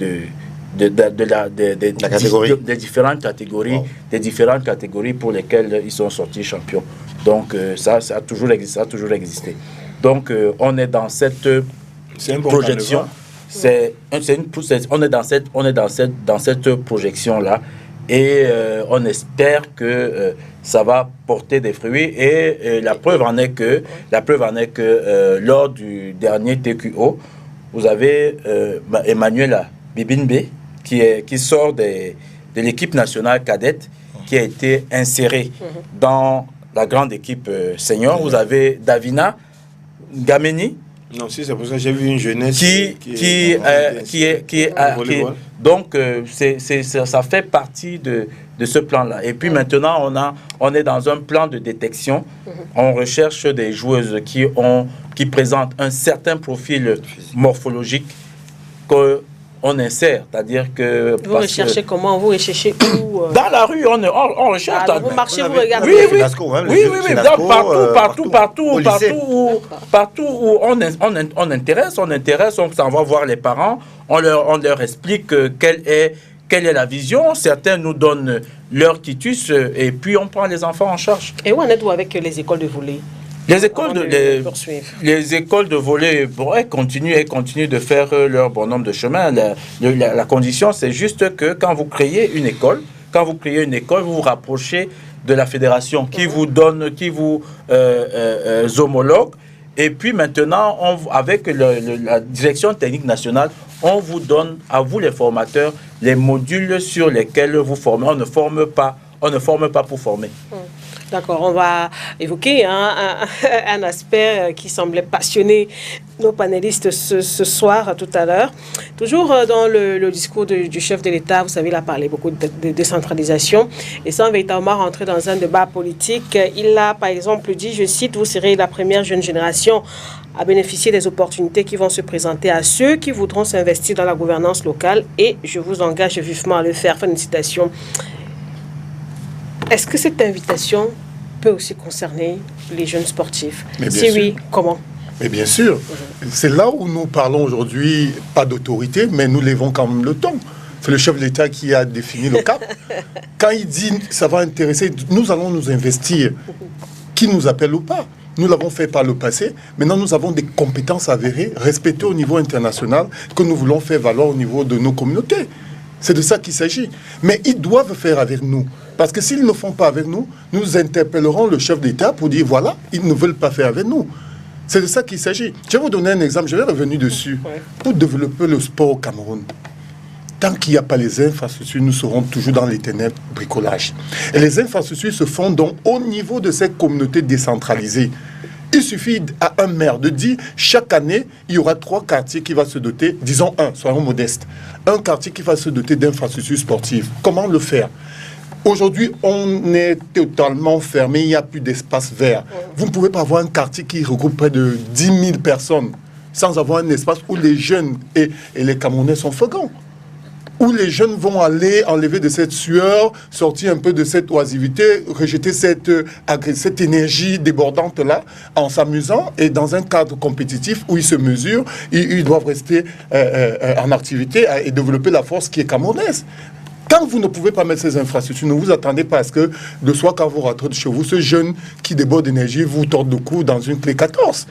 différentes catégories, wow. Des différentes catégories pour lesquelles ils sont sortis champions. Donc ça a toujours existé. Donc on est dans cette projection. On est dans cette projection là et on espère que ça va porter des fruits et la preuve en est que lors du dernier TQO, vous avez Emmanuela Bibinbe qui sort de l'équipe nationale cadette qui a été insérée dans la grande équipe senior. Vous avez Davina Gameni. Non, si c'est pour ça que j'ai vu une jeunesse donc ça fait partie de ce plan-là. Et puis maintenant, on est dans un plan de détection. On recherche des joueuses qui présentent un certain profil morphologique qu'on insère, c'est-à-dire que... Vous recherchez comment? Vous recherchez où? Dans la rue, on recherche. Vous marchez, vous regardez. Oui, partout où on intéresse, on s'en va voir les parents, on leur explique quelle quelle est la vision. Certains nous donnent leur quitus et puis on prend les enfants en charge. Et où en êtes-vous avec les écoles de volley? Les écoles de volley, bon, elles continuent de faire leur bonhomme de chemin. La condition, c'est juste que quand vous créez une école, vous vous rapprochez de la fédération qui vous donne, qui vous homologue. Et puis maintenant, avec la direction technique nationale, on vous donne, à vous les formateurs, les modules sur lesquels vous formez. On ne forme pas pour former. D'accord, on va évoquer un aspect qui semblait passionner nos panélistes ce soir, tout à l'heure. Toujours dans le discours du chef de l'État, vous savez, il a parlé beaucoup de décentralisation et sans véritablement rentrer dans un débat politique. Il a, par exemple, dit, je cite, « Vous serez la première jeune génération à bénéficier des opportunités qui vont se présenter à ceux qui voudront s'investir dans la gouvernance locale et je vous engage vivement à le faire. » Fin de citation. Est-ce que cette invitation peut aussi concerner les jeunes sportifs? Si oui, comment? Mais bien sûr. C'est là où nous parlons aujourd'hui, pas d'autorité, mais nous levons quand même le ton. C'est le chef de l'État qui a défini le cap. Quand il dit ça va intéresser, nous allons nous investir, qui nous appelle ou pas. Nous l'avons fait par le passé. Maintenant, nous avons des compétences avérées, respectées au niveau international, que nous voulons faire valoir au niveau de nos communautés. C'est de ça qu'il s'agit. Mais ils doivent faire avec nous. Parce que s'ils ne font pas avec nous, nous interpellerons le chef d'État pour dire, voilà, ils ne veulent pas faire avec nous. C'est de ça qu'il s'agit. Je vais vous donner un exemple, je vais revenir dessus. Pour développer le sport au Cameroun, tant qu'il n'y a pas les infrastructures, nous serons toujours dans l'éternel bricolage. Et les infrastructures se font donc au niveau de ces communautés décentralisées. Il suffit à un maire de dire, chaque année, il y aura 3 quartiers qui vont se doter, disons soyons modestes, un quartier qui va se doter d'infrastructures sportives. Comment le faire? Aujourd'hui, on est totalement fermé, il n'y a plus d'espace vert. Vous ne pouvez pas avoir un quartier qui regroupe près de 10 000 personnes sans avoir un espace où les jeunes et les Camerounais sont fréquents. Où les jeunes vont aller enlever de cette sueur, sortir un peu de cette oisivité, rejeter cette énergie débordante-là en s'amusant et dans un cadre compétitif où ils se mesurent, ils doivent rester en activité et développer la force qui est camerounaise. Quand vous ne pouvez pas mettre ces infrastructures, ne vous attendez pas à ce que le soir, quand vous rentrez de chez vous, ce jeune qui déborde d'énergie vous tord le cou dans une clé 14.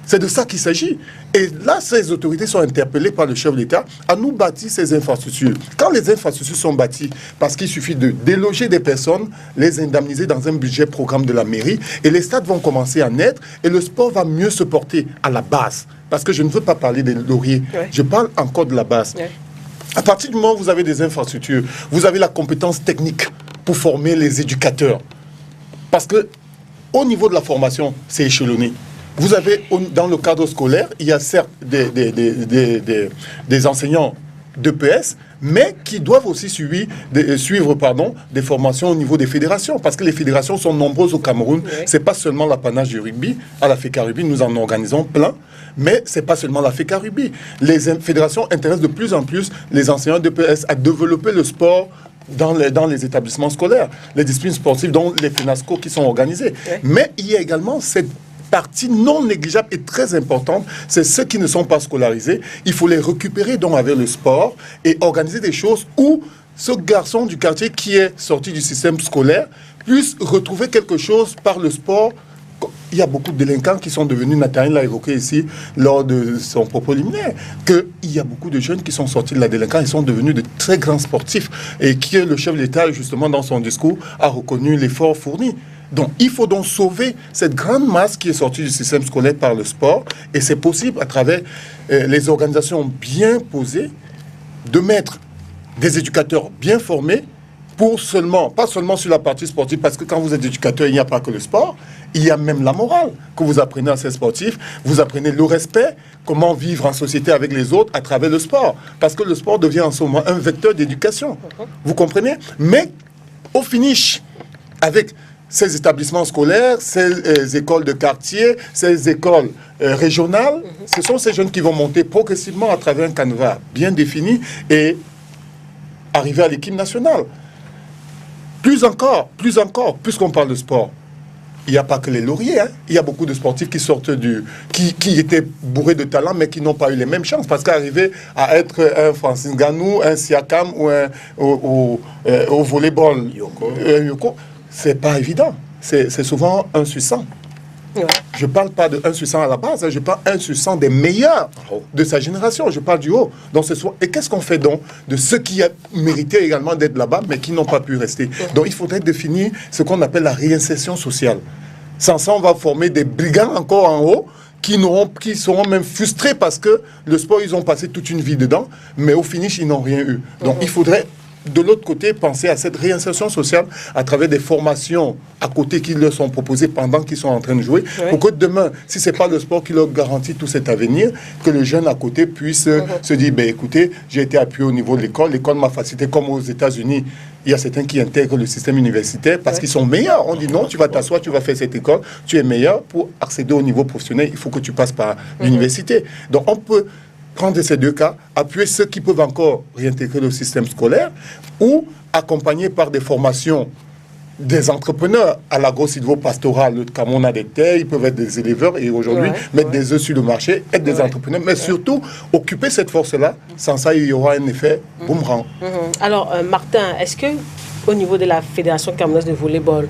C'est de ça qu'il s'agit. Et là, ces autorités sont interpellées par le chef de l'État à nous bâtir ces infrastructures. Quand les infrastructures sont bâties, parce qu'il suffit de déloger des personnes, les indemniser dans un budget programme de la mairie, et les stades vont commencer à naître, et le sport va mieux se porter à la base. Parce que je ne veux pas parler des lauriers, je parle encore de la base. À partir du moment où vous avez des infrastructures, vous avez la compétence technique pour former les éducateurs. Parce que au niveau de la formation, c'est échelonné. Vous avez, dans le cadre scolaire, il y a certes des enseignants d'EPS, mais qui doivent aussi suivre des formations au niveau des fédérations, parce que les fédérations sont nombreuses au Cameroun. C'est pas seulement l'apanage du rugby. À la FECA Rugby, nous en organisons plein, mais c'est pas seulement la FECA Rugby. Les fédérations intéressent de plus en plus les enseignants d'EPS à développer le sport dans les établissements scolaires, les disciplines sportives, dont les FENASCO qui sont organisées. Mais il y a également cette partie non négligeable et très importante, c'est ceux qui ne sont pas scolarisés. Il faut les récupérer donc avec le sport et organiser des choses où ce garçon du quartier qui est sorti du système scolaire puisse retrouver quelque chose par le sport. Il y a beaucoup de délinquants qui sont devenus, Nathalie l'a évoqué ici lors de son propos liminaire, qu'il y a beaucoup de jeunes qui sont sortis de la délinquance et sont devenus de très grands sportifs et que le chef de l'État, justement, dans son discours, a reconnu l'effort fourni. Donc, il faut donc sauver cette grande masse qui est sortie du système scolaire par le sport. Et c'est possible à travers les organisations bien posées de mettre des éducateurs bien formés pour pas seulement sur la partie sportive, parce que quand vous êtes éducateur, il n'y a pas que le sport, il y a même la morale que vous apprenez à ces sportifs. Vous apprenez le respect, comment vivre en société avec les autres à travers le sport. Parce que le sport devient en ce moment un vecteur d'éducation. Vous comprenez? Mais au finish, avec ces établissements scolaires, ces écoles de quartier, ces écoles régionales, ce sont ces jeunes qui vont monter progressivement à travers un canevas bien défini et arriver à l'équipe nationale. Plus encore, puisqu'on parle de sport, il n'y a pas que les lauriers. Hein. Il y a beaucoup de sportifs qui sortent qui étaient bourrés de talent, mais qui n'ont pas eu les mêmes chances. Parce qu'arriver à être un Francis Ngannou, un Siakam ou au volleyball, Yoko, c'est pas évident. C'est souvent 1 sur 100. Ouais. Je ne parle pas de 1 sur 100 à la base, hein, je parle 1 sur 100 des meilleurs de sa génération. Je parle du haut. Donc, et qu'est-ce qu'on fait donc de ceux qui méritaient également d'être là-bas, mais qui n'ont pas pu rester? Donc, il faudrait définir ce qu'on appelle la réinsertion sociale. Sans ça, on va former des brigands encore en haut qui seront même frustrés parce que le sport, ils ont passé toute une vie dedans, mais au finish, ils n'ont rien eu. Donc, il faudrait de l'autre côté, penser à cette réinsertion sociale à travers des formations à côté qui leur sont proposées pendant qu'ils sont en train de jouer, pour que demain, si ce n'est pas le sport qui leur garantit tout cet avenir, que le jeune à côté puisse se dire, ben, écoutez, j'ai été appuyé au niveau de l'école m'a facilité, comme aux États-Unis. Il y a certains qui intègrent le système universitaire parce qu'ils sont meilleurs. On dit non, tu vas t'asseoir, tu vas faire cette école, tu es meilleur. Pour accéder au niveau professionnel, il faut que tu passes par l'université. Donc on peut prendre ces deux cas, appuyer ceux qui peuvent encore réintégrer le système scolaire ou accompagner par des formations des entrepreneurs à l'agro-silvo-pastoral. Le Cameroun a des terres, ils peuvent être des éleveurs et aujourd'hui mettre des œufs sur le marché, être des entrepreneurs, mais surtout occuper cette force-là. Sans ça, il y aura un effet boomerang. Alors, Martin, est-ce que au niveau de la Fédération camerounaise de volleyball,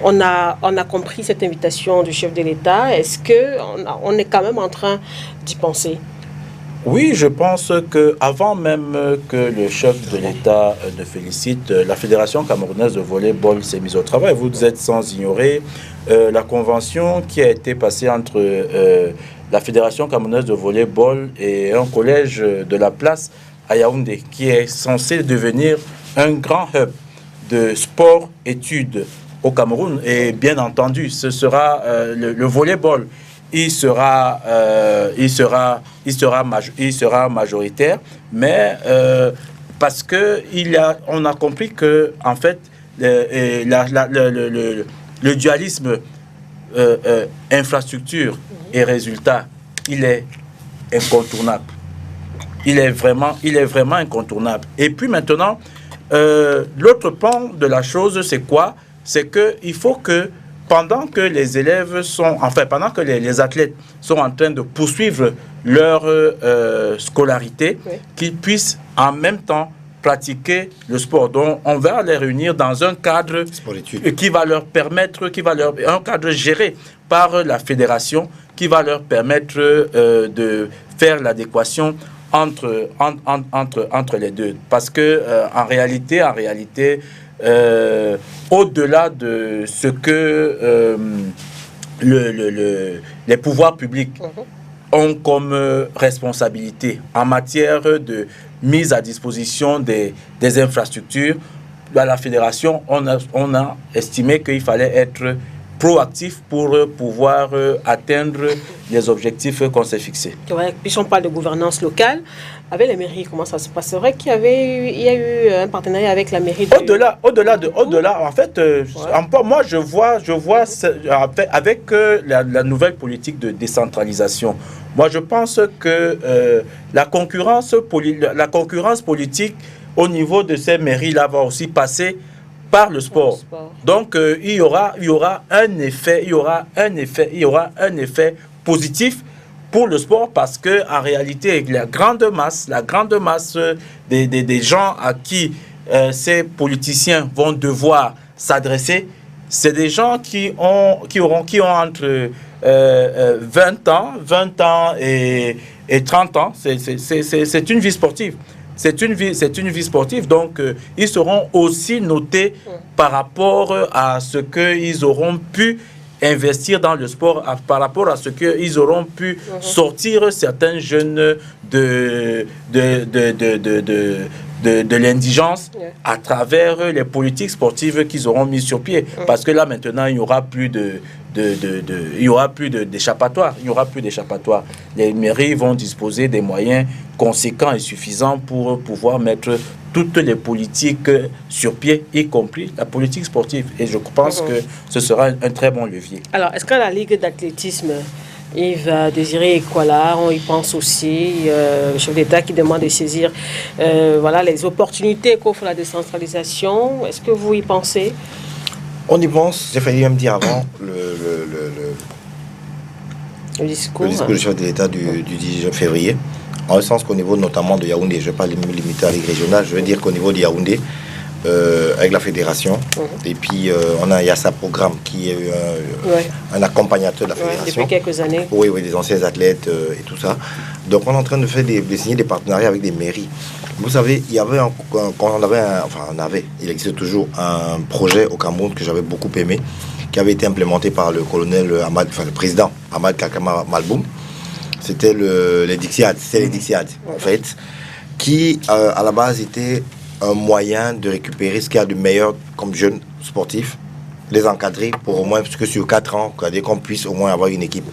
on a compris cette invitation du chef de l'État? Est-ce qu'on est quand même en train d'y penser? Oui, je pense qu'avant même que le chef de l'État ne félicite, la Fédération camerounaise de volleyball s'est mise au travail. Vous êtes sans ignorer la convention qui a été passée entre la Fédération camerounaise de volleyball et un collège de la place à Yaoundé, qui est censé devenir un grand hub de sport-études au Cameroun. Et bien entendu, ce sera le volleyball. Il sera majoritaire, mais parce que on a compris que en fait le dualisme infrastructure et résultat, il est incontournable. Il est vraiment incontournable. Et puis maintenant, l'autre pan de la chose, c'est quoi? C'est que il faut que pendant que les élèves pendant que les athlètes sont en train de poursuivre leur scolarité, qu'ils puissent en même temps pratiquer le sport. Donc, on va les réunir dans un cadre qui va leur permettre, un cadre géré par la fédération, qui va leur permettre de faire l'adéquation entre les deux. Parce que en réalité, au-delà de ce que les pouvoirs publics ont comme responsabilité en matière de mise à disposition des infrastructures, à la fédération, on a estimé qu'il fallait être proactif pour pouvoir atteindre les objectifs qu'on s'est fixés. Ouais, puis on parle de gouvernance locale. Avec les mairies, comment ça se passe? C'est vrai qu'il y a eu un partenariat avec la mairie. Au-delà, en fait, moi je vois avec la nouvelle politique de décentralisation. Moi, je pense que la concurrence politique au niveau de ces mairies-là va aussi passer par le sport. Donc, il y aura un effet positif pour le sport, parce que en réalité, la grande masse des gens à qui ces politiciens vont devoir s'adresser, c'est des gens qui ont entre 20 ans et 30 ans. C'est une vie sportive. C'est une vie sportive, donc ils seront aussi notés par rapport à ce qu'ils auront pu investir dans le sport, par rapport à ce qu'ils auront pu sortir certains jeunes de l'indigence à travers les politiques sportives qu'ils auront mis sur pied. Parce que là, maintenant, il n'y aura plus d'échappatoire. Il n'y aura plus d'échappatoire. Les mairies vont disposer des moyens conséquents et suffisants pour pouvoir mettre toutes les politiques sur pied, y compris la politique sportive. Et je pense que ce sera un très bon levier. Alors, est-ce que la Ligue d'athlétisme, Yves Désiré Ekwala, on y pense aussi, le chef d'État qui demande de saisir les opportunités qu'offre la décentralisation? Est-ce que vous y pensez? On y pense, j'ai failli même dire avant Le discours. le discours du chef de l'État du 10 février, en ce sens qu'au niveau notamment de Yaoundé, je ne vais pas me limiter à la Ligue régionale, je vais dire qu'au niveau de Yaoundé, avec la fédération, et puis il y a sa programme qui est un accompagnateur de la fédération. Depuis quelques années. Oui, des anciens athlètes et tout ça. Donc on est en train de faire de signer des partenariats avec des mairies. Vous savez, il y avait il existe toujours un projet au Cameroun que j'avais beaucoup aimé, qui avait été implémenté par le président Ahmad Kakama Malboum. C'était les Dixiades, en fait, qui à la base était un moyen de récupérer ce qu'il y a de meilleur comme jeunes sportifs, les encadrer pour au moins, parce que sur 4 ans, qu'on puisse au moins avoir une équipe.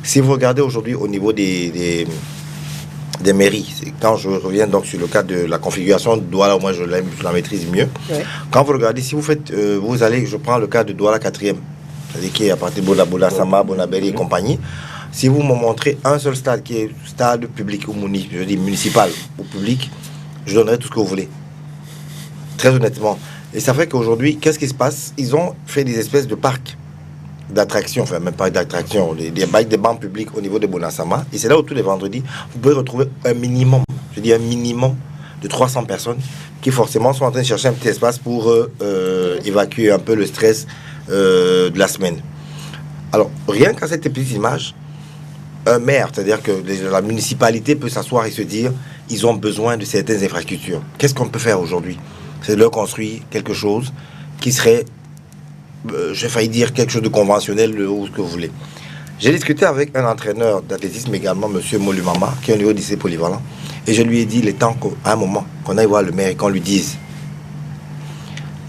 Si vous regardez aujourd'hui au niveau des mairies, quand je reviens donc sur le cas de la configuration de Douala, au moins je la maîtrise mieux. Ouais. Quand vous regardez, si vous faites, je prends le cas de Douala 4e, c'est-à-dire qui est à partir de Bola Sama, Bonaberi et compagnie. Si vous me montrez un seul stade qui est stade public ou municipal ou public, je donnerai tout ce que vous voulez. Très honnêtement. Et ça fait qu'aujourd'hui, qu'est-ce qui se passe? Ils ont fait des espèces de parcs d'attractions, enfin même pas d'attractions, des bancs publics au niveau de Bonasama. Et c'est là où tous les vendredis, vous pouvez retrouver un minimum de 300 personnes qui forcément sont en train de chercher un petit espace pour évacuer un peu le stress de la semaine. Alors, rien qu'à cette petite image, un maire, c'est-à-dire que la municipalité peut s'asseoir et se dire, ils ont besoin de certaines infrastructures. Qu'est-ce qu'on peut faire aujourd'hui? C'est de leur construire quelque chose qui serait, j'ai failli dire quelque chose de conventionnel ou ce que vous voulez. J'ai discuté avec un entraîneur d'athlétisme également, M. Molumama, qui est au niveau du lycée polyvalent, et je lui ai dit, il est temps qu'à un moment, qu'on aille voir le maire et qu'on lui dise,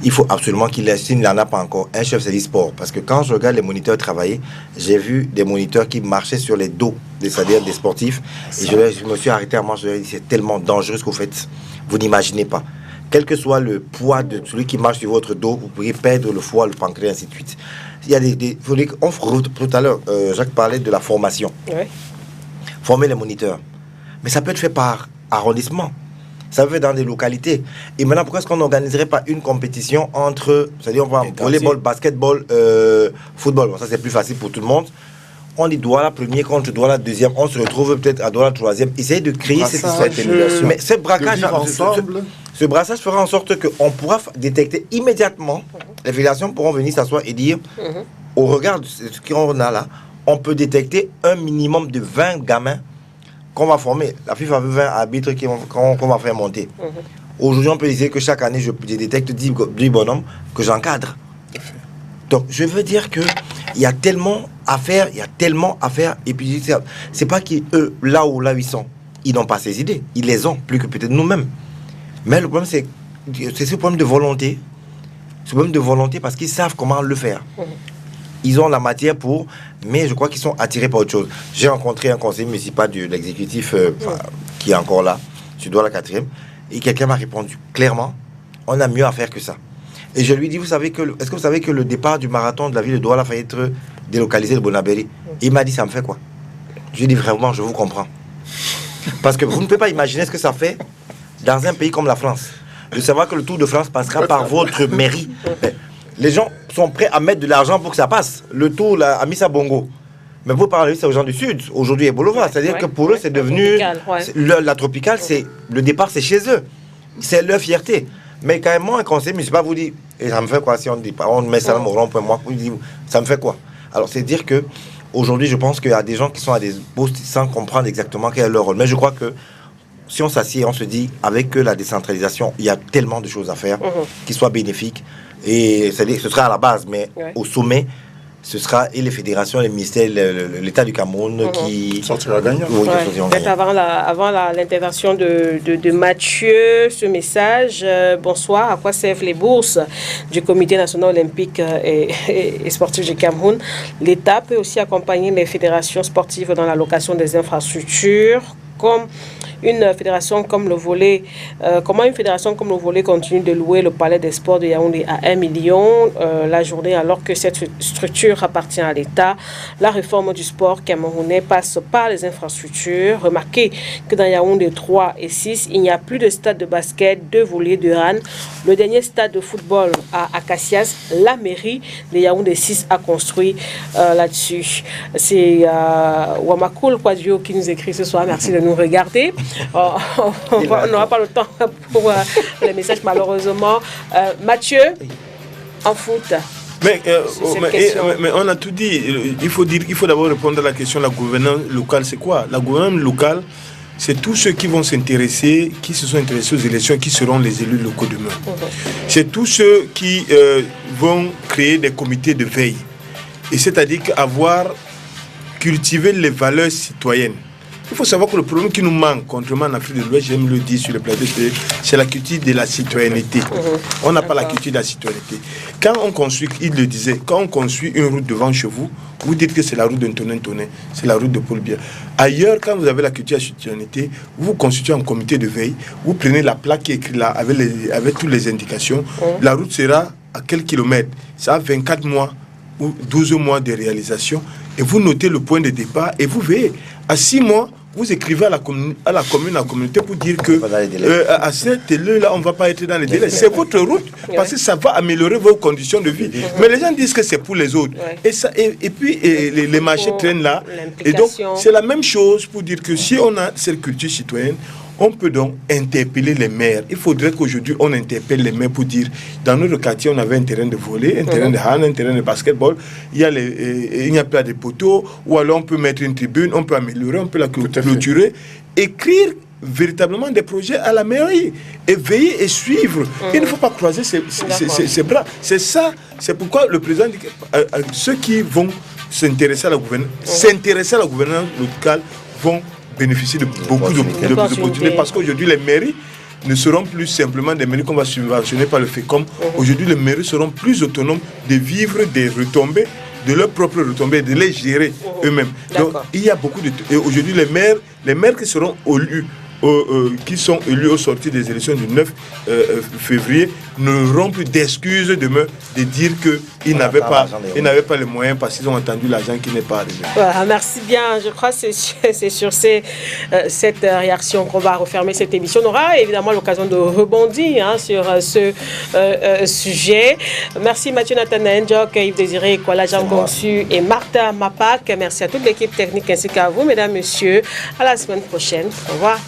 il faut absolument qu'il ait, s'il n'en a pas encore, un chef service sport. Parce que quand je regarde les moniteurs travailler, j'ai vu des moniteurs qui marchaient sur les dos, c'est-à-dire des sportifs, et je me suis arrêté à moi, je lui ai dit, c'est tellement dangereux ce que vous faites, vous n'imaginez pas. Quel que soit le poids de celui qui marche sur votre dos, vous pourriez perdre le foie, le pancréas, ainsi de suite. Il y a tout à l'heure, Jacques parlait de la formation. Oui. Former les moniteurs. Mais ça peut être fait par arrondissement. Ça peut être dans des localités. Et maintenant, pourquoi est-ce qu'on n'organiserait pas une compétition entre, c'est-à-dire on va volleyball, basketball, football. Bon, ça, c'est plus facile pour tout le monde. On dit Douala premier contre Douala deuxième. On se retrouve peut-être à Douala troisième. Essayez de créer cette émulation. Mais ce braquage ensemble... Ce brassage fera en sorte qu'on pourra détecter immédiatement, les fédérations pourront venir s'asseoir et dire, au regard de ce qu'on a là, on peut détecter un minimum de 20 gamins qu'on va former. La FIFA veut 20 arbitres qu'on va faire monter. Aujourd'hui, on peut dire que chaque année, je détecte 10 bonhommes que j'encadre. Donc, je veux dire qu'il y a tellement à faire, et puis c'est pas qu'eux, là où ils sont, ils n'ont pas ces idées. Ils les ont, plus que peut-être nous-mêmes. Mais le problème, c'est ce problème de volonté. Ce problème de volonté parce qu'ils savent comment le faire. Ils ont la matière pour, mais je crois qu'ils sont attirés par autre chose. J'ai rencontré un conseiller municipal de l'exécutif qui est encore là, sur Douala 4e, et quelqu'un m'a répondu clairement, on a mieux à faire que ça. Et je lui dis, est-ce que vous savez que le départ du marathon de la ville de Douala a failli être délocalisé de Bonaberi? Il m'a dit, ça me fait quoi? Je lui ai dit, vraiment, je vous comprends. Parce que vous ne pouvez pas imaginer ce que ça fait dans un pays comme la France, de savoir que le Tour de France passera par votre mairie. Les gens sont prêts à mettre de l'argent pour que ça passe. Le Tour a mis ça bongo. Mais vous parlez, c'est aux gens du Sud, aujourd'hui et Bolova. C'est-à-dire que pour eux, c'est devenu... La tropicale, le départ, c'est chez eux. C'est leur fierté. Mais quand même, moi, un conseiller municipal vous dit, et ça me fait quoi si on dit pas, on met ça au rond-point, moi, ça me fait quoi? Alors, c'est dire que aujourd'hui, je pense qu'il y a des gens qui sont à des postes sans comprendre exactement quel est leur rôle. Mais je crois que si on s'assied, on se dit, avec la décentralisation, il y a tellement de choses à faire qui soient bénéfiques. Et ce sera à la base, mais au sommet, ce sera et les fédérations, les ministères, l'État du Cameroun qui sortira gagnant. Oui, peut-être avant l'intervention de Mathieu, ce message. Bonsoir, à quoi servent les bourses du Comité national olympique et sportif du Cameroun? L'État peut aussi accompagner les fédérations sportives dans la location des infrastructures. comme une fédération comme le volley, comment une fédération comme le volley continue de louer le palais des sports de Yaoundé à 1 million la journée alors que cette structure appartient à l'État. La réforme du sport camerounais passe par les infrastructures. Remarquez que dans Yaoundé 3 et 6, il n'y a plus de stade de basket, de volley, de hand. Le dernier stade de football à Acacias, la mairie de Yaoundé 6 a construit là-dessus. C'est Wamakoul Kwadjo qui nous écrit ce soir. Merci de nous regarder. On n'aura pas le temps pour les messages malheureusement. Mathieu, en foot. Mais on a tout dit. Il faut d'abord répondre à la question de la gouvernance locale. C'est quoi? La gouvernance locale, c'est tous ceux qui vont s'intéresser, qui se sont intéressés aux élections, qui seront les élus locaux demain. C'est tous ceux qui vont créer des comités de veille. Et c'est-à-dire qu'avoir cultivé les valeurs citoyennes. Il faut savoir que le problème qui nous manque, contrairement en Afrique de l'Ouest, j'aime le dire sur le plateau, c'est la culture de la citoyenneté. On n'a pas la culture de la citoyenneté. Quand on construit, il le disait, quand on construit une route devant chez vous, vous dites que c'est la route d'Antonin Tonin, c'est la route de Paul Biya. Ailleurs, quand vous avez la culture de la citoyenneté, vous constituez un comité de veille, vous prenez la plaque qui est écrite là, avec toutes les indications, la route sera à quelques kilomètres, ça a 24 mois ou 12 mois de réalisation, et vous notez le point de départ, et vous veillez. À 6 mois, vous écrivez à la communauté pour dire que à cette télé-là, on ne va pas être dans les délais. C'est votre route, parce que ça va améliorer vos conditions de vie. Mais les gens disent que c'est pour les autres. Et puis, les marchés traînent là. Et donc, c'est la même chose pour dire que si on a cette culture citoyenne, on peut donc interpeller les maires. Il faudrait qu'aujourd'hui, on interpelle les maires pour dire, dans notre quartier, on avait un terrain de volley, un terrain de hand, un terrain de basketball, il n'y a pas de poteaux, ou alors on peut mettre une tribune, on peut améliorer, on peut la clôturer, écrire véritablement des projets à la mairie et veiller et suivre. Il ne faut pas croiser ses bras. C'est ça, c'est pourquoi le président dit que ceux qui vont s'intéresser à la gouvernance locale vont bénéficier de beaucoup d'opportunités parce qu'aujourd'hui les mairies ne seront plus simplement des mairies qu'on va subventionner par le FECOM. Aujourd'hui les mairies seront plus autonomes de vivre des retombées, de leurs propres retombées, de les gérer eux-mêmes. Donc il y a beaucoup de... Et aujourd'hui les maires qui seront qui sont élus au sortir des élections du 9 février n'auront plus d'excuses demain de dire qu'ils n'avaient pas les moyens parce qu'ils ont entendu l'argent qui n'est pas arrivé. Voilà, merci bien. Je crois que c'est sur cette réaction qu'on va refermer cette émission. On aura évidemment l'occasion de rebondir sur ce sujet. Merci Mathieu Nathanaël Ndjok, Yves Désiré Kwala, Jean Gonsu et Martha Mapak. Merci à toute l'équipe technique ainsi qu'à vous, mesdames, messieurs. À la semaine prochaine. Au revoir.